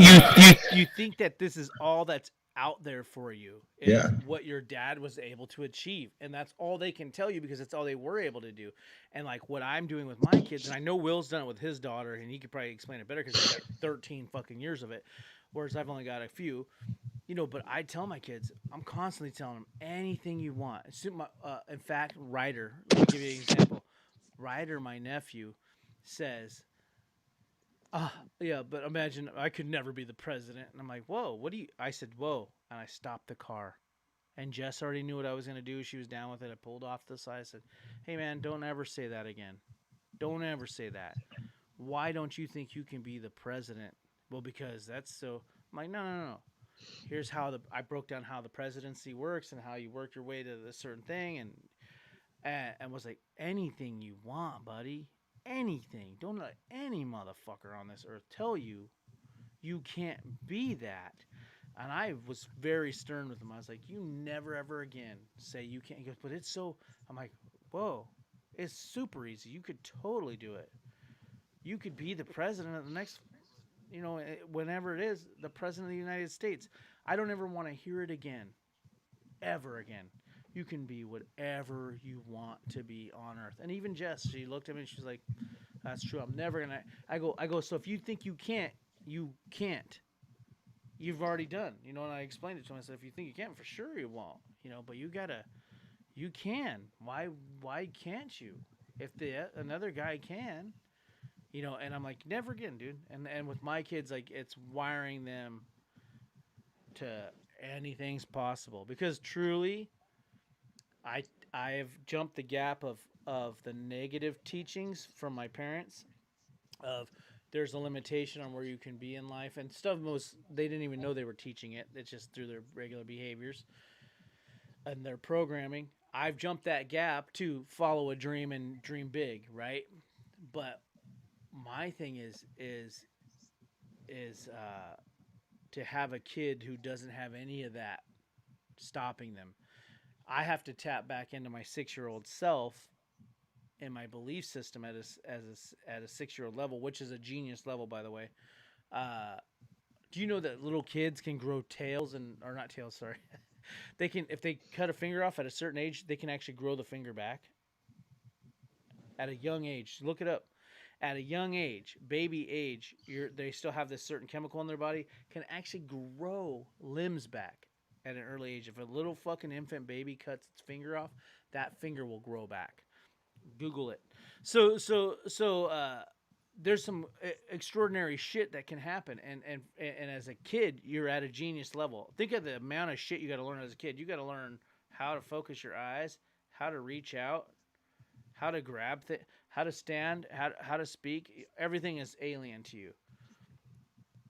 think that this is all that's out there for you, is what your dad was able to achieve, and that's all they can tell you because it's all they were able to do. And like what I'm doing with my kids, and I know Will's done it with his daughter, and he could probably explain it better because he's got 13 fucking years of it, whereas I've only got a few. But I tell my kids, I'm constantly telling them anything you want. In fact, Ryder, let me give you an example. Ryder, my nephew, says, yeah, but imagine I could never be the president. And I'm like, whoa, I said, whoa. And I stopped the car. And Jess already knew what I was going to do. She was down with it. I pulled off the side. I said, hey, man, don't ever say that again. Don't ever say that. Why don't you think you can be the president? Well, because that's so. I'm like, no. Here's how I broke down how the presidency works and how you work your way to this certain thing, and was like, anything you want, buddy, anything. Don't let any motherfucker on this earth tell you can't be that. And I was very stern with him. I was like, you never ever again say you can't. He goes, but it's so. I'm like, whoa, it's super easy. You could totally do it. You could be the president of the next. Whenever it is, the president of the United States. I don't ever want to hear it again. Ever again. You can be whatever you want to be on earth. And even Jess, she looked at me and she's like, that's true. I'm never going to. I go, so if you think you can't, you can't. You've already done. And I explained it to him. I said, if you think you can't, for sure you won't. But you can. Why can't you? If another guy can. And I'm like, never again, dude. And with my kids, like, it's wiring them to anything's possible, because truly, I have jumped the gap of the negative teachings from my parents of there's a limitation on where you can be in life and stuff. They didn't even know they were teaching it. It's just through their regular behaviors and their programming. I've jumped that gap to follow a dream and dream big, right? But my thing is to have a kid who doesn't have any of that stopping them. I have to tap back into my 6-year-old self and my belief system at a 6-year-old level, which is a genius level, by the way. Do you know that little kids can grow tails or not tails? Sorry, they can, if they cut a finger off at a certain age, they can actually grow the finger back at a young age. Look it up. At a young age, baby age, they still have this certain chemical in their body, can actually grow limbs back at an early age. If a little fucking infant baby cuts its finger off, that finger will grow back. Google it. So there's some extraordinary shit that can happen, and as a kid, you're at a genius level. Think of the amount of shit you got to learn as a kid. You got to learn how to focus your eyes, how to reach out, how to grab how to stand, how to speak. Everything is alien to you.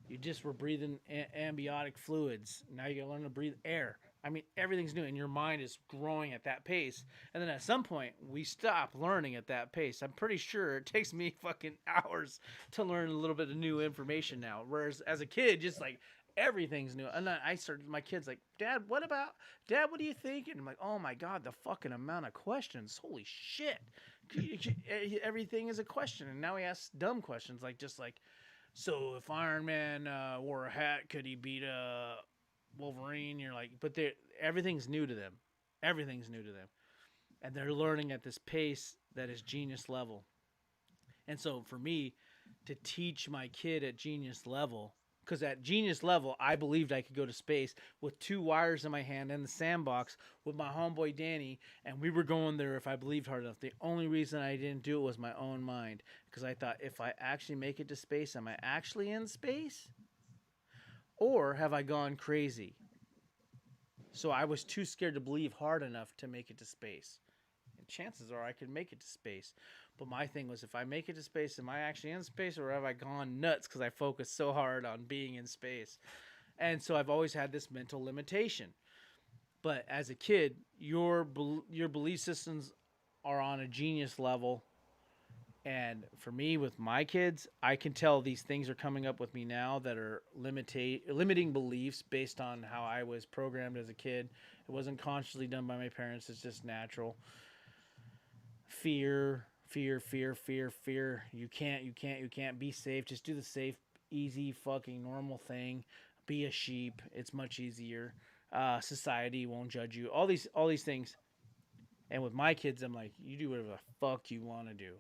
You just were breathing ambiotic fluids. Now you gotta learn to breathe air. I mean, everything's new, and your mind is growing at that pace. And then at some point, we stop learning at that pace. I'm pretty sure it takes me fucking hours to learn a little bit of new information now. Whereas as a kid, just like everything's new. And then I started, my kids like, Dad, what do you think? And I'm like, oh my God, the fucking amount of questions. Holy shit. Everything is a question. And now we ask dumb questions like, so if Iron Man wore a hat, could he beat a Wolverine? You're like, but everything's new to them. Everything's new to them. And they're learning at this pace that is genius level. And so for me to teach my kid at genius level, because at genius level, I believed I could go to space with 2 wires in my hand in the sandbox with my homeboy Danny, and we were going there if I believed hard enough. The only reason I didn't do it was my own mind, because I thought, if I actually make it to space, am I actually in space? Or have I gone crazy? So I was too scared to believe hard enough to make it to space. And chances are I could make it to space. But my thing was, if I make it to space, am I actually in space, or have I gone nuts because I focused so hard on being in space? And so I've always had this mental limitation. But as a kid, your belief systems are on a genius level. And for me, with my kids, I can tell these things are coming up with me now that are limiting beliefs based on how I was programmed as a kid. It wasn't consciously done by my parents. It's just natural. Fear. You can't be safe. Just do the safe, easy, fucking normal thing. Be a sheep. It's much easier. Society won't judge you. All these things. And with my kids, I'm like, you do whatever the fuck you want to do.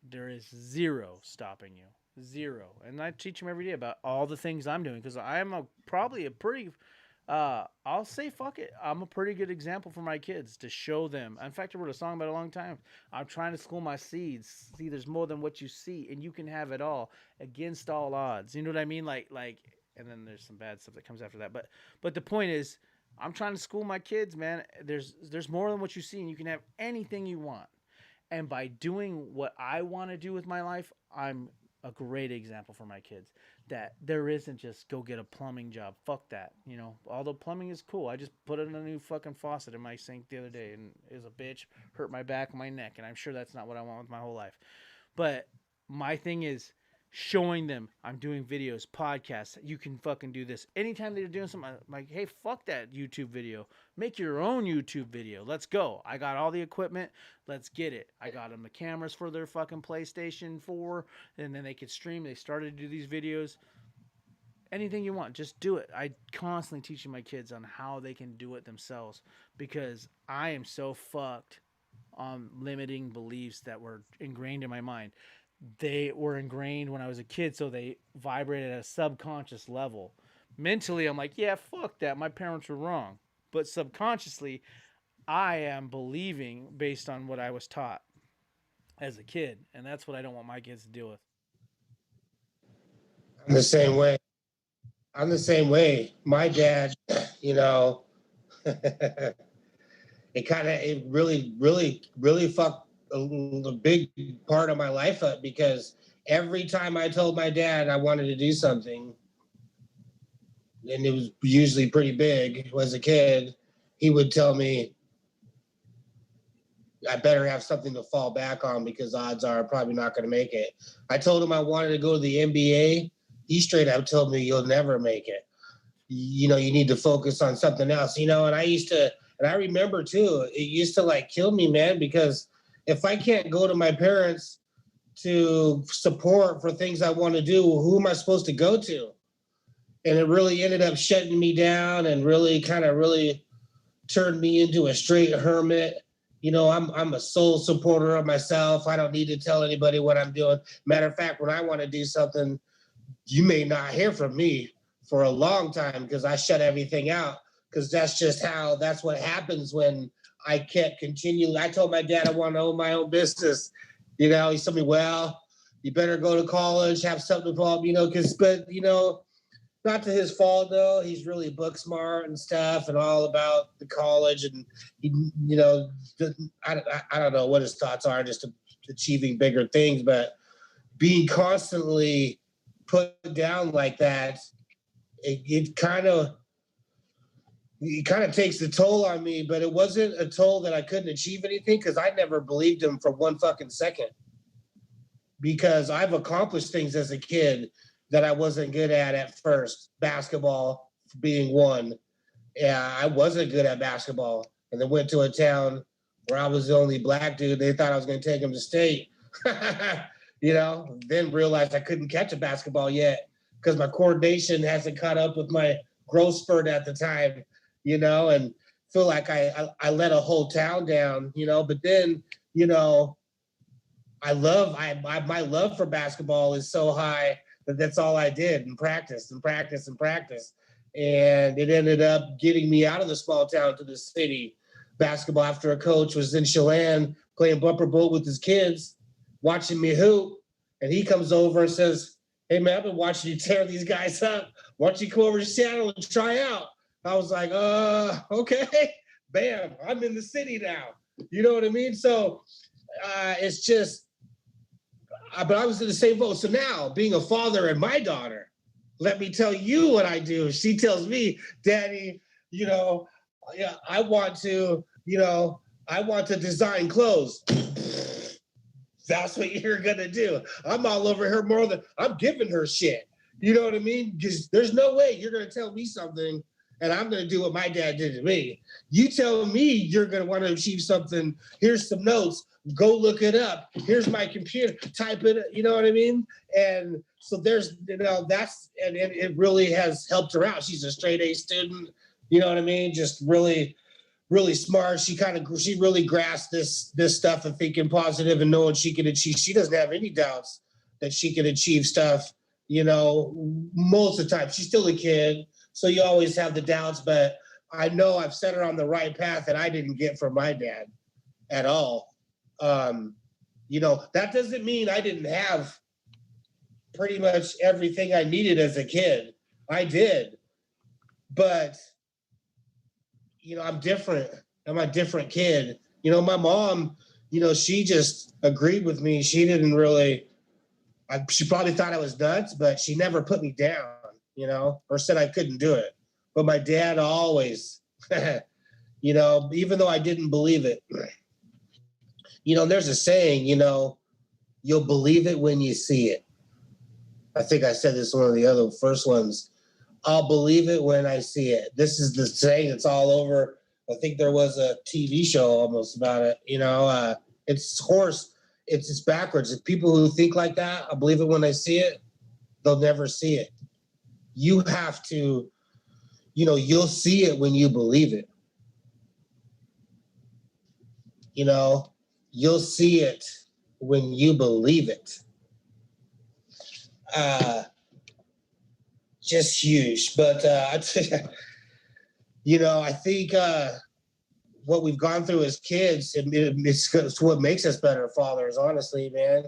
There is zero stopping you. Zero. And I teach them every day about all the things I'm doing, because I'm probably a pretty, I'll say fuck it, I'm a pretty good example for my kids to show them. In fact, I wrote a song about it a long time. I'm trying to school my seeds. See, there's more than what you see, and you can have it all against all odds. You know what I mean? Like, and then there's some bad stuff that comes after that. But the point is, I'm trying to school my kids, man. There's more than what you see, and you can have anything you want. And by doing what I want to do with my life, I'm a great example for my kids. That there isn't just go get a plumbing job. Fuck that. You know, although plumbing is cool. I just put in a new fucking faucet in my sink the other day, and it was a bitch, hurt my back and my neck. And I'm sure that's not what I want with my whole life. But my thing is showing them I'm doing videos, podcasts. You can fucking do this. Anytime they're doing something, I'm like, hey, fuck that YouTube video. Make your own YouTube video. Let's go. I got all the equipment. Let's get it. I got them the cameras for their fucking PlayStation 4, and then they could stream. They started to do these videos. Anything you want, just do it. I constantly teaching my kids on how they can do it themselves, because I am so fucked on limiting beliefs that were ingrained in my mind. They were ingrained when I was a kid, so they vibrated at a subconscious level. Mentally, I'm like, yeah, fuck that. My parents were wrong. But subconsciously, I am believing based on what I was taught as a kid. And that's what I don't want my kids to deal with. I'm the same way. My dad, you know, it really fucked a big part of my life up, because every time I told my dad I wanted to do something, and it was usually pretty big as a kid, he would tell me, I better have something to fall back on because odds are I'm probably not going to make it. I told him I wanted to go to the NBA. He straight up told me, you'll never make it. You know, you need to focus on something else, you know, and I remember too, it used to like kill me, man, because if I can't go to my parents to support for things I want to do, who am I supposed to go to? And it really ended up shutting me down and really turned me into a straight hermit. You know, I'm a sole supporter of myself. I don't need to tell anybody what I'm doing. Matter of fact, when I want to do something, you may not hear from me for a long time because I shut everything out, because that's what happens when I can't continue. I told my dad I want to own my own business. You know, he told me, well, you better go to college, have something involved, you know, but, you know, not to his fault though. He's really book smart and stuff and all about the college, and he, you know, I don't know what his thoughts are, just achieving bigger things, but being constantly put down like that, it kind of takes the toll on me. But it wasn't a toll that I couldn't achieve anything, because I never believed him for one fucking second, because I've accomplished things as a kid that I wasn't good at first. Basketball being one. Yeah, I wasn't good at basketball, and then went to a town where I was the only black dude. They thought I was going to take them to state. You know, then realized I couldn't catch a basketball yet because my coordination hasn't caught up with my growth spurt at the time, you know, and feel like I let a whole town down, you know. But then, you know, my love for basketball is so high that that's all I did, and practice and practice and practice. And it ended up getting me out of the small town to the city. Basketball, after a coach was in Chelan playing bumper boat with his kids, watching me hoop, and he comes over and says, hey man, I've been watching you tear these guys up. Why don't you come over to Seattle and try out? I was like, okay. Bam, I'm in the city now. You know what I mean? So it's just, but I was in the same boat. So now, being a father and my daughter, let me tell you what I do. She tells me, Daddy, you know, yeah, I want to design clothes. That's what you're gonna do. I'm all over her more than I'm giving her shit. You know what I mean? Because there's no way you're gonna tell me something and I'm gonna do what my dad did to me. You tell me you're gonna want to achieve something. Here's some notes. Go look it up. Here's my computer. Type it. You know what I mean? And so there's, you know, that's, and it really has helped her out. She's a straight A student. You know what I mean? Just really, really smart. She really grasped this stuff of thinking positive and knowing she can achieve. She doesn't have any doubts that she can achieve stuff. You know, most of the time she's still a kid, so you always have the doubts. But I know I've set her on the right path that I didn't get from my dad at all. You know, that doesn't mean I didn't have pretty much everything I needed as a kid. I did, but you know, I'm different. I'm a different kid. You know, my mom, you know, she just agreed with me. She didn't really, she probably thought I was nuts, but she never put me down, you know, or said I couldn't do it. But my dad always, you know, even though I didn't believe it, you know, there's a saying, you know, you'll believe it when you see it. I think I said this one of the other first ones. I'll believe it when I see it. This is the saying that's all over. I think there was a TV show almost about it. You know, it's horse. It's backwards. If people who think like that, I believe it when I see it, they'll never see it. You have to, you know, you'll see it when you believe it. You know, you'll see it when you believe it. Just huge. But you know, I think what we've gone through as kids, it's what makes us better fathers, honestly, man.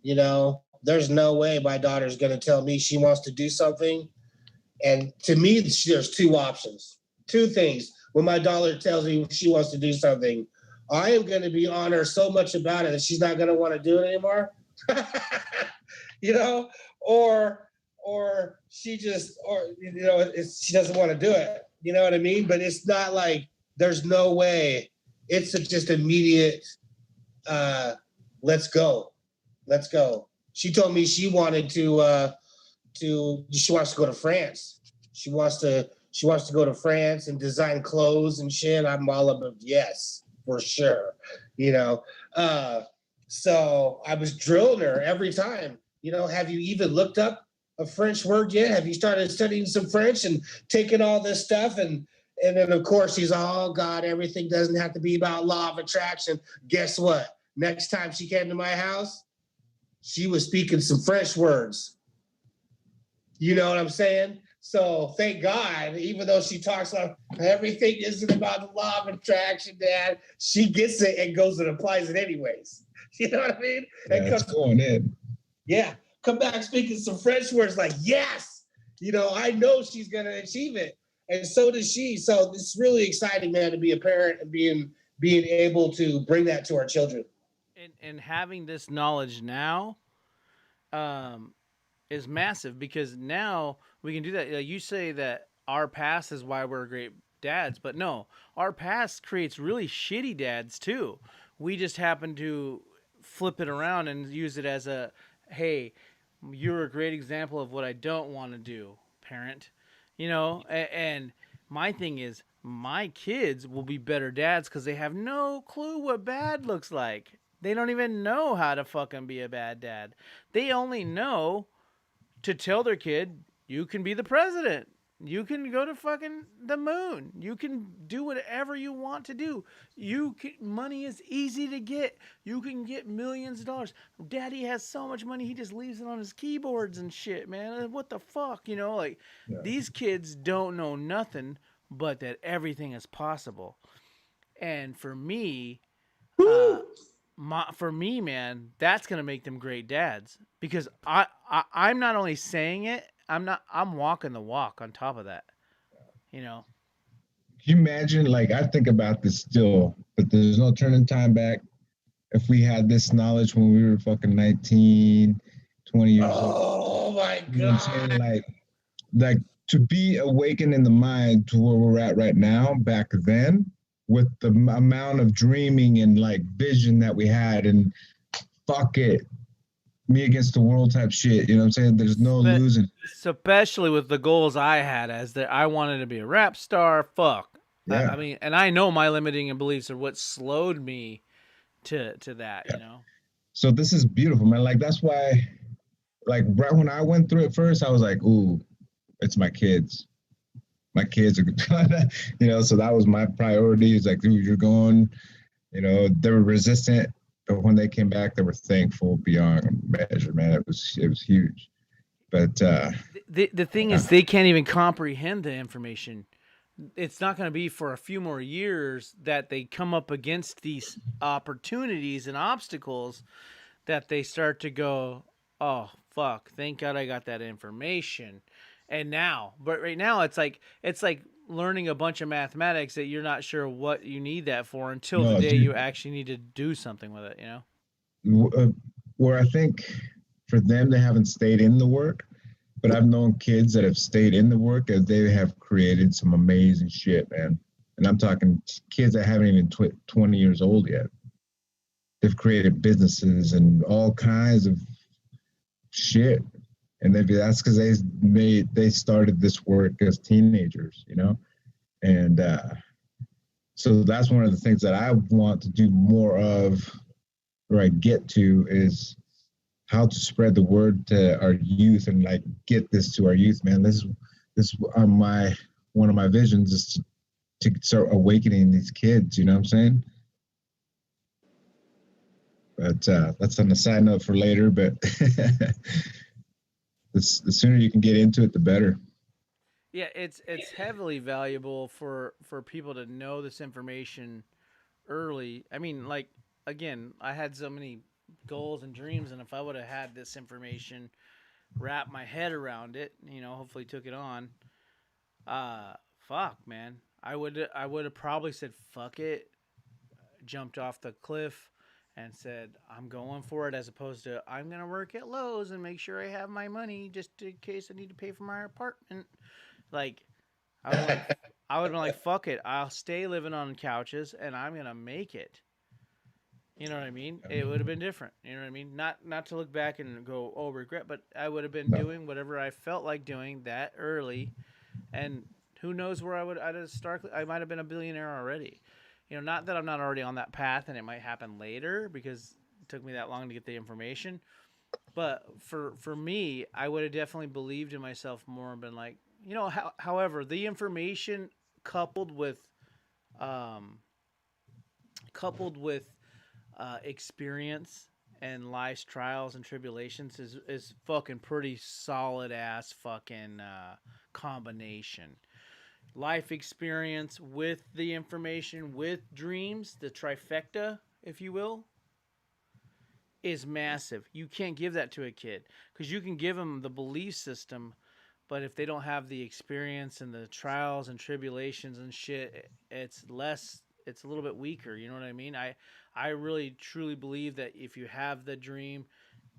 You know, there's no way my daughter's going to tell me she wants to do something. And to me, there's two options, two things. When my daughter tells me she wants to do something, I am going to be on her so much about it that she's not going to want to do it anymore. you know, or she just, or she doesn't want to do it. You know what I mean? But it's not like there's no way. It's just immediate. Let's go, let's go. She told me she wanted she wants to go to France. She wants to go to France and design clothes and shit. I'm all about yes, for sure. You know, so I was drilling her every time. Have you even looked up a French word yet? Have you started studying some French and taking all this stuff? And then of course she's oh God, everything doesn't have to be about law of attraction. Guess what? Next time she came to my house, she was speaking some French words. You know what I'm saying? So thank God, even though she talks about everything isn't about the law of attraction, Dad, she gets it and goes and applies it anyways. You know what I mean? Yeah, it's going in. Yeah, come back speaking some French words like yes. I know she's gonna achieve it, and so does she. So it's really exciting, man, to be a parent and being able to bring that to our children. And having this knowledge now, is massive because now we can do that. Like you say that our past is why we're great dads, but no, our past creates really shitty dads too. We just happen to flip it around and use it as a, hey, you're a great example of what I don't want to do, parent. And my thing is, my kids will be better dads because they have no clue what bad looks like. They don't even know how to fucking be a bad dad. They only know to tell their kid, you can be the president. You can go to fucking the moon. You can do whatever you want to do. Money is easy to get. You can get millions of dollars. Daddy has so much money, he just leaves it on his keyboards and shit, man. What the fuck, Yeah. These kids don't know nothing but that everything is possible. And for me, man, that's gonna make them great dads because I'm not only saying it, I'm walking the walk on top of that. You know. Can you imagine? Like, I think about this still, but there's no turning time back. If we had this knowledge when we were fucking 19, 20 years old, Oh my you know what I'm saying? God. Like to be awakened in the mind to where we're at right now, back then, with the amount of dreaming and like vision that we had, and fuck it, me against the world type shit. You know what I'm saying? There's no losing. Especially with the goals I had, as that I wanted to be a rap star. Fuck. Yeah. I mean, and I know my limiting beliefs are what slowed me to that. Yeah. So this is beautiful, man. Like that's why, like right when I went through it first, I was like, ooh, it's my kids. My kids are so that was my priority. It's like, dude, you're going, they were resistant, but when they came back, they were thankful beyond measure, man. It was huge. But the thing is, they can't even comprehend the information. It's not going to be for a few more years that they come up against these opportunities and obstacles that they start to go, oh fuck, thank God I got that information. And now, but right now it's like learning a bunch of mathematics that you're not sure what you need that for until the day you actually need to do something with it, where I think for them, they haven't stayed in the work, but I've known kids that have stayed in the work as they have created some amazing shit, man. And I'm talking kids that haven't even 20 years old yet. They've created businesses and all kinds of shit. And that's because they started this work as teenagers, and so that's one of the things that I want to do more of, or I get to, is how to spread the word to our youth and like get this to our youth, man. This one of my visions is to start awakening these kids. You know what I'm saying? But that's on the side note for later. But the sooner you can get into it, the better. Yeah, it's heavily valuable for people to know this information early. I mean, like again, I had so many goals and dreams, and if I would have had this information, wrap my head around it, hopefully took it on. Fuck, man, I would have probably said fuck it, jumped off the cliff, and said, I'm going for it, as opposed to I'm going to work at Lowe's and make sure I have my money just in case I need to pay for my apartment. Like, I would like, I would have been like, fuck it. I'll stay living on couches and I'm going to make it. You know what I mean? It would have been different. You know what I mean? Not to look back and go, oh, regret, but I would have been No. doing whatever I felt like doing that early, and who knows where I'd have started. I might have been a billionaire already. You know, not that I'm not already on that path, and it might happen later because it took me that long to get the information. But for me, I would have definitely believed in myself more and been like, you know, however, the information coupled with um, coupled with experience and life's trials and tribulations is fucking pretty solid ass fucking combination. Life experience with the information with dreams, the trifecta, if you will, is massive. You can't give that to a kid because you can give them the belief system, but if they don't have the experience and the trials and tribulations and shit, it's less. It's a little bit weaker. You know what I mean? I really truly believe that if you have the dream,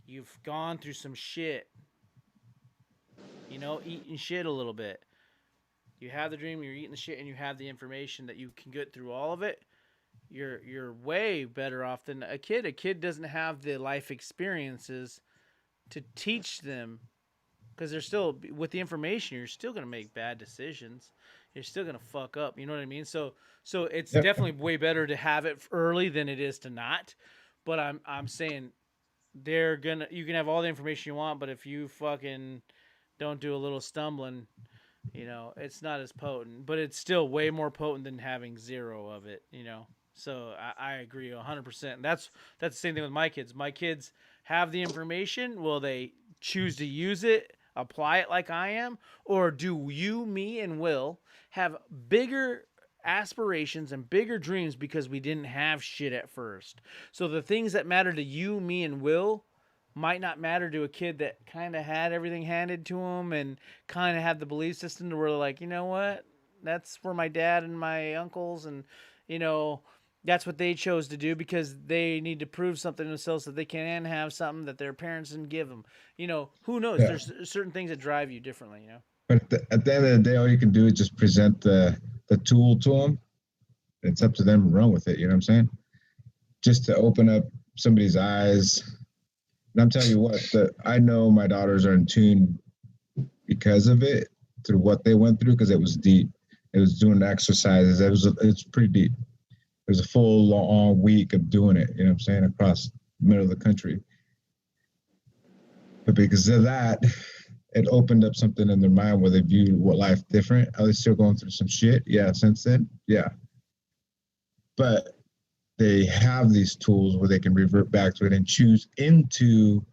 you've gone through some shit. You know, eating shit a little bit. You have the dream, you're eating the shit, and you have the information that you can get through all of it. You're way better off than a kid. A kid doesn't have the life experiences to teach them because they're still with the information. You're still gonna make bad decisions. You're still gonna fuck up. You know what I mean? So it's Yep. definitely way better to have it early than it is to not. But I'm saying you can have all the information you want, but if you fucking don't do a little stumbling, you know, it's not as potent. But it's still way more potent than having zero of it. You know. So I agree 100%. And that's the same thing with my kids. My kids have the information. Will they choose to use it, apply it like I am, or do you, me, and Will have bigger aspirations and bigger dreams because we didn't have shit at first? So the things that matter to you, me, and Will might not matter to a kid that kind of had everything handed to him and kind of had the belief system to where they're like, you know what, that's for my dad and my uncles, and you know, that's what they chose to do because they need to prove something to themselves that they can have something that their parents didn't give them. You know, who knows? Yeah. There's certain things that drive you differently, you know? But at the end of the day, all you can do is just present the tool to them. It's up to them to run with it. You know what I'm saying? Just to open up somebody's eyes. And I'm telling you what, I know my daughters are in tune because of it, through what they went through, because it was deep. It was doing exercises. It's pretty deep. It was a full long week of doing it, you know what I'm saying, across the middle of the country. But because of that, it opened up something in their mind where they view what life different. Are they still going through some shit? Yeah, since then, yeah. But they have these tools where they can revert back to it and choose into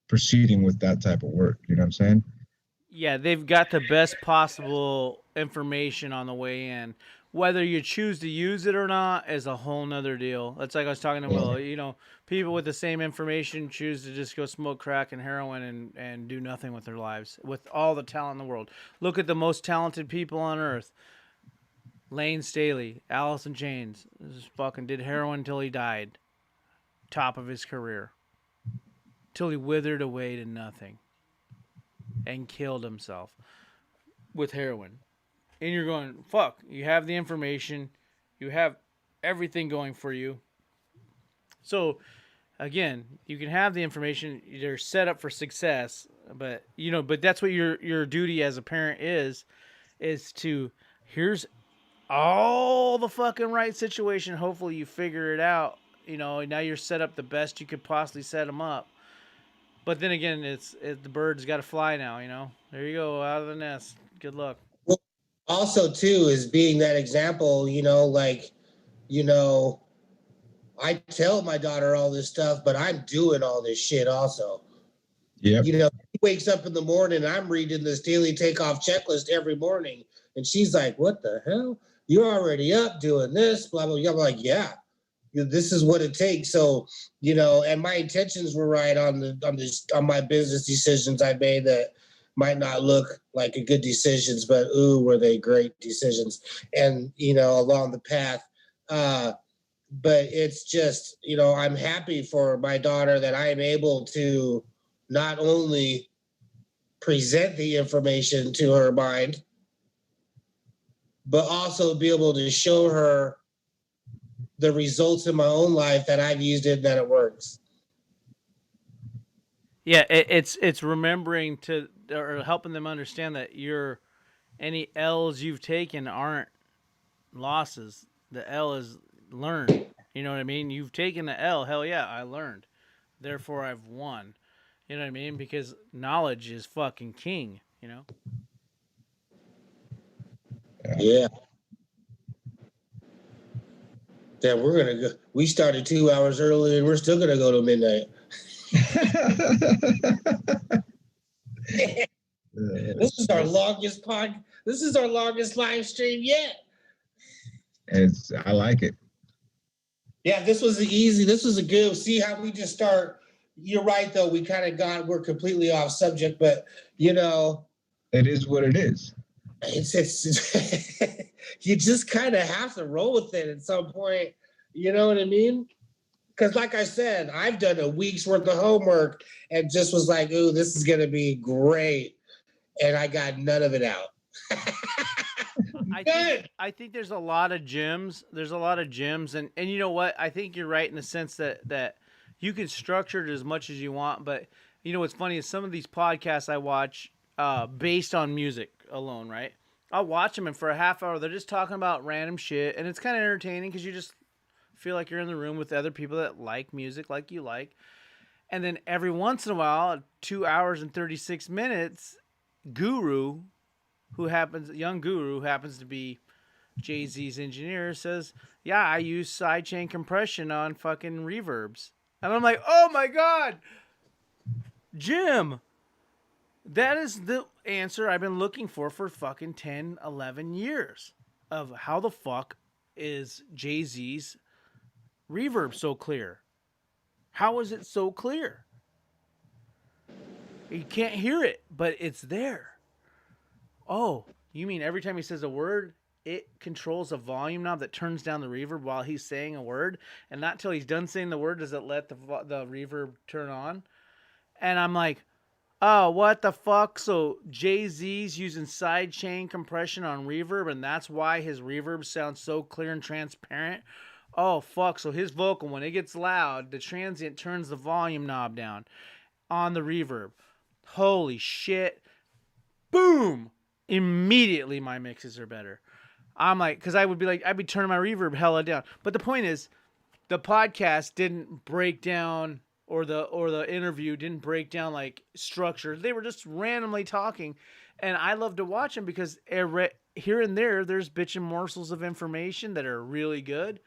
proceeding with that type of work. You know what I'm saying? Yeah, they've got the best possible information on the way in. Whether you choose to use it or not is a whole nother deal. That's like I was talking to Will. You know, people with the same information choose to just go smoke crack and heroin and do nothing with their lives with all the talent in the world. Look at the most talented people on earth. Lane Staley, Alice in Chains, just fucking did heroin until he died. Top of his career. Till he withered away to nothing. And killed himself with heroin. And you're going, fuck, you have the information, you have everything going for you. So, again, you can have the information, you're set up for success, but you know, but that's what your duty as a parent is to, here's all the fucking right situation. Hopefully you figure it out. You know, now you're set up the best you could possibly set them up. But then again, the bird's got to fly now, you know. There you go, out of the nest. Good luck. Also, too, is being that example, you know, like, you know, I tell my daughter all this stuff, but I'm doing all this shit also. Yep. You know, he wakes up in the morning, I'm reading this daily takeoff checklist every morning, and she's like, what the hell? You're already up doing this, blah, blah, blah. I'm like, yeah, this is what it takes. So, you know, and my intentions were right on my business decisions I made that might not look like a good decisions, but ooh, were they great decisions. And, you know, along the path, but it's just, I'm happy for my daughter that I am able to not only present the information to her mind, but also be able to show her the results in my own life that I've used it and that it works. Yeah, it's remembering to or helping them understand that any L's you've taken aren't losses. The L is learned. You know what I mean? You've taken the L. Hell yeah, I learned. Therefore, I've won. You know what I mean? Because knowledge is fucking king. You know. Yeah. Then we're gonna go. We started 2 hours early, and we're still gonna go to midnight. This is our longest This is our longest live stream yet. I like it. Yeah, this was easy. This was a good. See how we just start. You're right, though. We're completely off subject, but it is what it is. It's you just kind of have to roll with it at some point. You know what I mean? Because, like I said, I've done a week's worth of homework and just was like, "Ooh, this is gonna be great," and I got none of it out. I think there's a lot of gems. There's a lot of gems, and you know what? I think you're right in the sense that you can structure it as much as you want. But you know what's funny is some of these podcasts I watch based on music alone, right? I'll watch them, and for a half hour, they're just talking about random shit, and it's kind of entertaining because you just feel like you're in the room with other people that like music like you like. And then every once in a while, 2 hours and 36 minutes, young Guru, who happens to be Jay-Z's engineer, says, yeah, I use sidechain compression on fucking reverbs. And I'm like, oh my God, Jim, that is the answer I've been looking for fucking 10, 11 years of how the fuck is Jay-Z's reverb so clear? How is it so clear? You can't hear it, but it's there. Oh, you mean every time he says a word, it controls a volume knob that turns down the reverb while he's saying a word, and not till he's done saying the word does it let the reverb turn on? And I'm like, oh, what the fuck? So Jay-Z's using sidechain compression on reverb, and that's why his reverb sounds so clear and transparent? Oh, fuck. So his vocal, when it gets loud, the transient turns the volume knob down on the reverb. Holy shit. Boom. Immediately my mixes are better. I'm like, because I'd be turning my reverb hella down. But the point is, the podcast didn't break down, or the interview didn't break down like structure. They were just randomly talking, and I love to watch them because here and there's bitchin' morsels of information that are really good.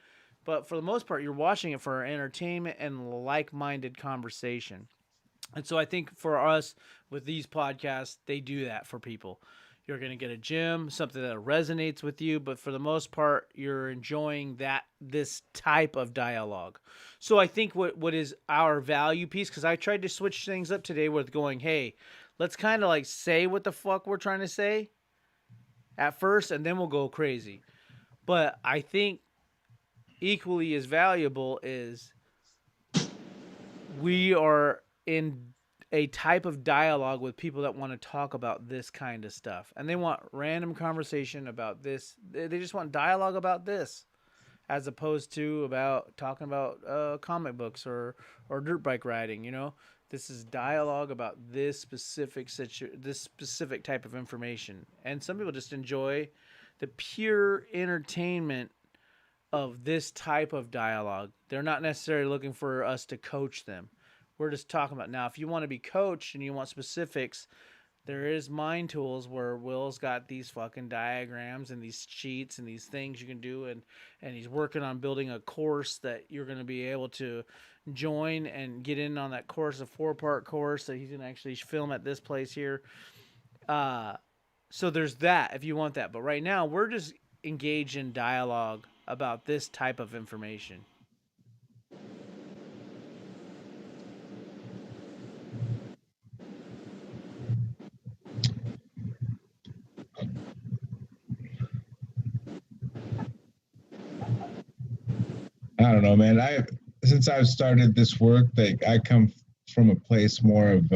But for the most part, you're watching it for entertainment and like-minded conversation. And so I think for us with these podcasts, they do that for people. You're going to get a gem, something that resonates with you, but for the most part, you're enjoying this type of dialogue. So I think what is our value piece, because I tried to switch things up today with going, hey, let's kind of like say what the fuck we're trying to say at first, and then we'll go crazy. But I think equally as valuable is we are in a type of dialogue with people that want to talk about this kind of stuff, and they want random conversation about this. They just want dialogue about this, as opposed to about talking about comic books or dirt bike riding. You know, this is dialogue about this specific type of information, and some people just enjoy the pure entertainment of this type of dialogue. They're not necessarily looking for us to coach them. We're just talking about, now, if you want to be coached and you want specifics, there is Mind Tools where Will's got these fucking diagrams and these sheets and these things you can do, and he's working on building a course that you're going to be able to join and get in on that course, a 4-part course that he's going to actually film at this place here. So there's that if you want that. But right now, we're just engaged in dialogue about this type of information. I don't know, man. Since I've started this work, like I come from a place more of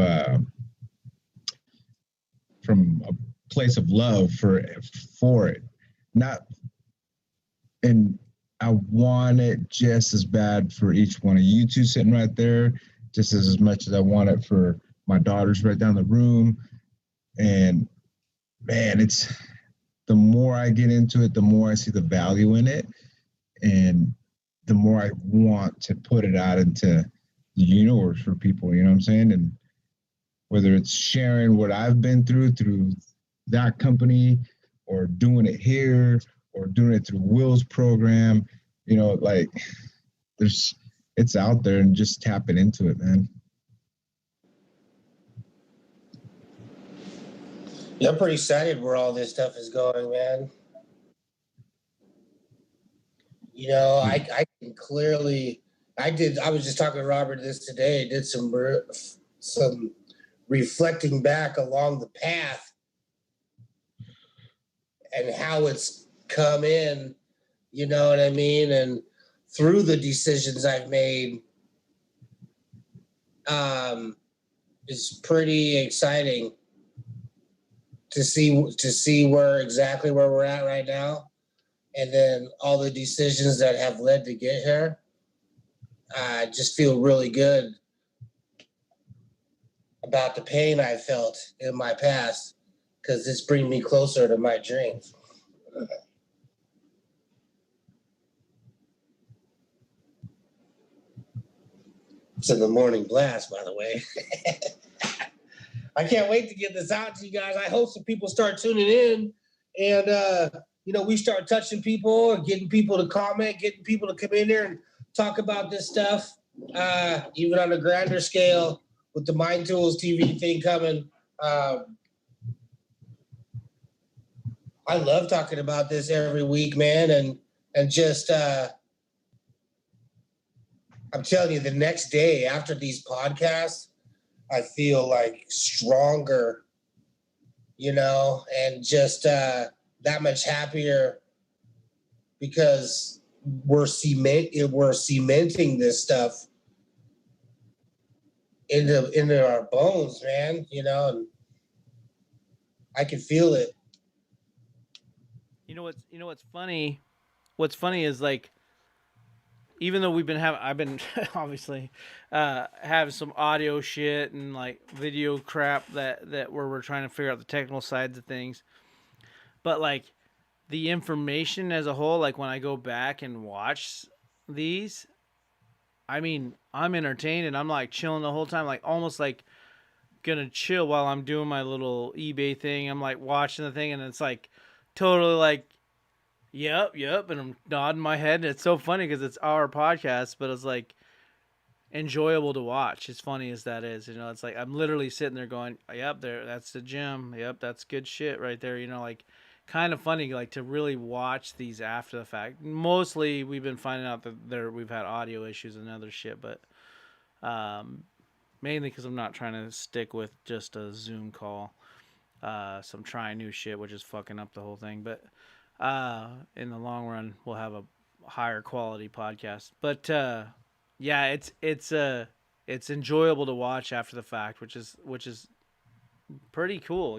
from a place of love for it, not, and I want it just as bad for each one of you two sitting right there, just as much as I want it for my daughters right down the room. And man, it's the more I get into it, the more I see the value in it, and the more I want to put it out into the universe for people. You know what I'm saying? And whether it's sharing what I've been through that company, or doing it here, or doing it through Will's program, like it's out there, and just tapping into it, man. Yeah, I'm pretty excited where all this stuff is going, man. I can clearly, I was just talking to Robert this today, did some reflecting back along the path and how it's come in, you know what I mean? And through the decisions I've made, it's pretty exciting to see exactly where we're at right now. And then all the decisions that have led to get here. I just feel really good about the pain I felt in my past, because it's bringing me closer to my dreams. It's in the morning blast, by the way. I can't wait to get this out to you guys. I hope some people start tuning in, and we start touching people and getting people to comment, getting people to come in there and talk about this stuff, even on a grander scale with the Mind Tools TV thing coming. I love talking about this every week, man, and just I'm telling you, the next day after these podcasts, I feel like stronger, and just that much happier, because we're cementing this stuff into our bones, man. And I can feel it. What's funny? What's funny is, like, even though I've been obviously have some audio shit and like video crap that where we're trying to figure out the technical sides of things, but like the information as a whole, like when I go back and watch these, I mean, I'm entertained and I'm like chilling the whole time, like almost like gonna chill while I'm doing my little eBay thing. I'm like watching the thing, and it's like totally like, yep, and I'm nodding my head. And it's so funny because it's our podcast, but it's like enjoyable to watch. As funny as that is, it's like I'm literally sitting there going, yep, that's the gym. Yep, that's good shit right there. Like kind of funny, like to really watch these after the fact. Mostly we've been finding out that we've had audio issues and other shit, but mainly because I'm not trying to stick with just a Zoom call. So I'm trying new shit, which is fucking up the whole thing. But in the long run, we'll have a higher quality podcast. But yeah, it's enjoyable to watch after the fact, which is pretty cool,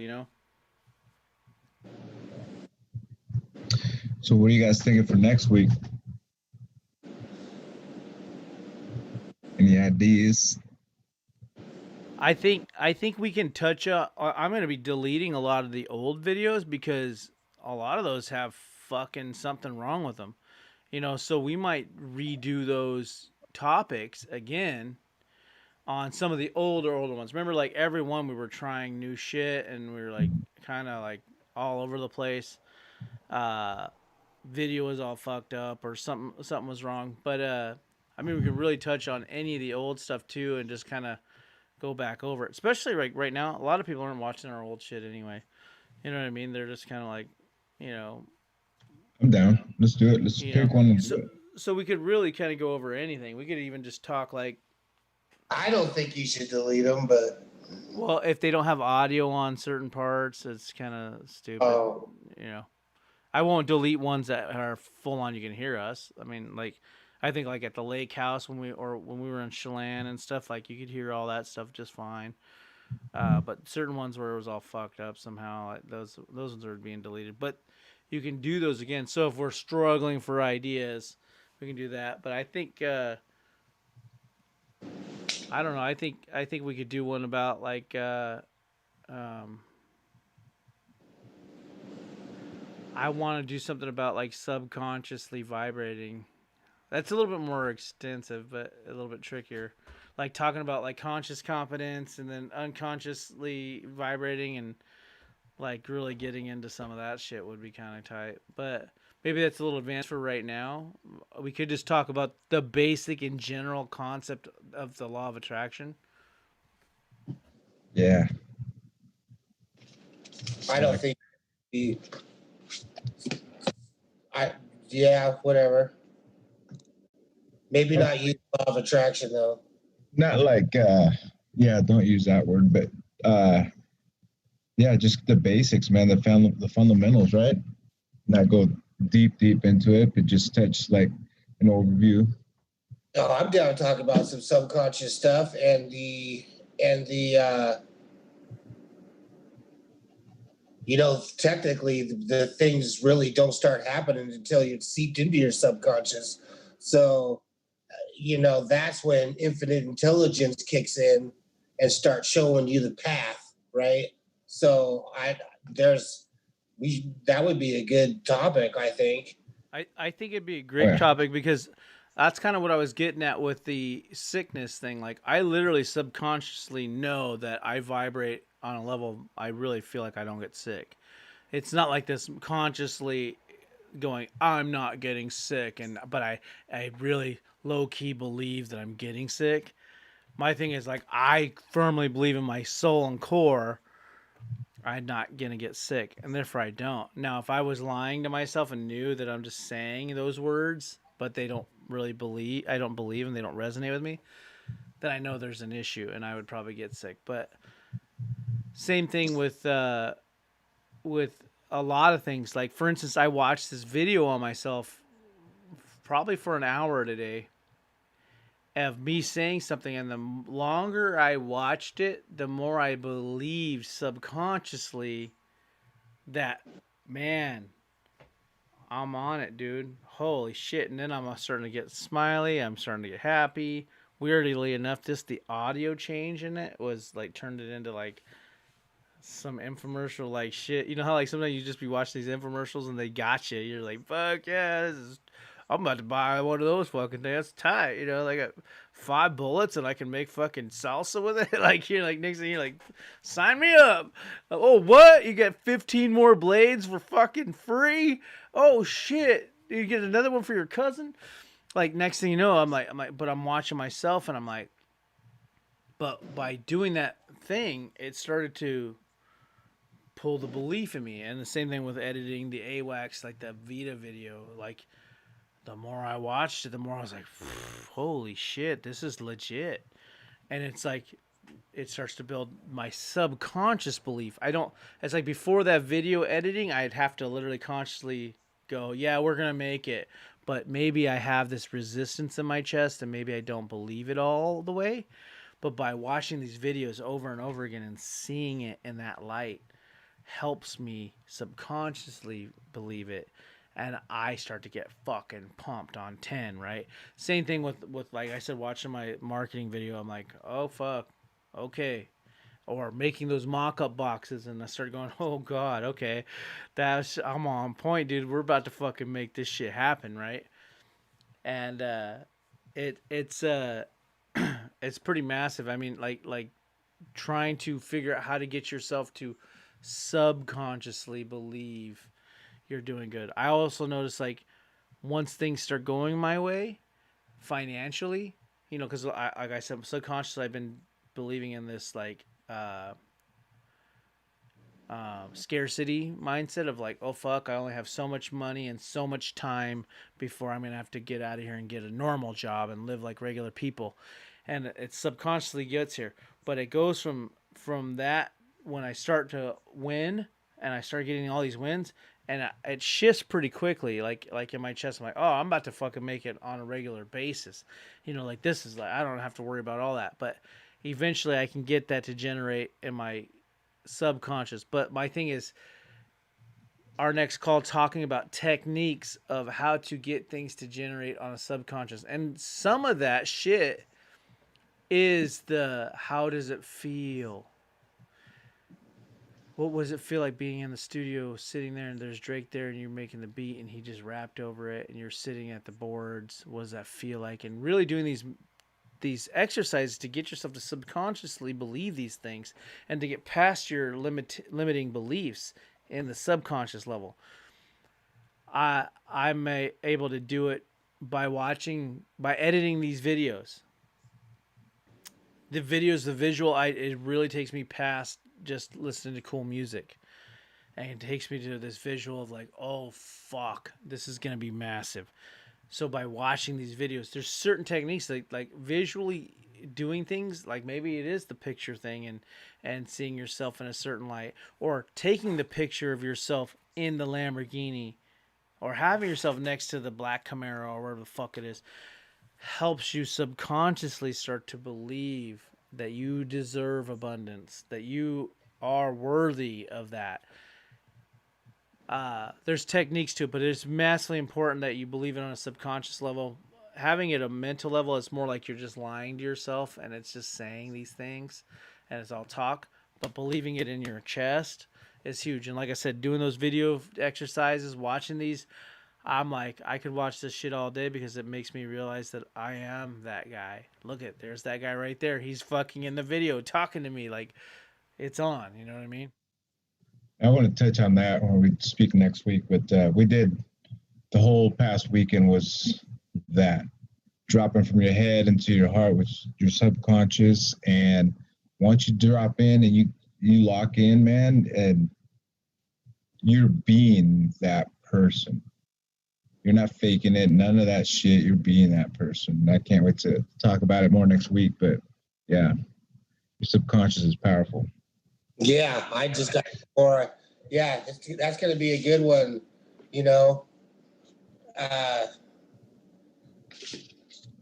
So what are you guys thinking for next week? Any ideas? I think we can touch up. I'm going to be deleting a lot of the old videos because a lot of those have fucking something wrong with them, so we might redo those topics again on some of the older ones. Remember, like every one we were trying new shit and we were like kind of like all over the place. Video was all fucked up or something was wrong. But I mean, we could really touch on any of the old stuff too and just kind of go back over it. Especially right now, a lot of people aren't watching our old shit anyway. You know what I mean? They're just kind of like, I'm down. Let's do it. Let's pick one and do it. So we could really kind of go over anything. We could even just talk like. I don't think you should delete them, but. Well, if they don't have audio on certain parts, it's kind of stupid. Oh. I won't delete ones that are full on. You can hear us. I mean, like, I think like at the lake house when we were in Chelan and stuff, like you could hear all that stuff just fine. But certain ones where it was all fucked up somehow, like those ones are being deleted. But you can do those again. So if we're struggling for ideas, we can do that. But I think I don't know. I think we could do one about like um, I want to do something about like subconsciously vibrating. That's a little bit more extensive, but a little bit trickier. Like talking about like conscious competence and then unconsciously vibrating and like really getting into some of that shit would be kind of tight. But maybe that's a little advanced for right now. We could just talk about the basic and general concept of the law of attraction. Yeah. I don't think the I yeah, whatever. Maybe not use law of attraction though. Not like yeah, don't use that word, but yeah, just the basics, man, the fundamentals, right? Not go deep into it, but just touch like an overview. No, I'm down to talk about some subconscious stuff and the technically the things really don't start happening until you've seeped into your subconscious. So, that's when infinite intelligence kicks in and starts showing you the path, right? So that would be a good topic, I think. I think it'd be a great topic because that's kind of what I was getting at with the sickness thing. Like I literally subconsciously know that I vibrate on a level I really feel like I don't get sick. It's not like this consciously going I'm not getting sick but I really low key believe that I'm getting sick. My thing is like I firmly believe in my soul and core I'm not gonna get sick, and therefore I don't. Now, if I was lying to myself and knew that I'm just saying those words, but they don't really believe, I don't believe, and they don't resonate with me, then I know there's an issue, and I would probably get sick. But same thing with a lot of things. Like for instance, I watched this video on myself probably for an hour today of me saying something, and the longer I watched it, the more I believed subconsciously that, man, I'm on it, dude. Holy shit. And then I'm starting to get smiley. I'm starting to get happy. Weirdly enough, just the audio change in it was like turned it into like some infomercial like shit. You know how like sometimes you just be watching these infomercials and they got you. You're like, fuck yeah, I'm about to buy one of those fucking things. That's tight. You know, like got 5 bullets and I can make fucking salsa with it. Like you're like next thing you're like, sign me up. Oh what? You get 15 more blades for fucking free? Oh shit. You get another one for your cousin? Like next thing you know, I'm like, but I'm watching myself and I'm like, but by doing that thing, it started to pull the belief in me. And the same thing with editing the AWACS, like the Vita video. Like the more I watched it, the more I was like, holy shit, this is legit. And it's like, it starts to build my subconscious belief. It's like before that video editing, I'd have to literally consciously go, yeah, we're going to make it. But maybe I have this resistance in my chest and maybe I don't believe it all the way. But by watching these videos over and over again and seeing it in that light helps me subconsciously believe it. And I start to get fucking pumped on 10, right? Same thing with like I said, watching my marketing video. I'm like, oh, fuck. Okay. Or making those mock-up boxes. And I start going, oh, God, okay. I'm on point, dude. We're about to fucking make this shit happen, right? And it's it's pretty massive. I mean, like trying to figure out how to get yourself to subconsciously believe you're doing good. I also notice like once things start going my way financially, because like I said, subconsciously I've been believing in this like scarcity mindset of like, oh fuck, I only have so much money and so much time before I'm gonna have to get out of here and get a normal job and live like regular people, and it subconsciously gets here. But it goes from that when I start to win and I start getting all these wins, and it shifts pretty quickly. Like in my chest, I'm like, oh, I'm about to fucking make it on a regular basis. Like this is like I don't have to worry about all that. But eventually, I can get that to generate in my subconscious. But my thing is, our next call talking about techniques of how to get things to generate on a subconscious, and some of that shit is the how does it feel. What was it feel like being in the studio, sitting there, and there's Drake there, and you're making the beat, and he just rapped over it, and you're sitting at the boards? What does that feel like? And really doing these exercises to get yourself to subconsciously believe these things, and to get past your limiting beliefs in the subconscious level. I'm able to do it by editing these videos. The visual, it really takes me past just listening to cool music, and it takes me to this visual of like, oh fuck, this is gonna be massive. So by watching these videos, there's certain techniques like visually doing things, like maybe it is the picture thing and seeing yourself in a certain light, or taking the picture of yourself in the Lamborghini, or having yourself next to the black Camaro or whatever the fuck it is, helps you subconsciously start to believe that you deserve abundance, that you are worthy of that. There's techniques to it, but it's massively important that you believe it on a subconscious level. Having it a mental level, it's more like you're just lying to yourself and it's just saying these things and it's all talk. But believing it in your chest is huge. And like I said, doing those video exercises, watching these, I'm like, I could watch this shit all day because it makes me realize that I am that guy. Look at, there's that guy right there. He's fucking in the video talking to me like it's on. You know what I mean? I want to touch on that when we speak next week, but we did the whole past weekend was that dropping from your head into your heart, which is your subconscious. And once you drop in and you lock in, man, and you're being that person. You're not faking it. None of that shit. You're being that person. I can't wait to talk about it more next week. But yeah, your subconscious is powerful. Yeah, I just got more. Yeah, that's going to be a good one.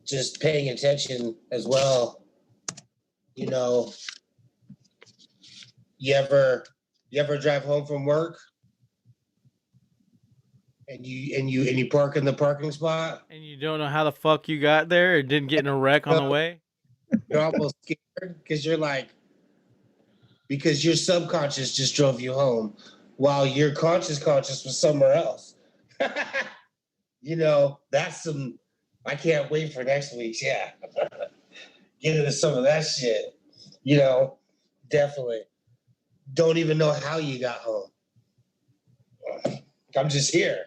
Just paying attention as well. You ever drive home from work? And you park in the parking spot, and you don't know how the fuck you got there, or didn't get in a wreck on the way. You're almost scared because because your subconscious just drove you home, while your conscious was somewhere else. That's some. I can't wait for next week's. Yeah, get into some of that shit. Definitely. Don't even know how you got home. I'm just here.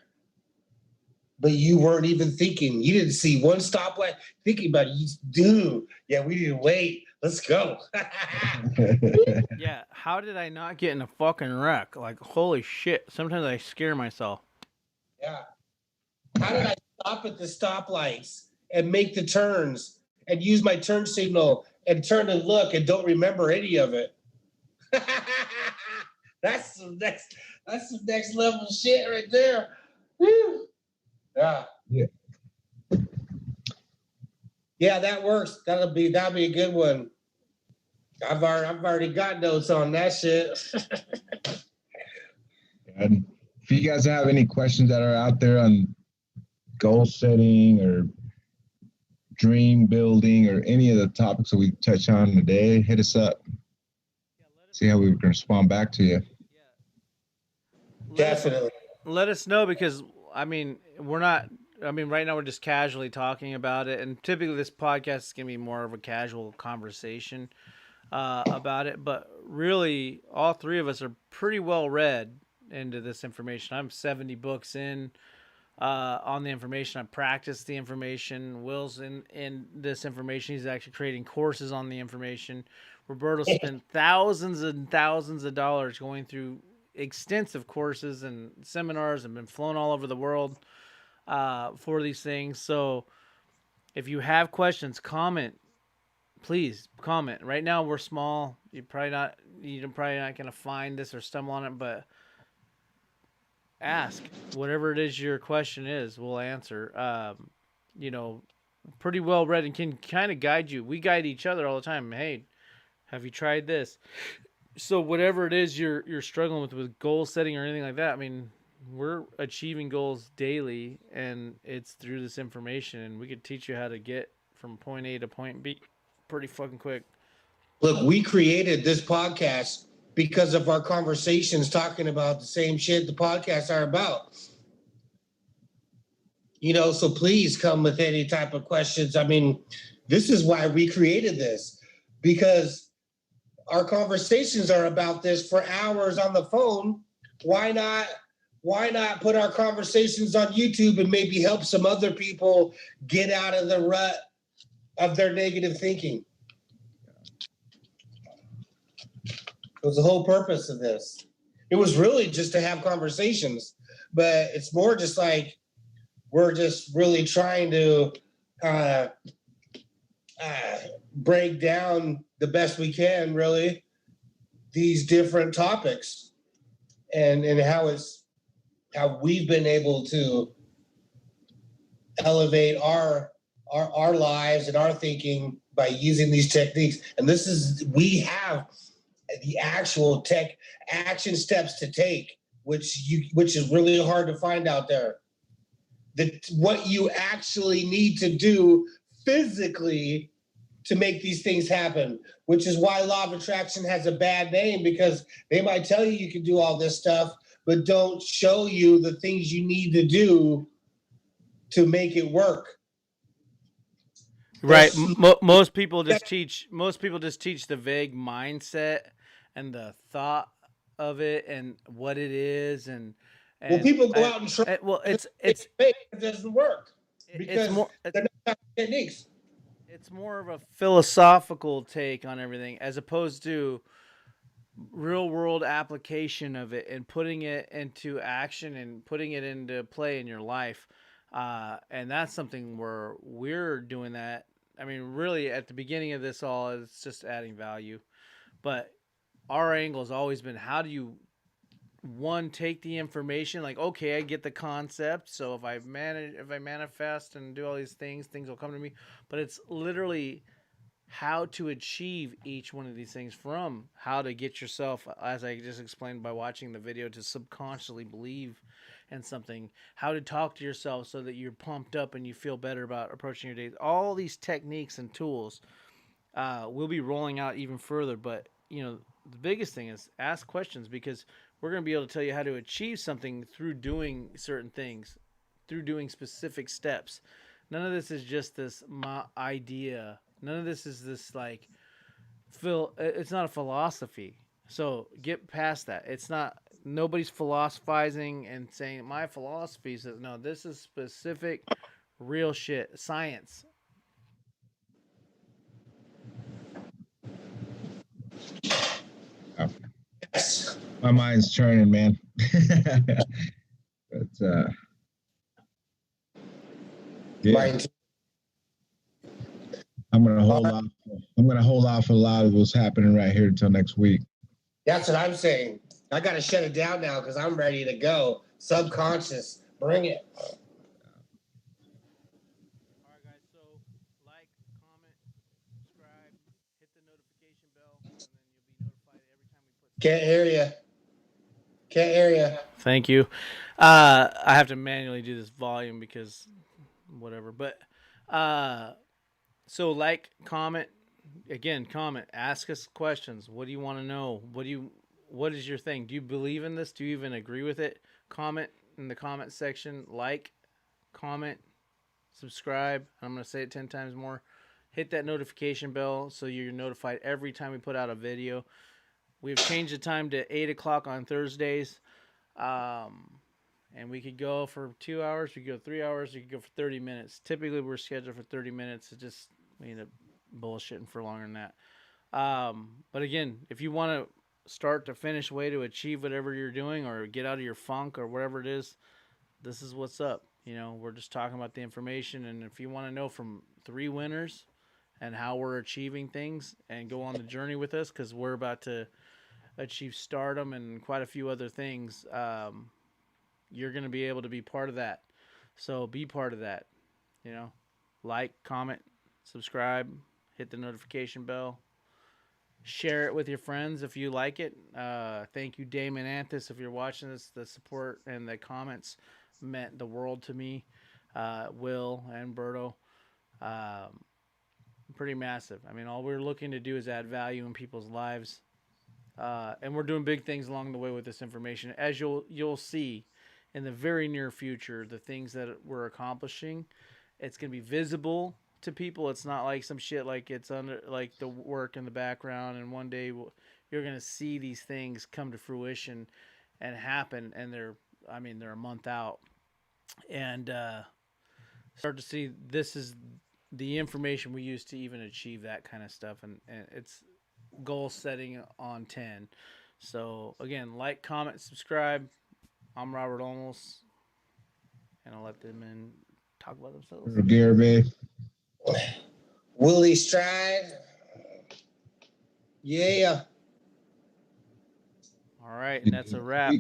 But you weren't even thinking. You didn't see one stoplight thinking about it. Dude, yeah, we didn't wait. Let's go. Yeah, how did I not get in a fucking wreck? Like, holy shit. Sometimes I scare myself. Yeah. How did I stop at the stoplights and make the turns and use my turn signal and turn and look and don't remember any of it? That's some next level shit right there. Woo. Yeah. Yeah, that works. That'll be a good one. I've already got notes on that shit. And if you guys have any questions that are out there on goal setting or dream building or any of the topics that we touch on today, hit us up. See how we can respond back to you. Definitely. Let us know, because right now we're just casually talking about it, and typically this podcast is going to be more of a casual conversation about it, but really all three of us are pretty well read into this information. I'm 70 books in on the information. I practice the information. Will's in this information. He's actually creating courses on the information. Roberto spent thousands and thousands of dollars going through extensive courses and seminars and been flown all over the world for these things. So if you have questions, comment. Please comment. Right now we're small. You're probably not going to find this or stumble on it, but ask whatever it is your question is. We'll answer. You know, pretty well read and can kind of guide you. We guide each other all the time. Hey, have you tried this? So whatever it is you're struggling with goal setting or anything like that, I mean, we're achieving goals daily, and it's through this information, and we could teach you how to get from point A to point B pretty fucking quick. Look, we created this podcast because of our conversations talking about the same shit the podcasts are about. You know, so please come with any type of questions. I mean, this is why we created this, because our conversations are about this for hours on the phone. Why not put our conversations on YouTube and maybe help some other people get out of the rut of their negative thinking? It was the whole purpose of this. It was really just to have conversations, but it's more just like we're just really trying to break down the best we can, really, these different topics and how we've been able to elevate our lives and our thinking by using these techniques. And we have the actual tech action steps to take, which is really hard to find out there. What you actually need to do physically to make these things happen, which is why law of attraction has a bad name, because they might tell you can do all this stuff, but don't show you the things you need to do to make it work. Right. Most people just teach the vague mindset and the thought of it and what it is, and well, people go out and try. Well, it doesn't work because they're not techniques. It's more of a philosophical take on everything, as opposed to real world application of it and putting it into action and putting it into play in your life. And that's something where we're doing that. I mean, really, at the beginning of this all, it's just adding value. But our angle has always been, how do you, one, take the information, like, okay, I get the concept, so if I manifest and do all these things will come to me. But it's literally how to achieve each one of these things, from how to get yourself, as I just explained by watching the video, to subconsciously believe in something, how to talk to yourself so that you're pumped up and you feel better about approaching your days. All these techniques and tools we'll be rolling out even further. But, you know, the biggest thing is ask questions, because we're going to be able to tell you how to achieve something through doing certain things, through doing specific steps. None of this is just this idea. None of this is this like it's not a philosophy. So get past that. It's not, nobody's philosophizing and saying my philosophy says, no, this is specific real shit, science. Yes. My mind's churning, man. But yeah. I'm gonna hold off. I'm gonna hold off a lot of what's happening right here until next week. That's what I'm saying. I gotta shut it down now because I'm ready to go. Subconscious, bring it. All right, guys. So like, comment, subscribe, hit the notification bell, and then you'll be notified every time we put. Can't hear you. Can't hear you. Thank you. I have to manually do this volume because whatever. But so like, comment, again, comment, ask us questions. What do you want to know? What is your thing? Do you believe in this? Do you even agree with it? Comment in the comment section. Like, comment, subscribe. I'm going to say it 10 times more. Hit that notification bell so you're notified every time we put out a video. We've changed the time to 8 o'clock on Thursdays. And we could go for 2 hours, we could go 3 hours, we could go for 30 minutes. Typically, we're scheduled for 30 minutes. It just, we end up bullshitting for longer than that. But again, if you want to start to finish way to achieve whatever you're doing or get out of your funk or whatever it is, this is what's up. You know, we're just talking about the information. And if you want to know from 3 winners and how we're achieving things, and go on the journey with us, because we're about to achieve stardom and quite a few other things, you're going to be able to be part of that. So be part of that. You know, like, comment, subscribe, hit the notification bell, share it with your friends if you like it. Thank you, Damon Anthus, if you're watching this. The support and the comments meant the world to me. Will and Berto, pretty massive. I mean, all we're looking to do is add value in people's lives, and we're doing big things along the way with this information. As you'll see in the very near future, the things that we're accomplishing, it's going to be visible to people. It's not like some shit like it's under like the work in the background, and one day you're going to see these things come to fruition and happen, and they're a month out, and start to see this is the information we use to even achieve that kind of stuff, and it's goal setting on 10. So again, like, comment, subscribe. I'm Robert Olmos, and I'll let them in talk about themselves. Gary, Willie Stride. Yeah. All right, and that's a wrap.